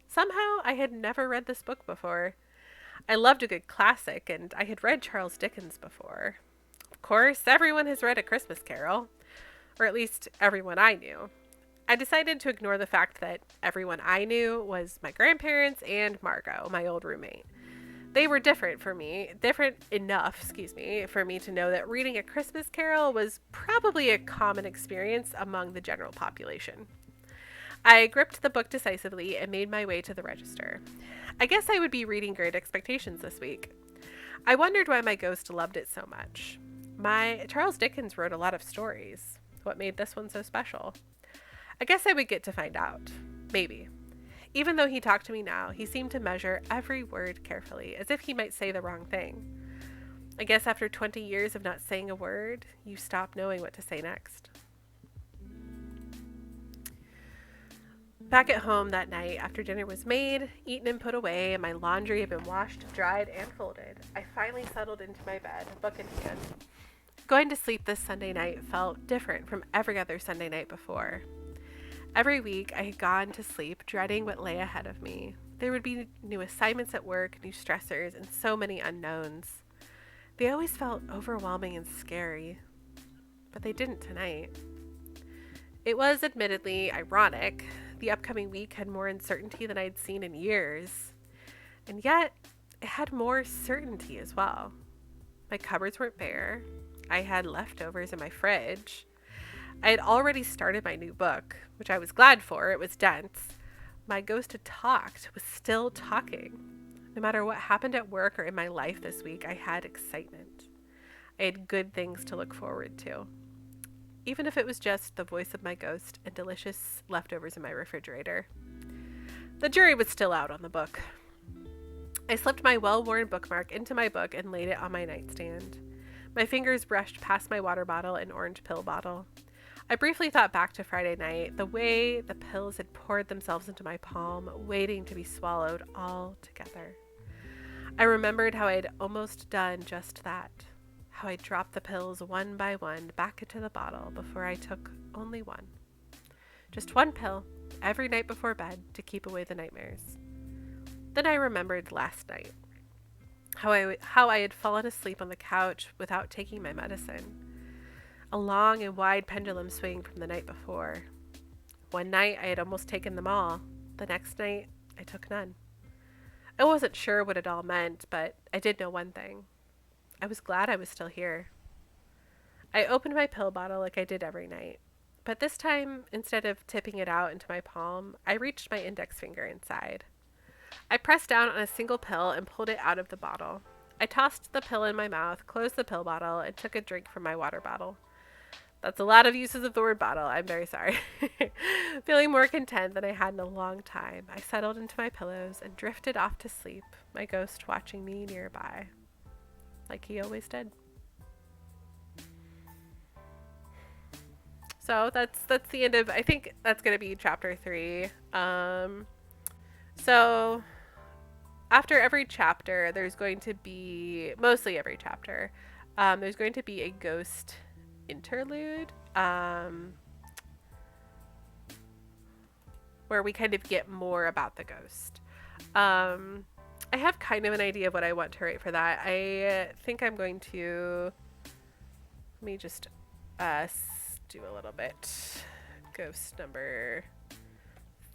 Somehow, I had never read this book before. I loved a good classic, and I had read Charles Dickens before. Of course, everyone has read A Christmas Carol, or at least everyone I knew. I decided to ignore the fact that everyone I knew was my grandparents and Margot, my old roommate. They were different enough for me to know that reading A Christmas Carol was probably a common experience among the general population. I gripped the book decisively and made my way to the register. I guess I would be reading Great Expectations this week. I wondered why my ghost loved it so much. Charles Dickens wrote a lot of stories. What made this one so special? I guess I would get to find out. Maybe. Even though he talked to me now, he seemed to measure every word carefully, as if he might say the wrong thing. I guess after 20 years of not saying a word, you stop knowing what to say next. Back at home that night, after dinner was made, eaten and put away, and my laundry had been washed, dried, and folded, I finally settled into my bed, book in hand. Going to sleep this Sunday night felt different from every other Sunday night before. Every week, I had gone to sleep dreading what lay ahead of me. There would be new assignments at work, new stressors, and so many unknowns. They always felt overwhelming and scary, but they didn't tonight. It was admittedly ironic. The upcoming week had more uncertainty than I'd seen in years, and yet it had more certainty as well. My cupboards weren't bare. I had leftovers in my fridge. I had already started my new book, which I was glad for. It was dense. My ghost had talked, was still talking. No matter what happened at work or in my life this week, I had excitement. I had good things to look forward to. Even if it was just the voice of my ghost and delicious leftovers in my refrigerator. The jury was still out on the book. I slipped my well-worn bookmark into my book and laid it on my nightstand. My fingers brushed past my water bottle and orange pill bottle. I briefly thought back to Friday night, the way the pills had poured themselves into my palm, waiting to be swallowed all together. I remembered how I had almost done just that, how I dropped the pills one by one back into the bottle before I took only one. Just one pill every night before bed to keep away the nightmares. Then I remembered last night, how I had fallen asleep on the couch without taking my medicine. A long and wide pendulum swing from the night before. One night I had almost taken them all. The next night I took none. I wasn't sure what it all meant, but I did know one thing. I was glad I was still here. I opened my pill bottle like I did every night, but this time, instead of tipping it out into my palm, I reached my index finger inside. I pressed down on a single pill and pulled it out of the bottle. I tossed the pill in my mouth, closed the pill bottle, and took a drink from my water bottle. That's a lot of uses of the word bottle. I'm very sorry. Feeling more content than I had in a long time, I settled into my pillows and drifted off to sleep, my ghost watching me nearby, like he always did. So that's the end of, I think that's going to be chapter 3. So after every chapter, there's going to be, mostly every chapter, there's going to be a ghost interlude, where we kind of get more about the ghost. I have kind of an idea of what I want to write for that. I think I'm going to, let me just do a little bit. Ghost number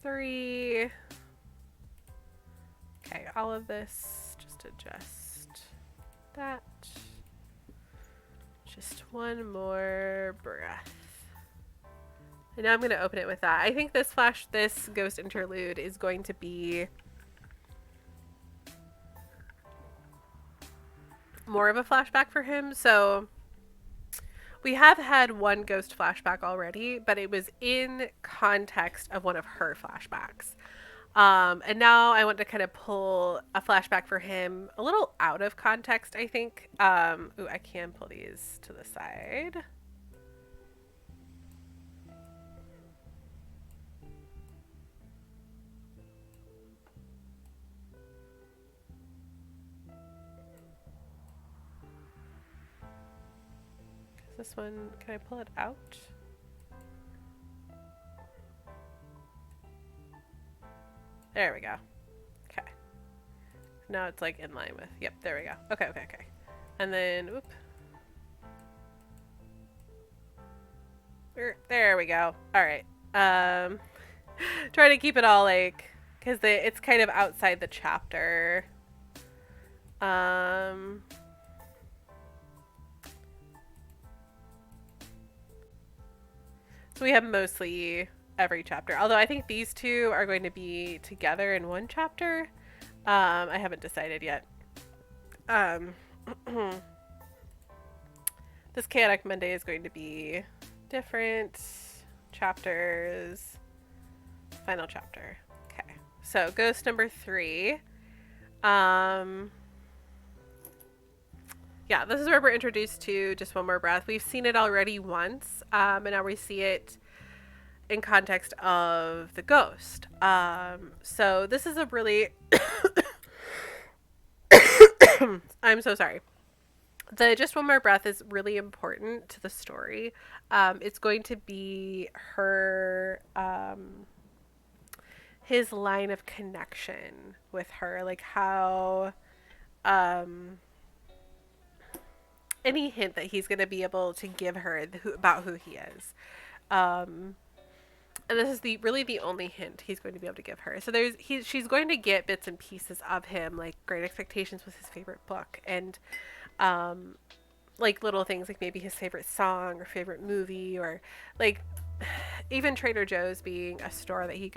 3. Okay, all of this, just adjust that. Just one more breath. And now I'm going to open it with that. I think this ghost interlude is going to be more of a flashback for him. So we have had one ghost flashback already, but it was in context of one of her flashbacks. And now I want to kind of pull a flashback for him a little out of context, I think. Ooh, I can pull these to the side. This one, can I pull it out? There we go. Okay. Now it's like in line with, yep, there we go. Okay. And then, oop. There we go. All right. Try to keep it all like, because it's kind of outside the chapter. So we have mostly every chapter. Although I think these two are going to be together in one chapter. I haven't decided yet. This Chaotic Monday is going to be different chapters. Final chapter. Okay. So ghost number 3. Yeah, this is where we're introduced to Just One More Breath. We've seen it already once, and now we see it in context of the ghost. So this is a really... I'm so sorry. The Just One More Breath is really important to the story. It's going to be her... his line of connection with her. Like how... any hint that he's going to be able to give her about who he is. And this is really the only hint he's going to be able to give her. So she's going to get bits and pieces of him, like Great Expectations was his favorite book, and like little things like maybe his favorite song or favorite movie, or like even Trader Joe's being a store that he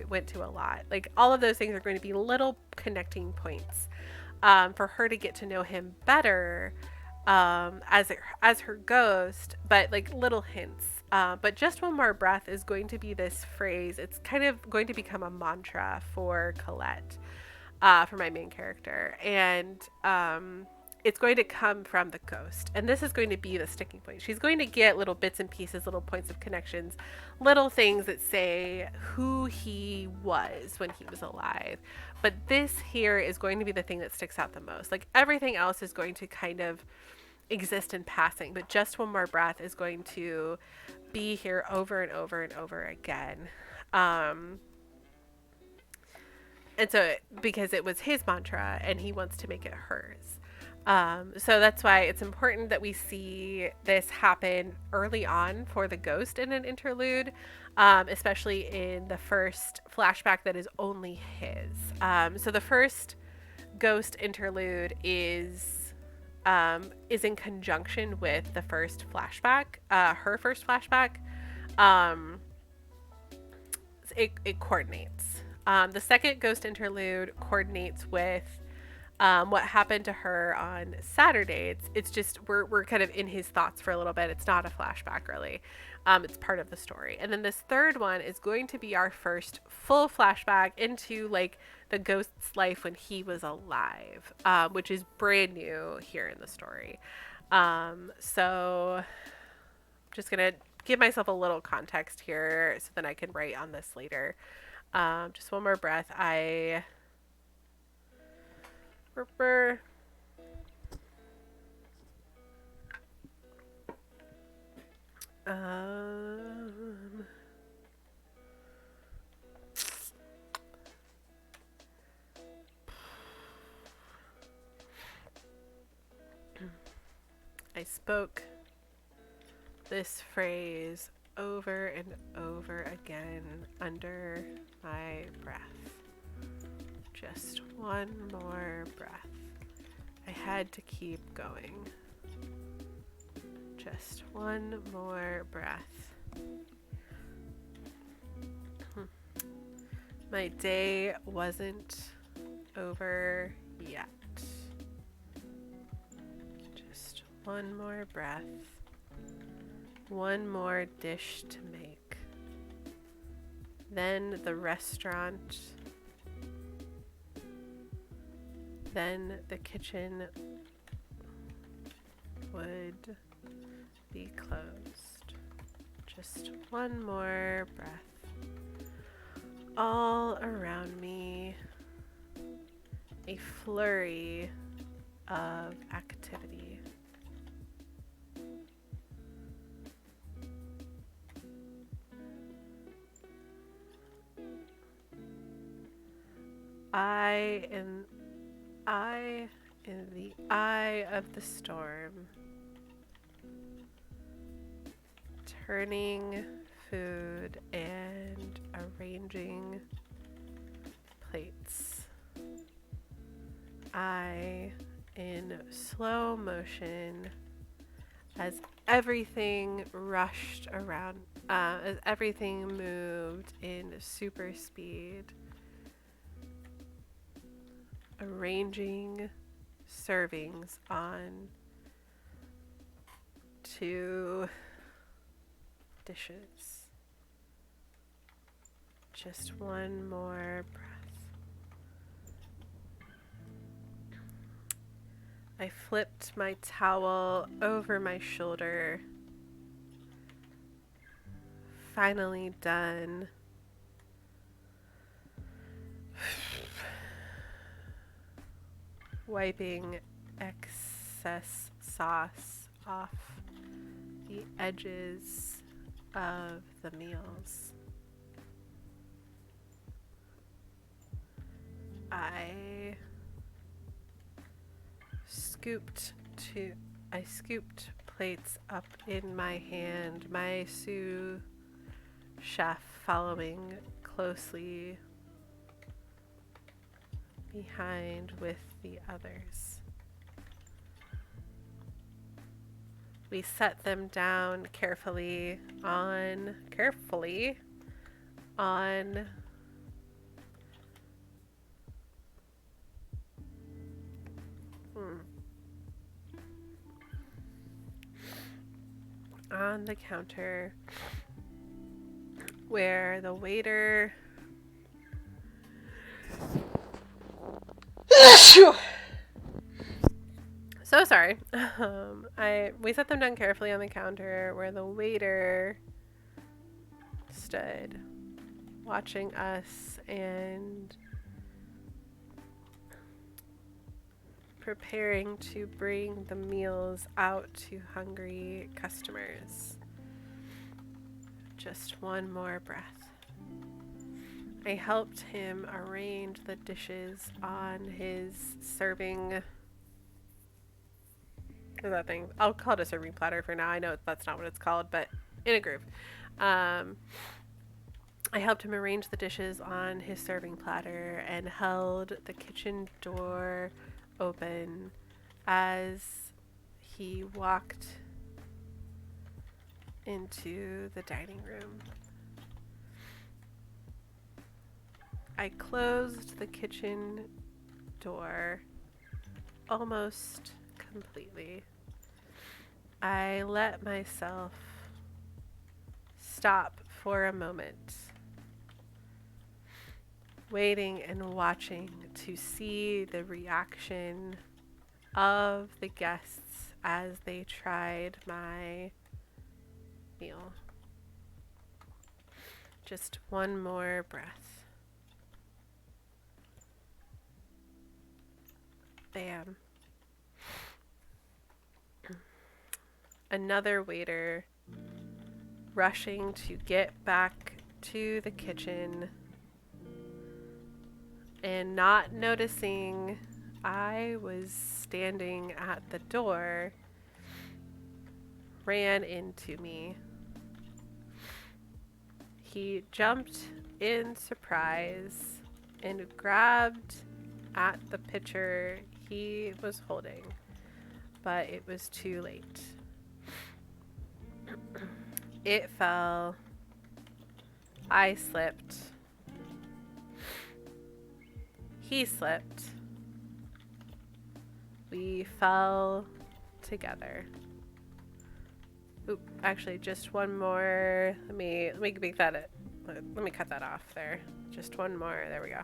went to a lot. Like all of those things are going to be little connecting points for her to get to know him better as her ghost, but like little hints. But Just One More Breath is going to be this phrase. It's kind of going to become a mantra for Colette, for my main character. And it's going to come from the ghost. And this is going to be the sticking point. She's going to get little bits and pieces, little points of connections, little things that say who he was when he was alive. But this here is going to be the thing that sticks out the most. Like everything else is going to kind of exist in passing, but Just One More Breath is going to be here over and over and over again. And so because it was his mantra and he wants to make it hers. So that's why it's important that we see this happen early on for the ghost in an interlude, especially in the first flashback that is only his. So the first ghost interlude is in conjunction with the first flashback, her first flashback. It coordinates. The second ghost interlude coordinates with what happened to her on Saturday. It's just we're kind of in his thoughts for a little bit. It's not a flashback really. It's part of the story. And then this third one is going to be our first full flashback into like the ghost's life when he was alive, which is brand new here in the story. So I'm just gonna give myself a little context here so then I can write on this later. Just one more breath. I spoke this phrase over and over again under my breath. Just one more breath. I had to keep going. Just one more breath. My day wasn't over yet. Just one more breath. One more dish to make. Then the restaurant. Then the kitchen would be closed. Just one more breath. All around me, a flurry of activity. I in the eye of the storm, turning food and arranging plates. I in slow motion as everything rushed around, as everything moved in super speed. Arranging servings on 2 dishes. Just one more breath. I flipped my towel over my shoulder. Finally done. Wiping excess sauce off the edges of the meals. I scooped plates up in my hand, my sous chef following closely behind with the others. We set them down carefully on the counter, where the waiter so sorry. We set them down carefully on the counter, where the waiter stood watching us and preparing to bring the meals out to hungry customers. Just one more breath. I helped him arrange the dishes on his serving. That thing. I'll call it a serving platter for now. I know that's not what it's called, but in a group. I helped him arrange the dishes on his serving platter and held the kitchen door open as he walked into the dining room. I closed the kitchen door almost completely. I let myself stop for a moment, waiting and watching to see the reaction of the guests as they tried my meal. Just one more breath. Bam. Another waiter rushing to get back to the kitchen and not noticing I was standing at the door ran into me. He jumped in surprise and grabbed at the pitcher he was holding, but it was too late. It fell. I slipped. He slipped. We fell together. Oop, actually, just one more. Let me make that. Let me cut that off there. Just one more. There we go.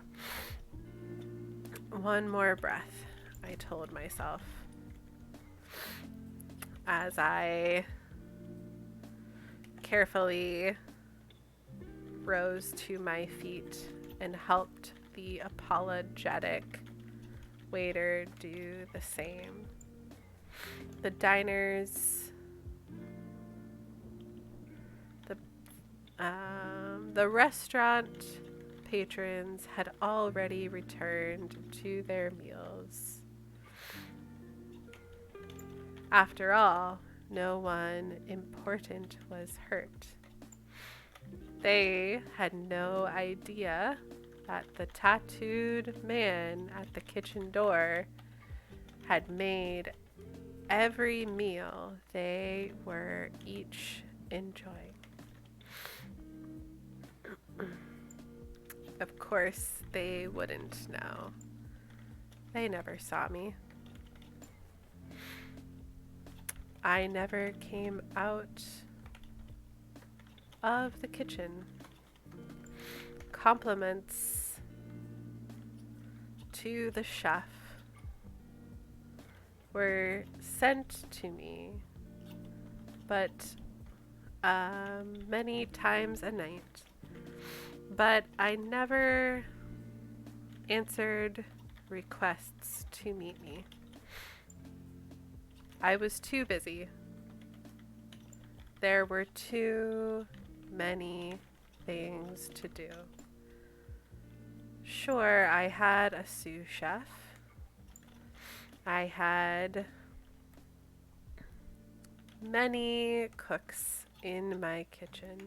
One more breath, I told myself, as I carefully rose to my feet and helped the apologetic waiter do the same. The restaurant patrons had already returned to their meals. After all, no one important was hurt. They had no idea that the tattooed man at the kitchen door had made every meal they were each enjoying. Of course, they wouldn't know. They never saw me. I never came out of the kitchen. Compliments to the chef were sent to me, but many times a night. But I never answered requests to meet me. I was too busy. There were too many things to do. Sure, I had a sous chef. I had many cooks in my kitchen,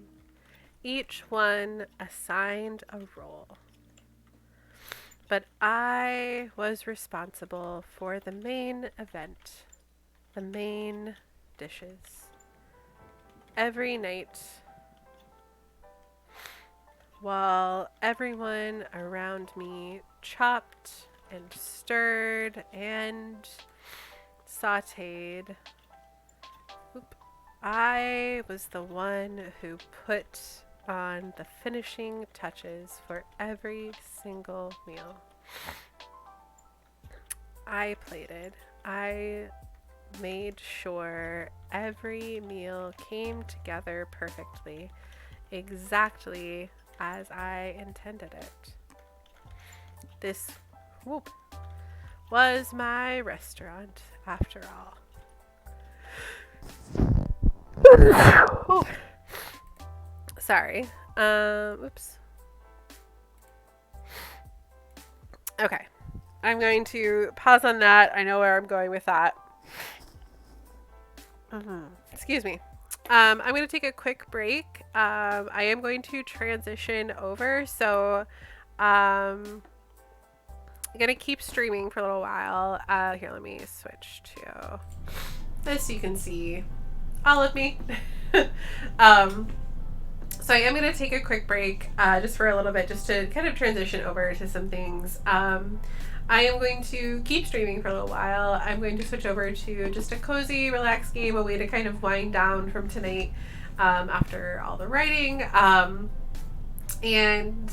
each one assigned a role. But I was responsible for the main event, the main dishes. Every night, while everyone around me chopped and stirred and sauteed, I was the one who put on the finishing touches for every single meal. I plated. I made sure every meal came together perfectly, exactly as I intended it. This was my restaurant, after all. Sorry. Oops. Okay. I'm going to pause on that. I know where I'm going with that. Excuse me. I'm going to take a quick break. I am going to transition over. So, I'm going to keep streaming for a little while. Here, let me switch to this so you can see all of me. So I am going to take a quick break just for a little bit, just to kind of transition over to some things. I am going to keep streaming for a little while. I'm going to switch over to just a cozy, relaxed game, a way to kind of wind down from tonight after all the writing. And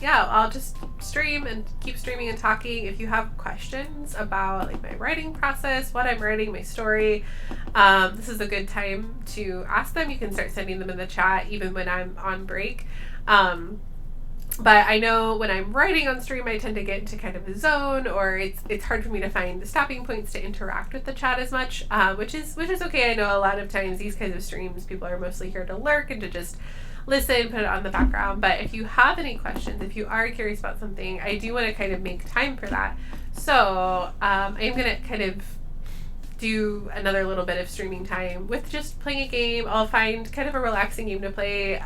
yeah, I'll just stream and keep streaming and talking. If you have questions about like my writing process, what I'm writing, my story, this is a good time to ask them. You can start sending them in the chat even when I'm on break. But I know when I'm writing on stream, I tend to get into kind of a zone, or it's hard for me to find the stopping points to interact with the chat as much, which is okay. I know a lot of times these kinds of streams, people are mostly here to lurk and to just listen, put it on the background. But if you have any questions, if you are curious about something, I do want to kind of make time for that. So I'm going to kind of do another little bit of streaming time with just playing a game. I'll find kind of a relaxing game to play,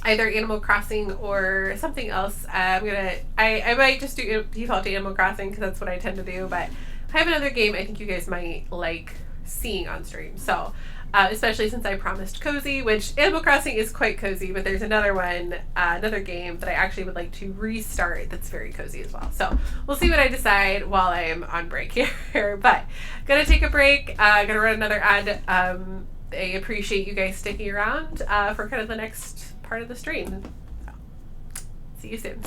either Animal Crossing or something else. I might just do default to Animal Crossing because that's what I tend to do, but I have another game I think you guys might like seeing on stream. So especially since I promised cozy, which Animal Crossing is quite cozy, but there's another one, another game that I actually would like to restart that's very cozy as well. So we'll see what I decide while I am on break here. But gonna take a break, gonna run another ad. I appreciate you guys sticking around for kind of the next part of the stream. So, see you soon.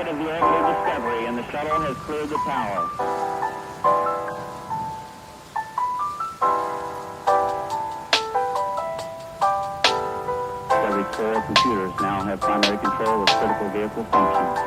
of the orbital Discovery, and the shuttle has cleared the tower. Discovery's core computers now have primary control of critical vehicle functions.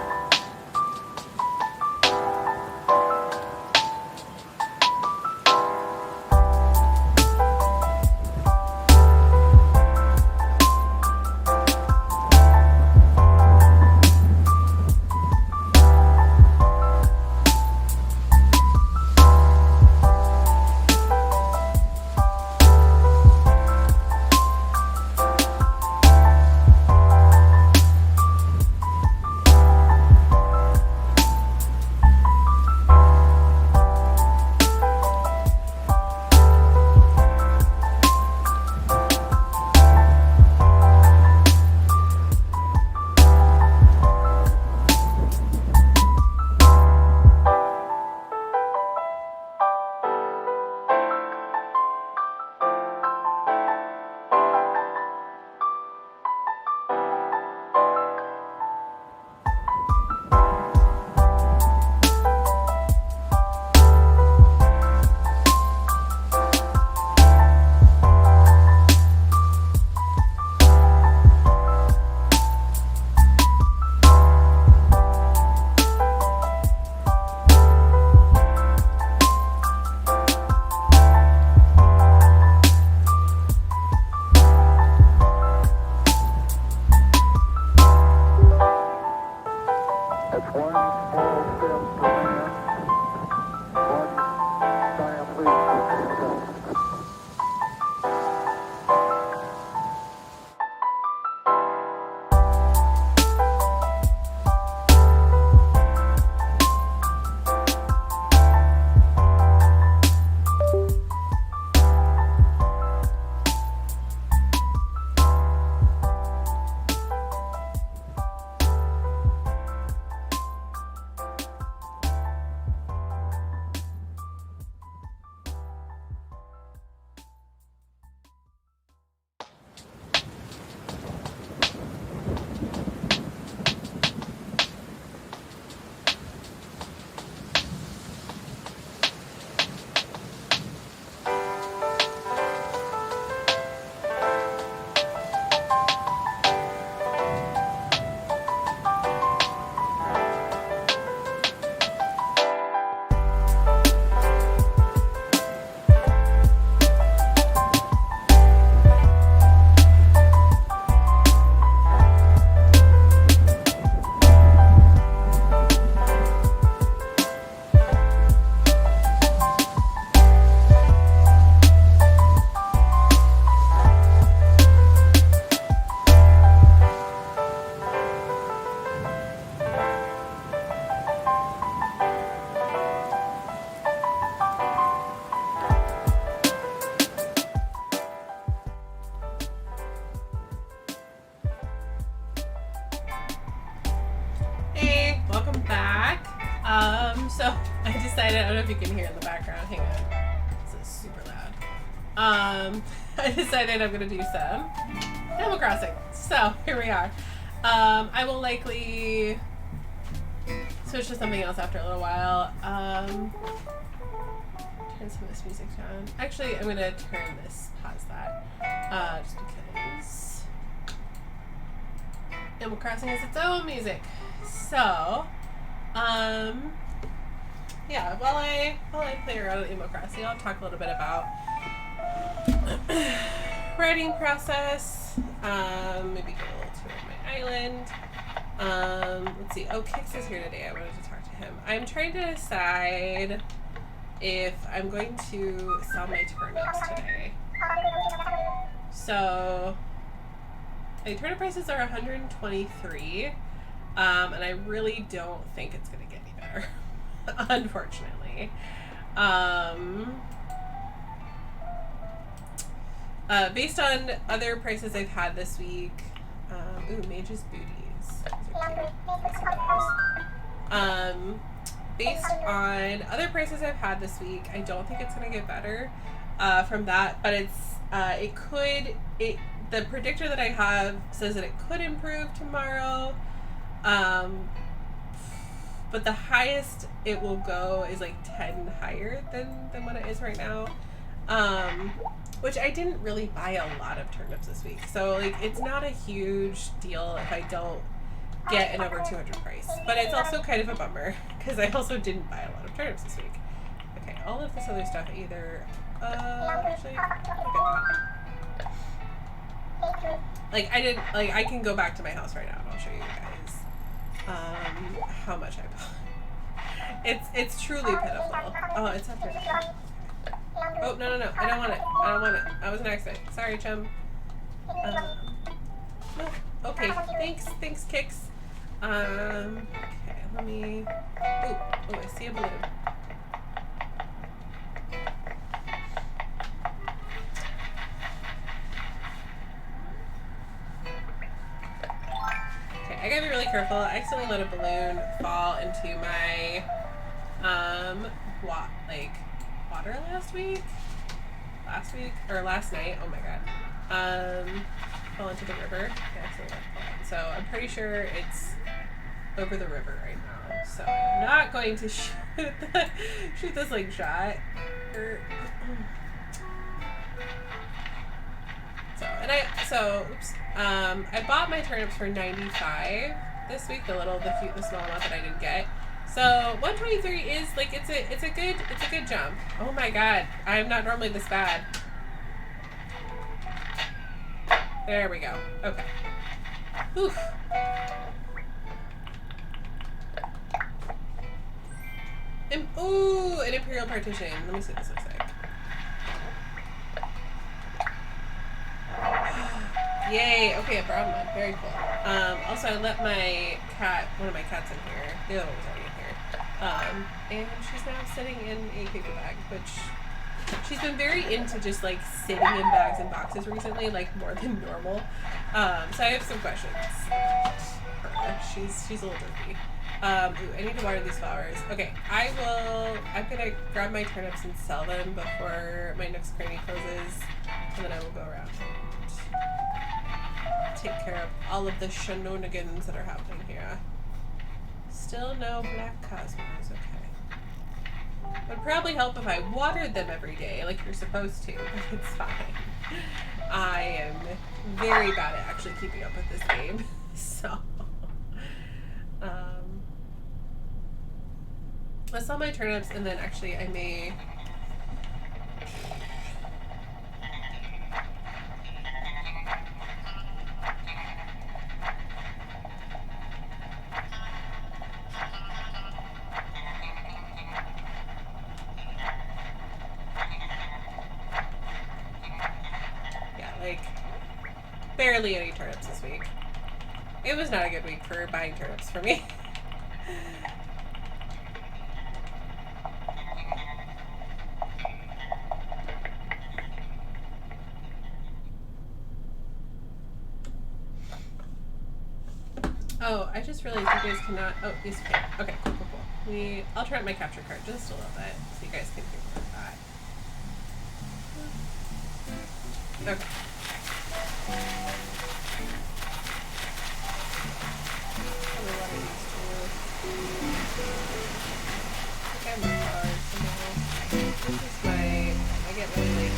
So I decided, I don't know if you can hear in the background, hang on, this is super loud. I decided I'm gonna do some Animal Crossing. So here we are. I will likely switch to something else after a little while. Turn some of this music down. Actually, I'm gonna turn this, pause that, just because Animal Crossing has its own music. So, yeah, while I play around with Animal Crossing, I'll talk a little bit about writing process, maybe get a little tour of my island. Let's see. Oh, Kix is here today. I wanted to talk to him. I'm trying to decide if I'm going to sell my turnips today. So, my turnip prices are $123, and I really don't think it's going to get any better, unfortunately. Based on other prices I've had this week, ooh, Mage's Booties. Those are cute. Based on other prices I've had this week, I don't think it's gonna get better from that, but the predictor that I have says that it could improve tomorrow, but the highest it will go is like 10 higher than what it is right now. Which I didn't really buy a lot of turnips this week. So, like, it's not a huge deal if I don't get an over 200 price. But it's also kind of a bummer, because I also didn't buy a lot of turnips this week. Okay, all of this other stuff either, actually, I can go back to my house right now and I'll show you guys, how much I bought. It's truly pitiful. Oh, it's up here. Oh, no, I don't want it. That was an accident. Sorry, chum. No. Okay, thanks, Kix. Okay, let me... Oh, I see a balloon. Okay, I gotta be really careful. I accidentally let a balloon fall into my, water last night, oh my god, fell into the river. So I'm pretty sure it's over the river right now. So I'm not going to shoot the slingshot. I bought my turnips for $95 this week, the small amount that I didn't get. So 123 is like it's a good jump. Oh my god, I'm not normally this bad. There we go. Okay. Oof. Ooh, an Imperial Partition. Let me see what this looks like. Yay. Okay, a brown one. Very cool. Also, I let one of my cats in here. The other one was already in here. And she's now sitting in a paper bag, which she's been very into just like sitting in bags and boxes recently, like more than normal. So I have some questions. She's a little dirty. Ooh, I need to water these flowers. Okay, I'm gonna grab my turnips and sell them before my next cranny closes, and then I will go around and take care of all of the shenanigans that are happening here. Still no black cosmos, okay. Would probably help if I watered them every day, like you're supposed to, but it's fine. I am very bad at actually keeping up with this game, so. Let's sell my turnips, and then actually I may... barely any turnips this week. It was not a good week for buying turnips for me. Oh, I just realized you guys cannot... Oh, yes, you can. Okay, cool. I'll turn up my capture card just a little bit so you guys can hear that. Okay. Probably one of these two. I think I'm hard somehow. This is I get really like,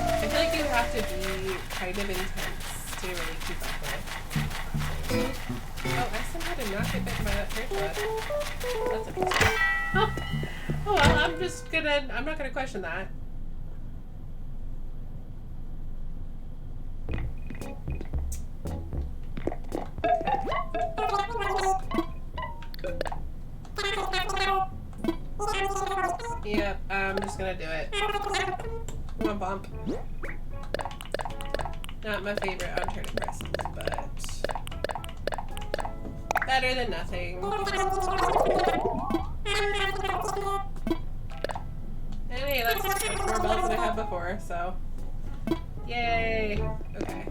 I feel like you have to be kind of intense to really keep up with. Oh, I somehow did not get bitten by that tarantula. That's interesting. Oh well, I'm not gonna question that. Yep, I'm just gonna do it. I'm a bump. Not my favorite Uncharted person, but better than nothing. And hey, that's more bells than I had before, so yay! Okay.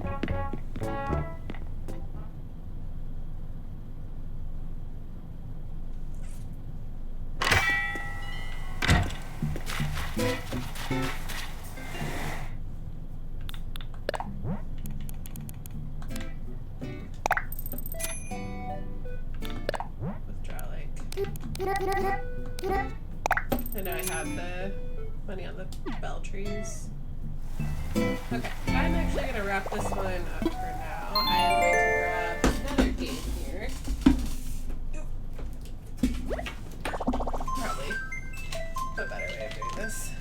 And now I have the money on the bell trees. Okay, I'm actually going to wrap this one up for now. I am going to grab another game here. Probably a better way of doing this.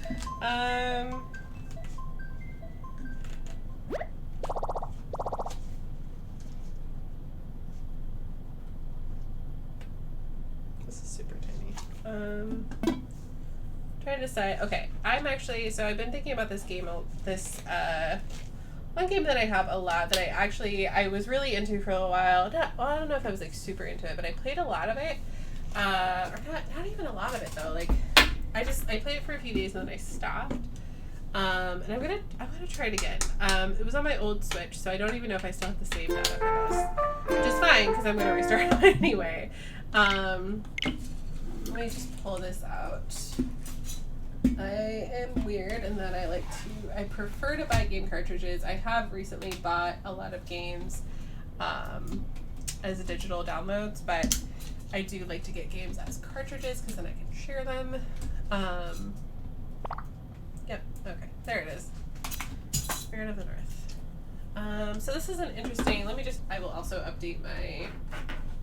This is super tiny. Trying to decide. Okay, I've been thinking about this game, one game that I have a lot that I was really into for a while. I don't know if I was like super into it, but I played a lot of it. Or not even a lot of it though. Like, I played it for a few days and then I stopped. And I'm gonna try it again. It was on my old Switch, so I don't even know if I still have the save data for this, which is fine because I'm gonna restart it anyway. Let me just pull this out. I am weird in that I prefer to buy game cartridges. I have recently bought a lot of games as digital downloads, but I do like to get games as cartridges because then I can share them. Yep, okay, there it is. Spirit of the North. So this is an interesting, I will also update my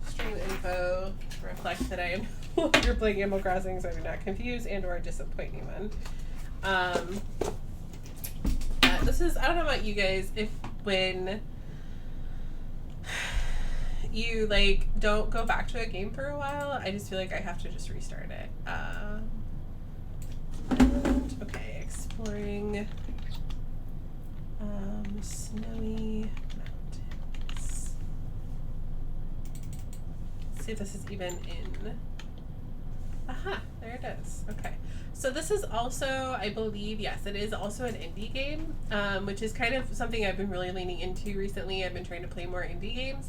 stream info to reflect that I am no longer playing Animal Crossing, so I do not confuse and or disappoint anyone. This is, I don't know about you guys, if when you like don't go back to a game for a while, I just feel like I have to just restart it. Okay, exploring snowy mountains. Let's see if this is even in. Aha, there it is. Okay. So this is also, I believe, yes, it is also an indie game, which is kind of something I've been really leaning into recently. I've been trying to play more indie games.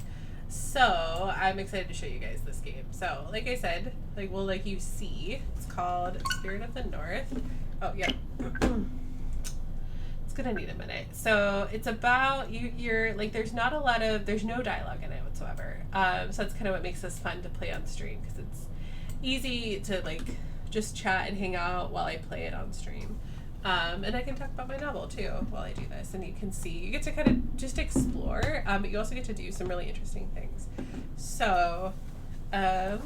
So I'm excited to show you guys this game. So like I said, like you see, it's called Spirit of the North. Oh, yeah. It's gonna need a minute. So it's about, you're like, there's no dialogue in it whatsoever. So that's kind of what makes this fun to play on stream, because it's easy to like just chat and hang out while I play it on stream. And I can talk about my novel too while I do this, and you can see, you get to kind of just explore, but you also get to do some really interesting things. So, yeah,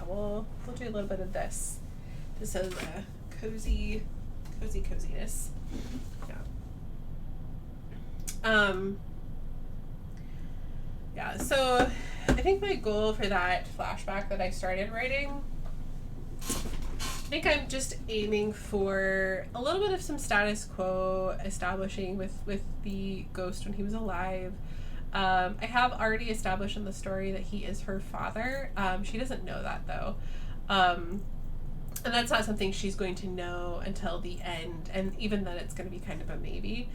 we'll do a little bit of this. This is coziness. Yeah. Yeah, so I think my goal for that flashback that I started writing, I think I'm just aiming for a little bit of some status quo establishing with the ghost when he was alive. I have already established in the story that he is her father. She doesn't know that though. And that's not something she's going to know until the end. And even then it's going to be kind of a maybe.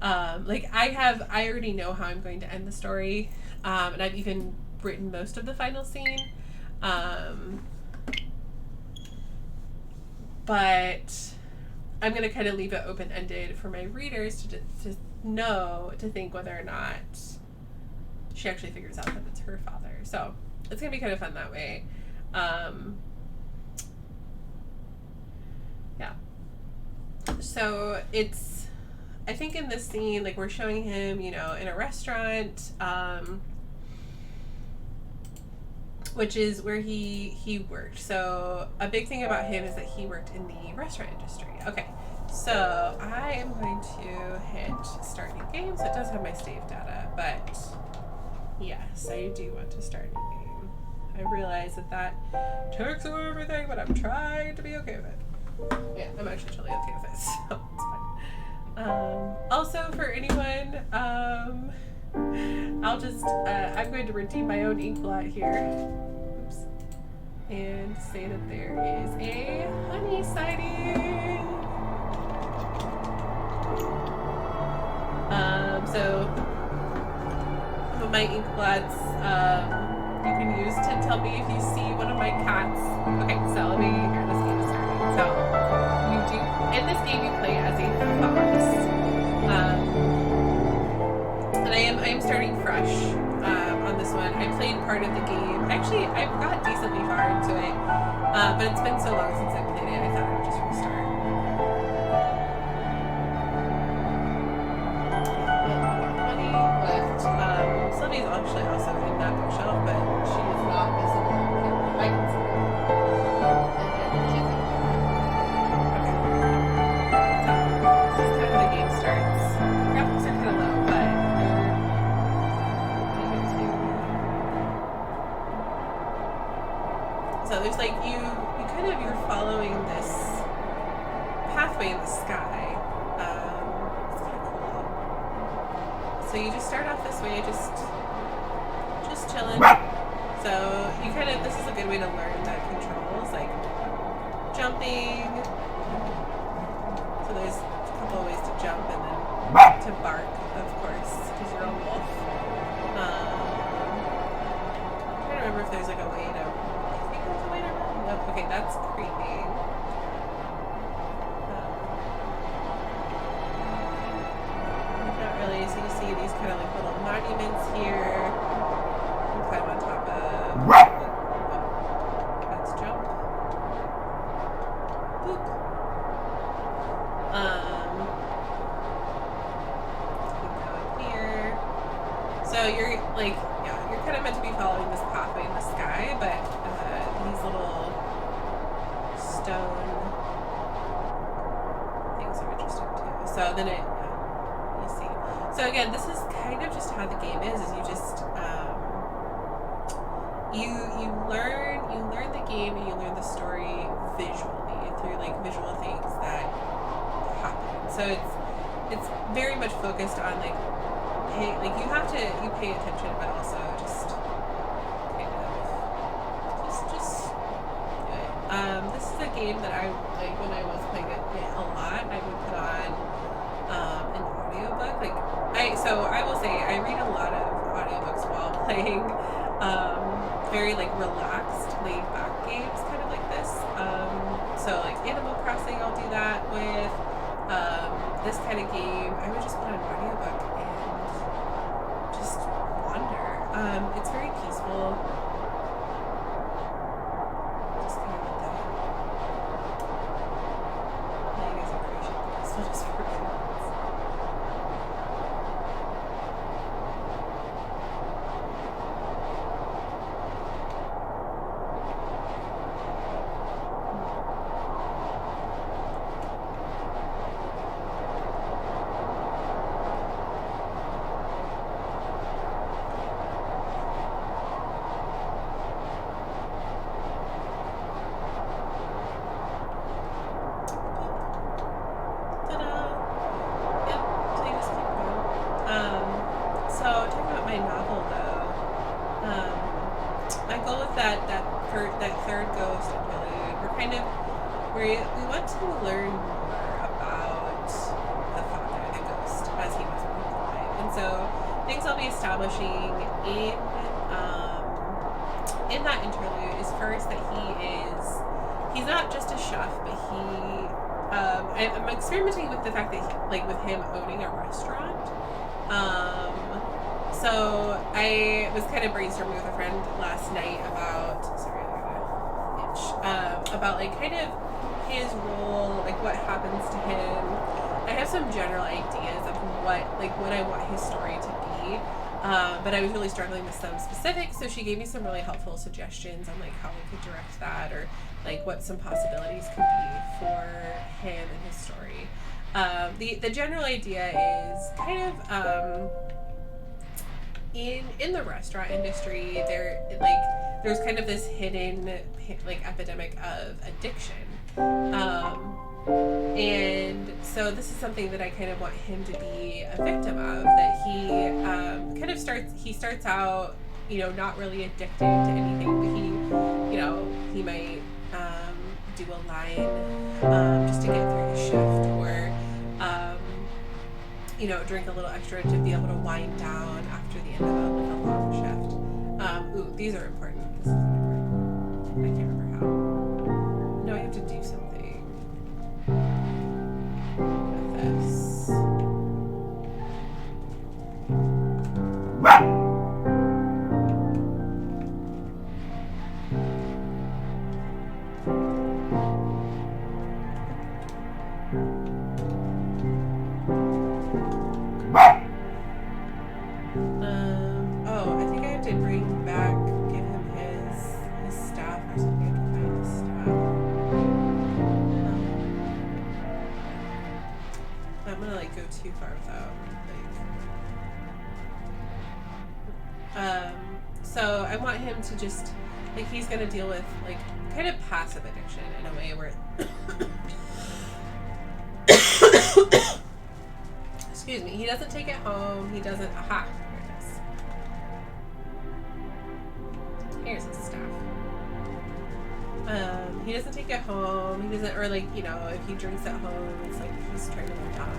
I already know how I'm going to end the story. And I've even written most of the final scene. but I'm going to kind of leave it open-ended for my readers to think whether or not she actually figures out that it's her father. So it's going to be kind of fun that way. Yeah. So it's, I think in this scene, like, we're showing him, in a restaurant, which is where he worked. So a big thing about him is that he worked in the restaurant industry. Okay, so I am going to hit start new game. So it does have my save data, but yes, I do want to start new game. I realize that takes away everything, but I'm trying to be okay with it. Yeah, I'm actually totally okay with it, so it's fine. Also, for anyone, I'll just, I'm going to redeem my own ink blot here. Oops. And say that there is a honey sighting. So some of my ink blots, you can use to tell me if you see one of my cats. Okay, so let me, here, this game is starting. So, in this game you play as a fox. And I am starting fresh on this one. I played part of the game. Actually, I got decently far into it, but it's been so long since I played it, I thought I would just restart. Money left. Sylvie's actually also in that bookshelf, but she is not visible on camera. I can see her. So there's like you're following this pathway in the sky. It's kind of cool. So you just start off this way, just chilling. So you this is a good way to learn the controls, like jumping. So there's a couple of ways to jump and then to bark, of course, because you're a wolf. I'm trying to remember if there's like a way to. Okay, that's creepy. Not really. So you see these kind of like little monuments here. You can climb on top of. Let's jump. Boop. Down here. So you're like, you're kind of meant to be following this pathway in the sky, but these little stone things are interesting too. So then you see. So again, this is kind of just how the game is you just you learn the game and you learn the story visually through like visual things that happen. So it's very much focused on like you pay attention, but also just kind of just do it. This is a game that I like when I was playing it a lot. I would put on an audiobook. I will say I read a lot of audiobooks while playing very like relaxed, laid back games kind of like this. So like Animal Crossing I'll do that with. This kind of game I would just put on an audiobook and just wander. It's very peaceful. Just kind of like that. You guys appreciate the peaceful just for a few minutes. We want to learn more about the father, the ghost, as he was alive. And so things I'll be establishing in that interlude is first that he's not not just a chef, but I'm experimenting with the fact that with him owning a restaurant. So I was kind of brainstorming with a friend last night about, about kind of his role, what happens to him. I have some general ideas of what I want his story to be, but I was really struggling with some specifics, so she gave me some really helpful suggestions on how we could direct that, or what some possibilities could be for him and his story. The general idea is kind of in the restaurant industry, there's kind of this hidden epidemic of addiction. And so this is something that I kind of want him to be a victim of, that he starts out, not really addicted to anything, but he might do a line just to get through his shift, or drink a little extra to be able to wind down after the end of a long shift. These are important. This is important. I can't remember how. No, I have to do something with this. I think I have to give him his staff or something. I can find his staff. I'm gonna go too far without so I want him to just he's gonna deal with kind of passive addiction in a way where excuse me, he doesn't take it home, he doesn't here it is. Here's his stuff. He doesn't take it home, he doesn't, or if he drinks at home, it's he's trying to live on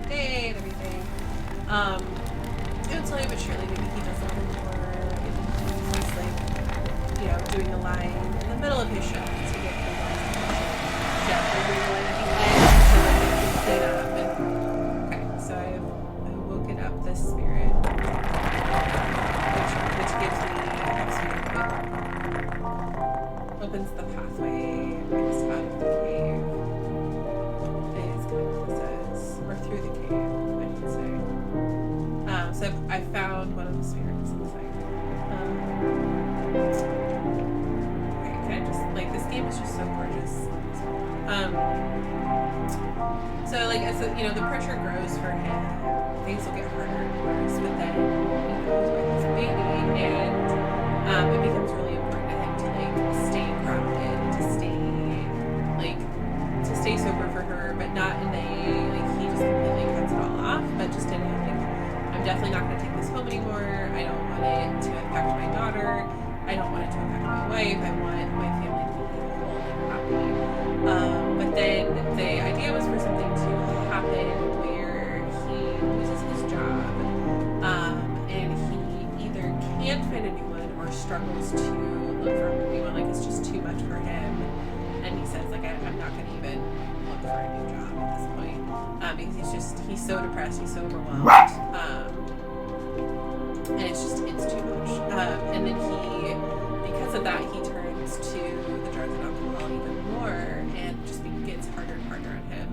a day and everything. And slowly but surely maybe he does a little more, he's doing a line in the middle of his shift to get the shift, or doing a line at the end to clean up. And so I've woken up this spirit, which gives me opens the pathway out of the cave. Is kind of what this is, or through the cave, I should say. So I found one of the spirits inside. Can I just this game is just so gorgeous. So as the pressure grows for him, things will get harder and worse. But then he goes with his baby, and it becomes really important to him to stay grounded, to stay sober for her, but not in a he just completely cuts it all off, but just in a I'm definitely not going to take this home anymore. I don't want it to affect my daughter. I don't want it to affect my wife. I want my family to be whole and happy. But then the idea was for something to happen where he loses his job, and he either can't find a new one or struggles to look for a new one. It's just too much for him, and he says I'm not going to even look for a new job at this point, because he's so depressed, he's so overwhelmed, and it's too much. And then because of that, he turns to the drugs and alcohol even more, and just gets harder and harder on him.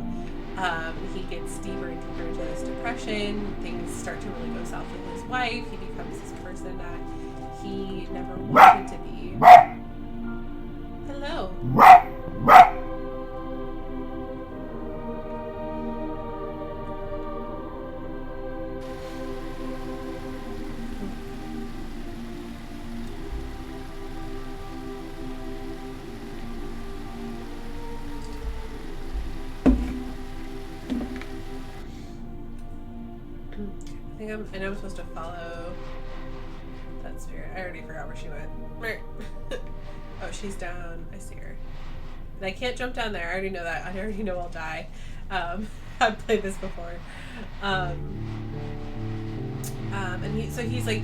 He gets deeper and deeper into this depression. Things start to really go south with his wife. He becomes this person that he never wanted to be. Hello. I know I'm supposed to follow that spirit. I already forgot where she went. Oh, she's down. I see her. And I can't jump down there. I already know that. I already know I'll die. I've played this before. And he's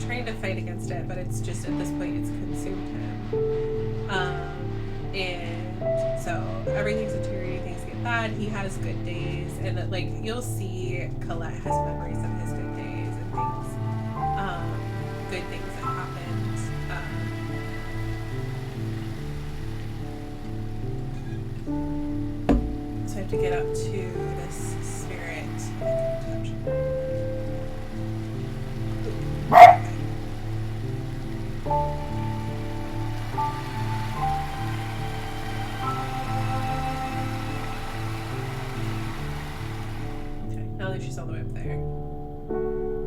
trying to fight against it, but it's just at this point it's consumed him. And so everything's deteriorating, things get bad. He has good days, and that, like, you'll see Colette has memories of his good days and things, good things that happened. So I have to get up to this spirit. I can touch it. Okay, now that she's all the way up there. I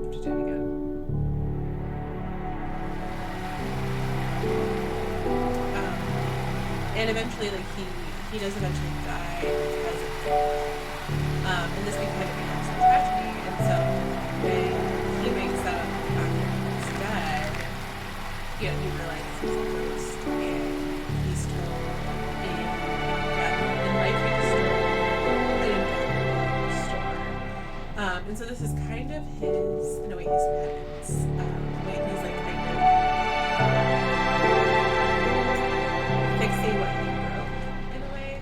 have to do it again. And eventually, like, he does eventually die because of and this kind of becomes a tragedy. And so when he wakes up after he's dead, he realizes he's a ghost, and he's told in life store. And so this is kind of his, in a way, his penance. Way he's like kind of fixing what he broke in a way.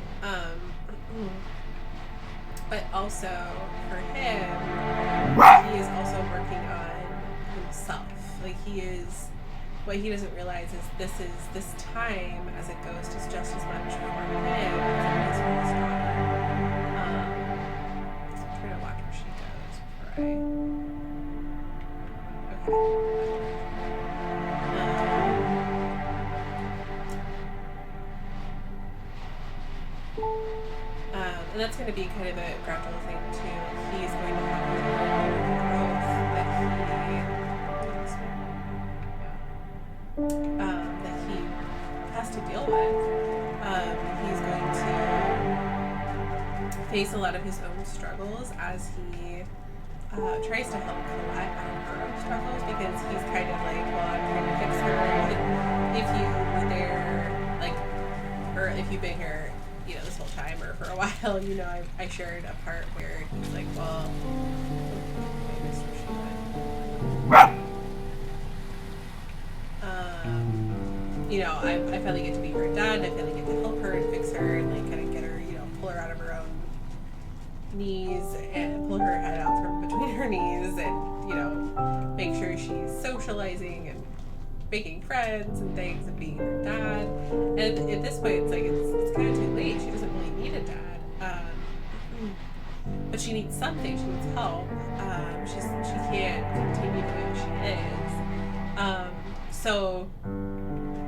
But also for him, he is also working on himself. Like, he is, what he doesn't realize is this time as a ghost is just as much for him as it is for his daughter. I'm trying to watch where she goes before and that's going to be kind of a gradual thing too. He's going to have a growth that he has to deal with. He's going to face a lot of his own struggles as he tries to help Colette out of her own struggles, because he's kind of like, well, I'm trying to fix her. And if you were there, like, or if you've been here, this whole time or for a while, I shared a part where he's like, well, I missed where she went. I finally get to be her dad. I finally get to help her and fix her and like kind of get her, pull her out of her own knees and pull her head out from between her knees and, make sure she's socializing and making friends and things and being her dad. And at this point, it's like it's kind of too late. She doesn't really need a dad, but she needs something. She needs help. She can't continue the way she is. So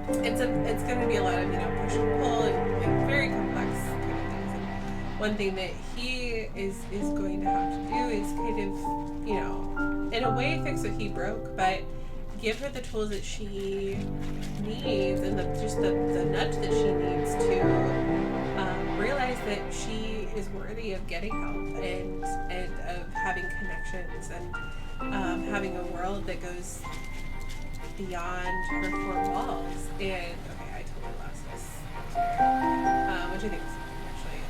it's going to be a lot of push and pull and like very complex kind of things. And one thing that he is going to have to do is kind of in a way fix what he broke, but give her the tools that she needs and the nudge that she needs to realize that she is worthy of getting help and of having connections and having a world that goes beyond her four walls. And okay, I totally lost this. Which I think is actually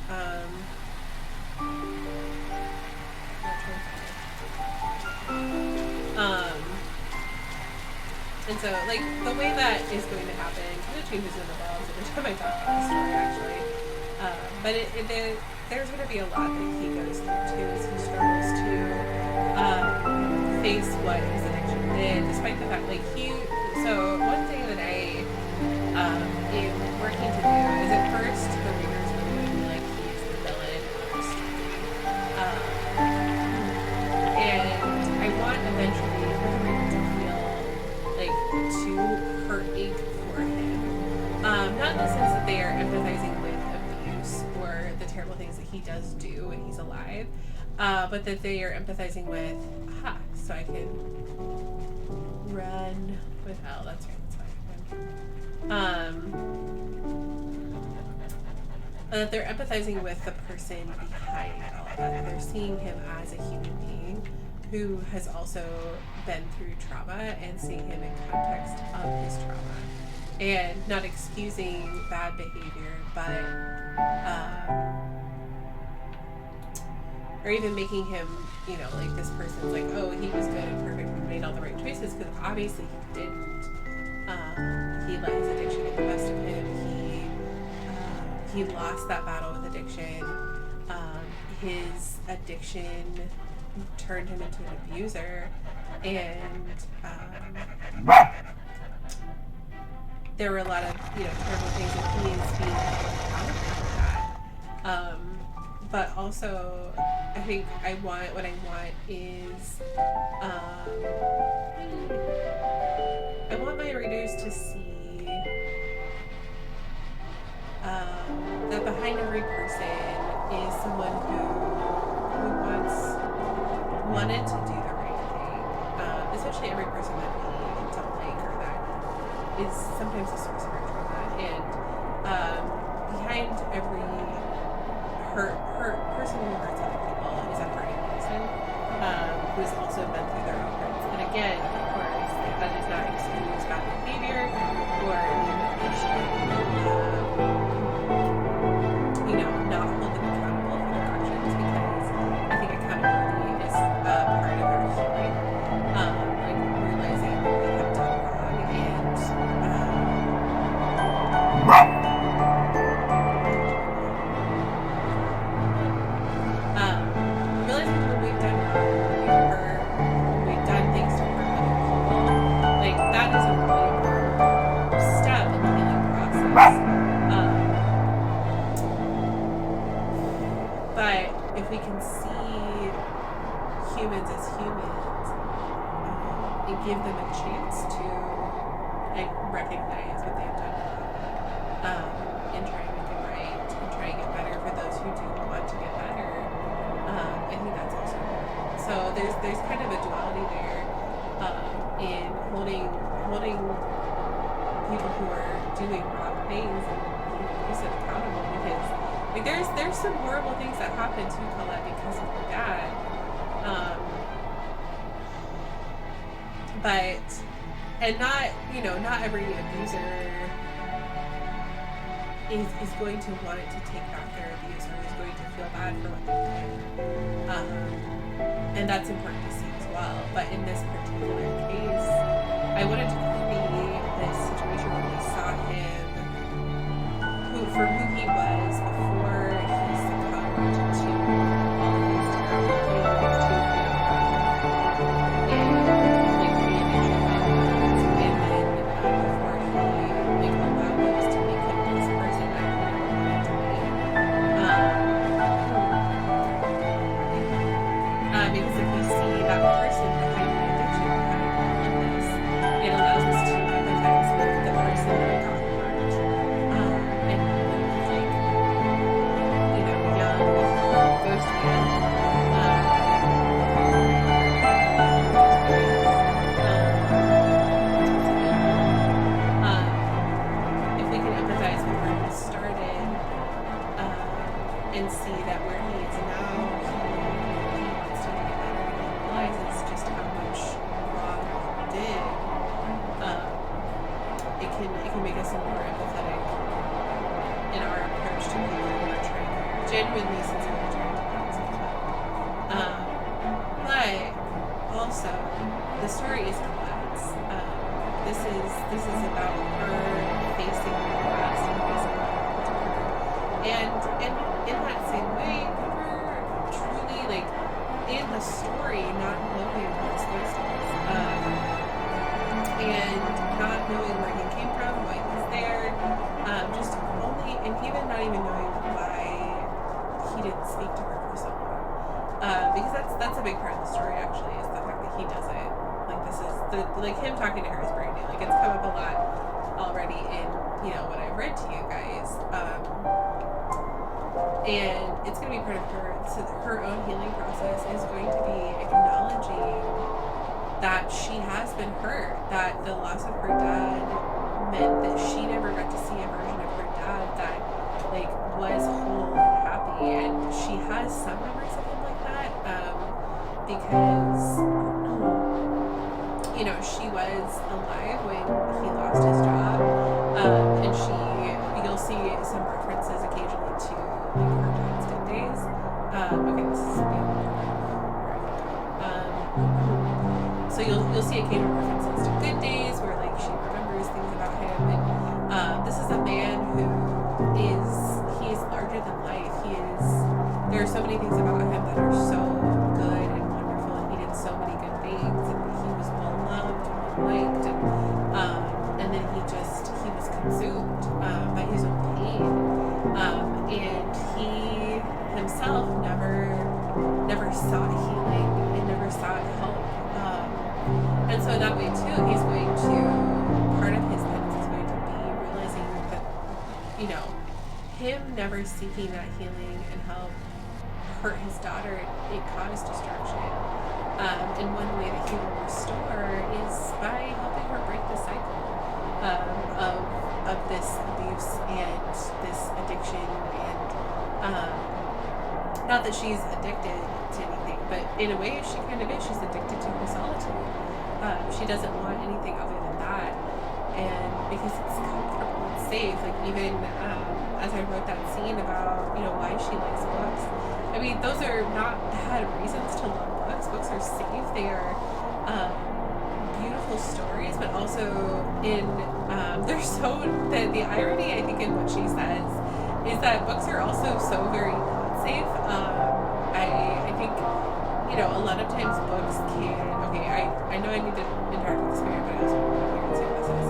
and so, like, the way that is going to happen kind of changes and evolves every time I talk about the story, actually. But there's going to be a lot that he goes through, too, as he struggles to face what his addiction did, despite the fact, like, so one thing that I am working to do is at first the readers will be like, he's the villain of the story. And I want eventually for the reader to feel like too hurting for him. Not in the sense that they are empathizing with abuse or the terrible things that he does do when he's alive, but that they are empathizing with, so I can run with L. That's right, that's fine. That they're empathizing with the person behind all of that. They're seeing him as a human being who has also been through trauma and seeing him in context of his trauma. And not excusing bad behavior, but or even making him, like this person's like, oh, he was good and perfect and made all the right choices, because obviously he didn't. He let his addiction get the best of him. He he lost that battle with addiction. His addiction turned him into an abuser, and there were a lot of terrible things that he is being held accountable for that. But also, I think what I want is I want my readers to see that behind every person is someone who wanted to do the right thing, especially every person that we don't like or that is sometimes a source of our trauma. And behind every person who hurts other people is a hurting person who has also been through their own hurts. And again, of course, that does not excuse bad behavior or manipulation. Not hold them accountable for their actions, because I think accountability is part of our healing. Realizing what we have done wrong and realizing when we've done wrong, we've done things to hurt other people. That is a really important step in the healing process. But if we can see humans as humans and give them a chance to recognize what they've done wrong and try and make it right and try and get better for those who do want to get better, I think that's also important. So there's kind of a duality there in holding people who are doing wrong things and being accountable, because there's some horrible things that happen to Colette because of her dad. Not every abuser is going to want to take back their abuse or is going to feel bad for what they did. And that's important to see as well. But in this particular case, I wanted to create this situation where we saw him for who he was before he succumbed to all of these terrible things, to and re-initial violence, and then before he allowed those to make him this person that he never wanted to be. Because if we see that person behind the addiction, behind all of this, it allows us to empathize with the person that got hurt. And young ghost man. If we can empathize with where he started and see that where he is now, he wants to make it better and he realizes just how much wrong he did, it can make us more empathetic in our approach to people who are trying genuinely sincerely trying to make themselves better. But also, the story is complex. This is about her facing the past and facing what happened to her. And in that same way, we're truly in the story not knowing what's supposed to be. And not knowing where he came from, why he's there, and even not even knowing why he didn't speak to her for so long. Because that's a big part of the story, actually, is the fact that he doesn't. This is him talking to her is brand new. It's come up a lot already in what I've read to you guys. And it's going to be part of her own healing process is going to be acknowledging that she has been hurt, that the loss of her dad meant that she never got to see a version of her dad that was whole and happy, and she has some memories of him like that because she was alive when he lost his job, and you'll see some references occasionally to her dad's good days. Okay, this is being so you'll see occasional references to good days where she remembers things about him, and this is a man who he in life. There are so many things about him that are so good and wonderful, and he did so many good things, and he was well loved and well liked, and then he was consumed by his own pain, and he himself never sought healing and never sought help, and so that way too, he's going to, part of his penance is going to be realizing that, him never seeking that healing and help hurt his daughter. It caused destruction. And one way that he will restore is by helping her break the cycle of this abuse and this addiction. And not that she's addicted to anything, but in a way she kind of is. She's addicted to her solitude. She doesn't want anything other than that. And because it's comfortable, it's safe. Like even as I wrote that scene about, why she likes books. I mean, those are not bad reasons to love books. Books are safe. They are beautiful stories, but also the irony, I think, in what she says is that books are also so very not safe. I think, a lot of times books can, I know I need to interact with the spirit, but I also want to hear and see what this is.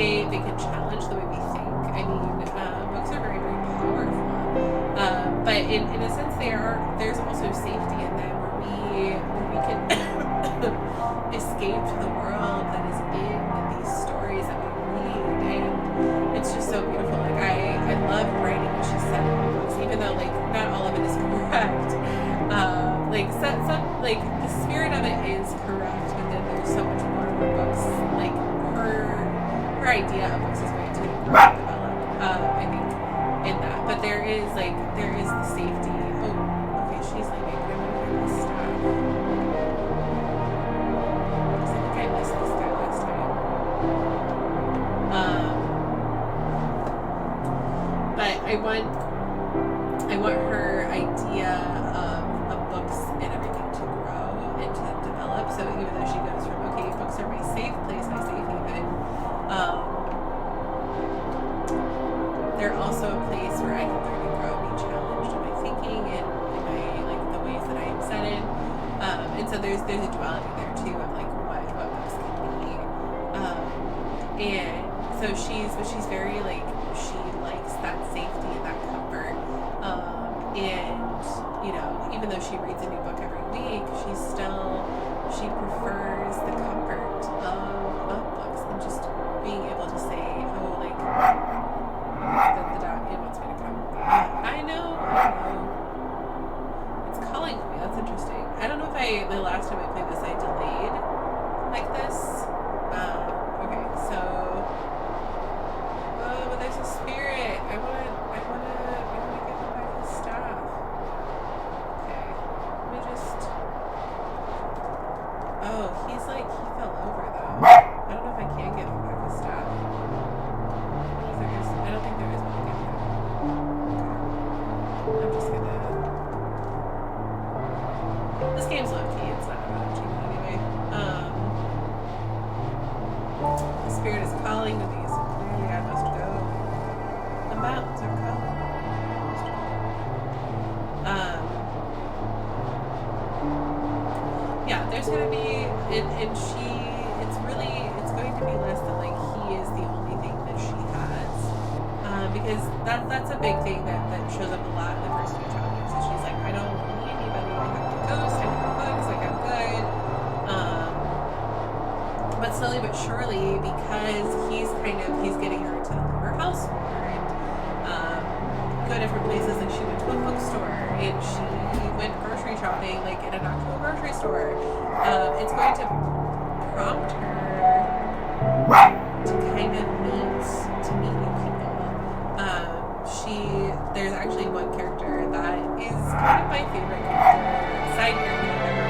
They can challenge the way we think. I mean, books are very, very powerful. But in a sense, there's also safety in them where we can escape to the world that is in these stories that we read, and it's just so beautiful. Like I love writing what she said in the books, even though not all of it is correct. The spirit of it is correct, but then there's so much more of her books. Like her idea of books is going to develop, I think, in that. But there is the safety. Oh, okay, she's leaving, but I'm going to stop. Because I think I missed this guy last time. But I want her idea of books and everything to grow and to develop. So even though she goes from, books are my safe place, my safe haven, they're also a place where I can learn and grow and be challenged in my thinking and in my the ways that I am set in. And so there's a duality there too of what books can be. And so she's very she likes that safety and that comfort. And even though she reads a new book every week, she prefers the comfort of books and just being able to say, the dog, it wants me to come. I know. It's calling for me. That's interesting. I don't know if the last time I played this, I delayed like this. Okay, so, but there's a spirit. I wanna get him back his stuff. Okay, let me just. Oh, he fell over though. I don't know if I can get him back his stuff. I don't think there is one to get him. Okay. I'm just gonna. This game's low key. It's not about achievement anyway. The spirit is calling to me, so clearly I must go. The mountains are calling. Yeah, there's gonna be, and it's going to be less that he is the only thing that she has, because that's a big thing that shows up a lot in the first few chapters. So she's like, I don't need anybody. I have to ghost. I have books. I'm good. But slowly but surely, because he's getting her to her house more and go different places. Like she went to a bookstore and she went grocery shopping in an actual grocery store. It's going to prompt her to kind of meet new people. There's actually one character that is kind of my favorite character, side character I've ever read.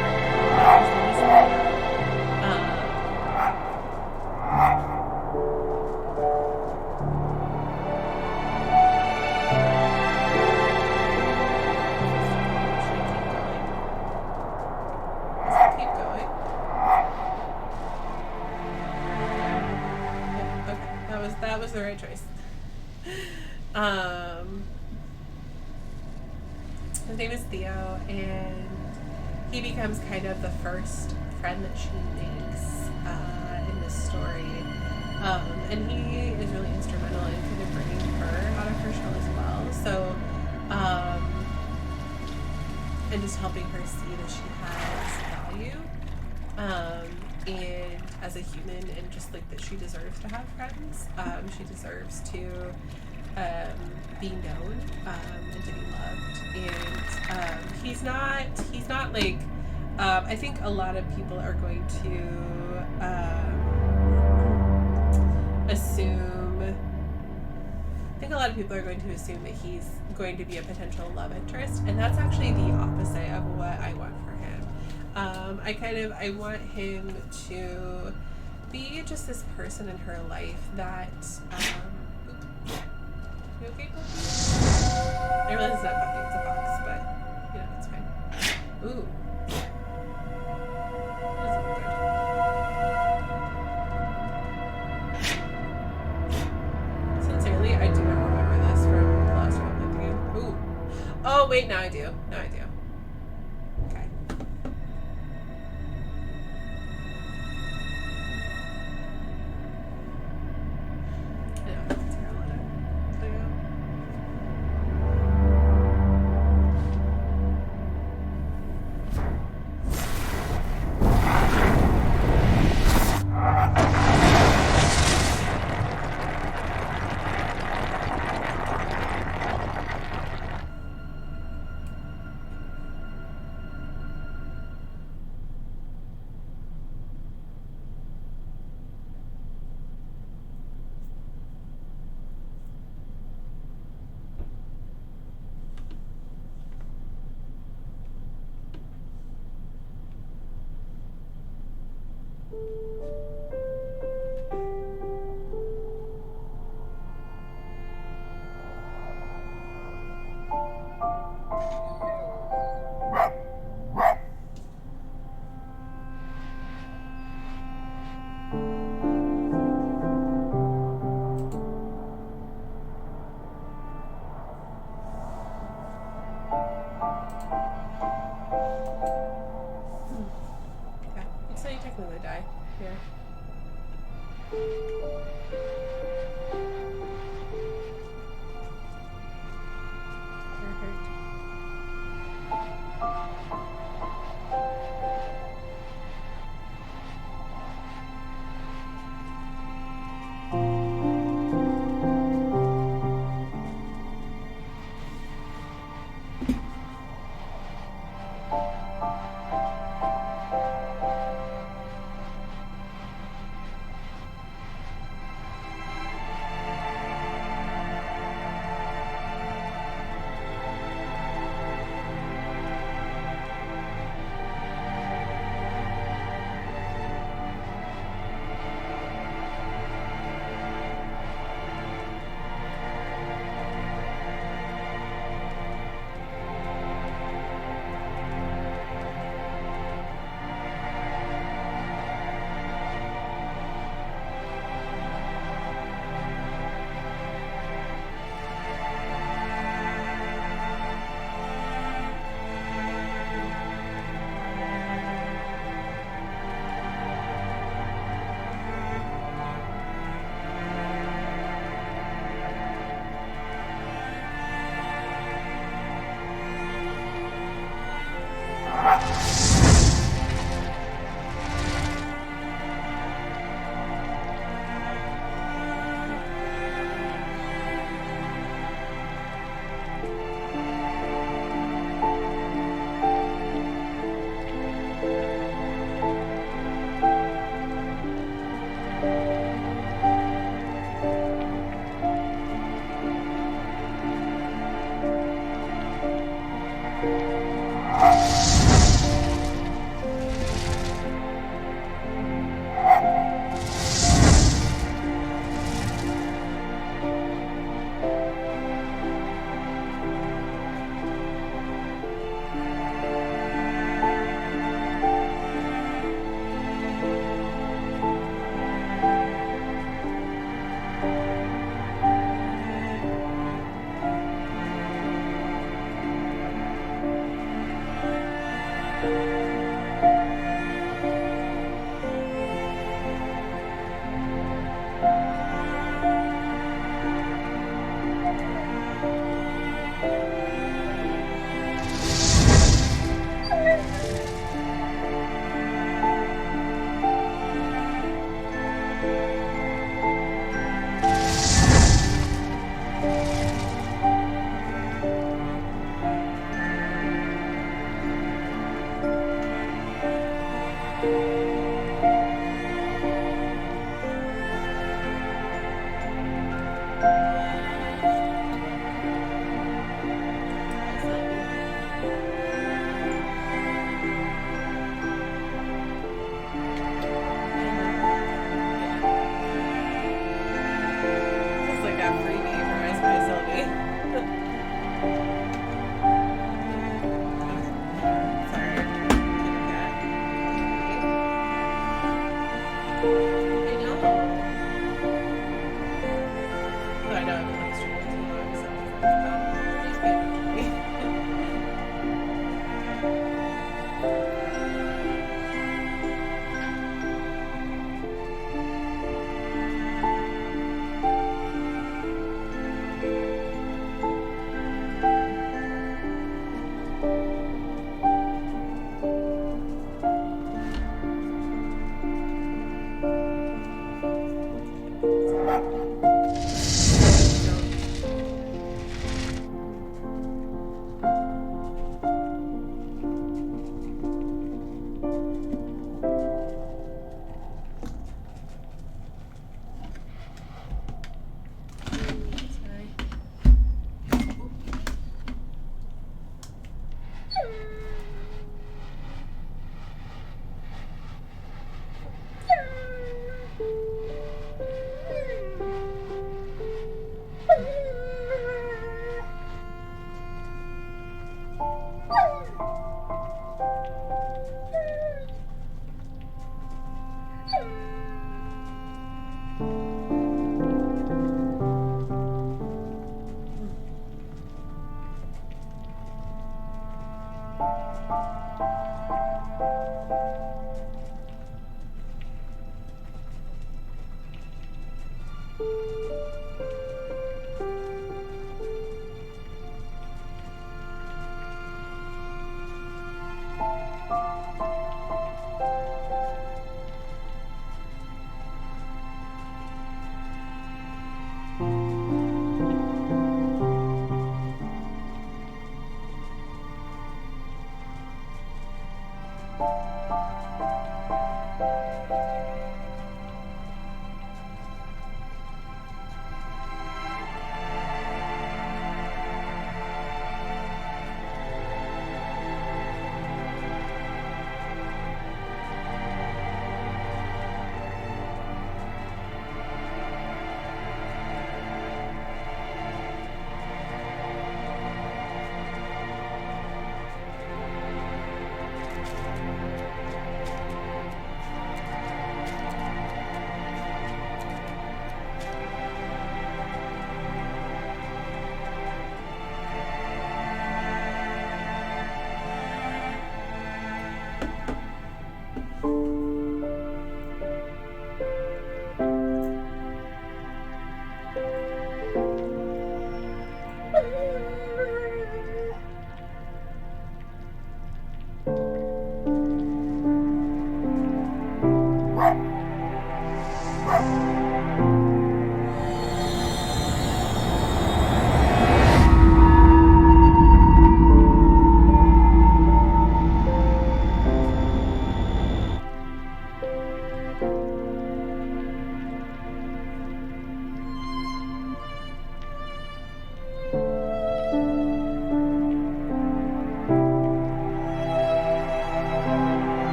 That was the right choice. His name is Theo, and he becomes kind of the first friend that she makes in this story. And he is really instrumental in kind of bringing her out of her shell as well. So, and just helping her see that she has value, and as a human, and just like that she deserves to have friends. She deserves to be known, and to be loved. And he's not like, I think a lot of people are going to assume that he's going to be a potential love interest, and that's actually the opposite of what I want for him. I want him to be just this person in her life that, you okay, puppy? I realize it's not puppy, it's a fox, but, you know, it's fine. Ooh. That doesn't look good. Sincerely, I do not remember this from the last time I played the game. Ooh. Oh, wait, now I do. Okay.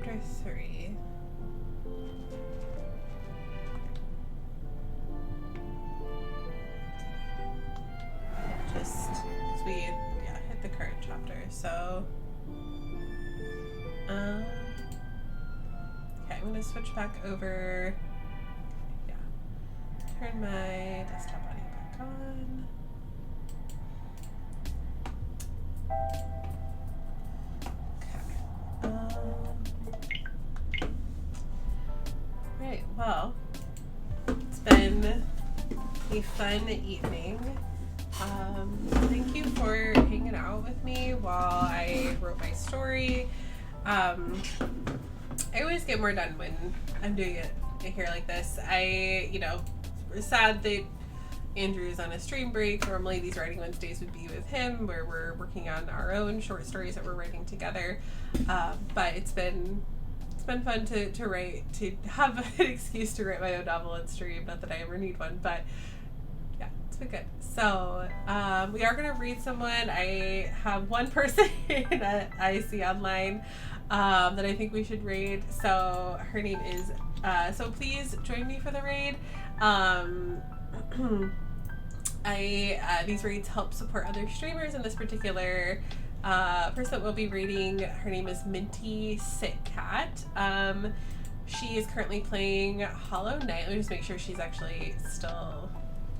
chapter 3. Just as we hit the current chapter. So okay, I'm gonna switch back over. Yeah. Turn my desktop audio back on. Right, well, it's been a fun evening. Thank you for hanging out with me while I wrote my story. I always get more done when I'm doing it here like this. We're sad that Andrew's on a stream break. Normally these Writing Wednesdays would be with him, where we're working on our own short stories that we're writing together. But it's been fun to write, to have an excuse to write my own novel and stream. Not that I ever need one, but yeah, it's been good. So we are going to read someone. I have one person that I see online that I think we should read. So her name is, so please join me for the raid. These raids help support other streamers, and this particular person that we'll be reading, her name is Minty Sick Cat. She is currently playing Hollow Knight. Let me just make sure she's actually still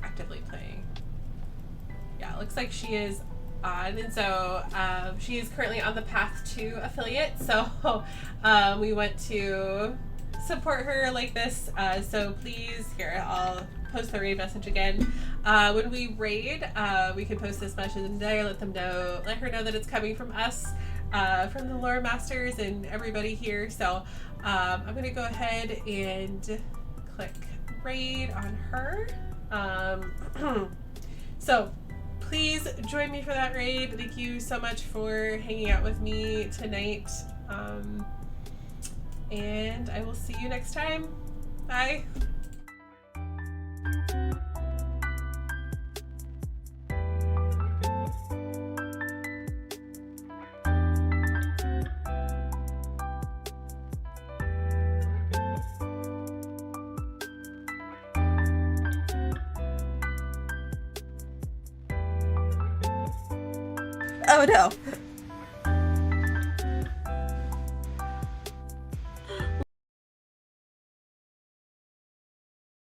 actively playing. Yeah, it looks like she is on, and so she is currently on the path to affiliate, so we want to support her like this, so please, here, I'll post the raid message again. When we raid, we can post this message in the day, let her know that it's coming from us, from the lore masters and everybody here. So I'm gonna go ahead and click raid on her. So please join me for that raid. Thank you so much for hanging out with me tonight, and I will see you next time. Bye. Oh no.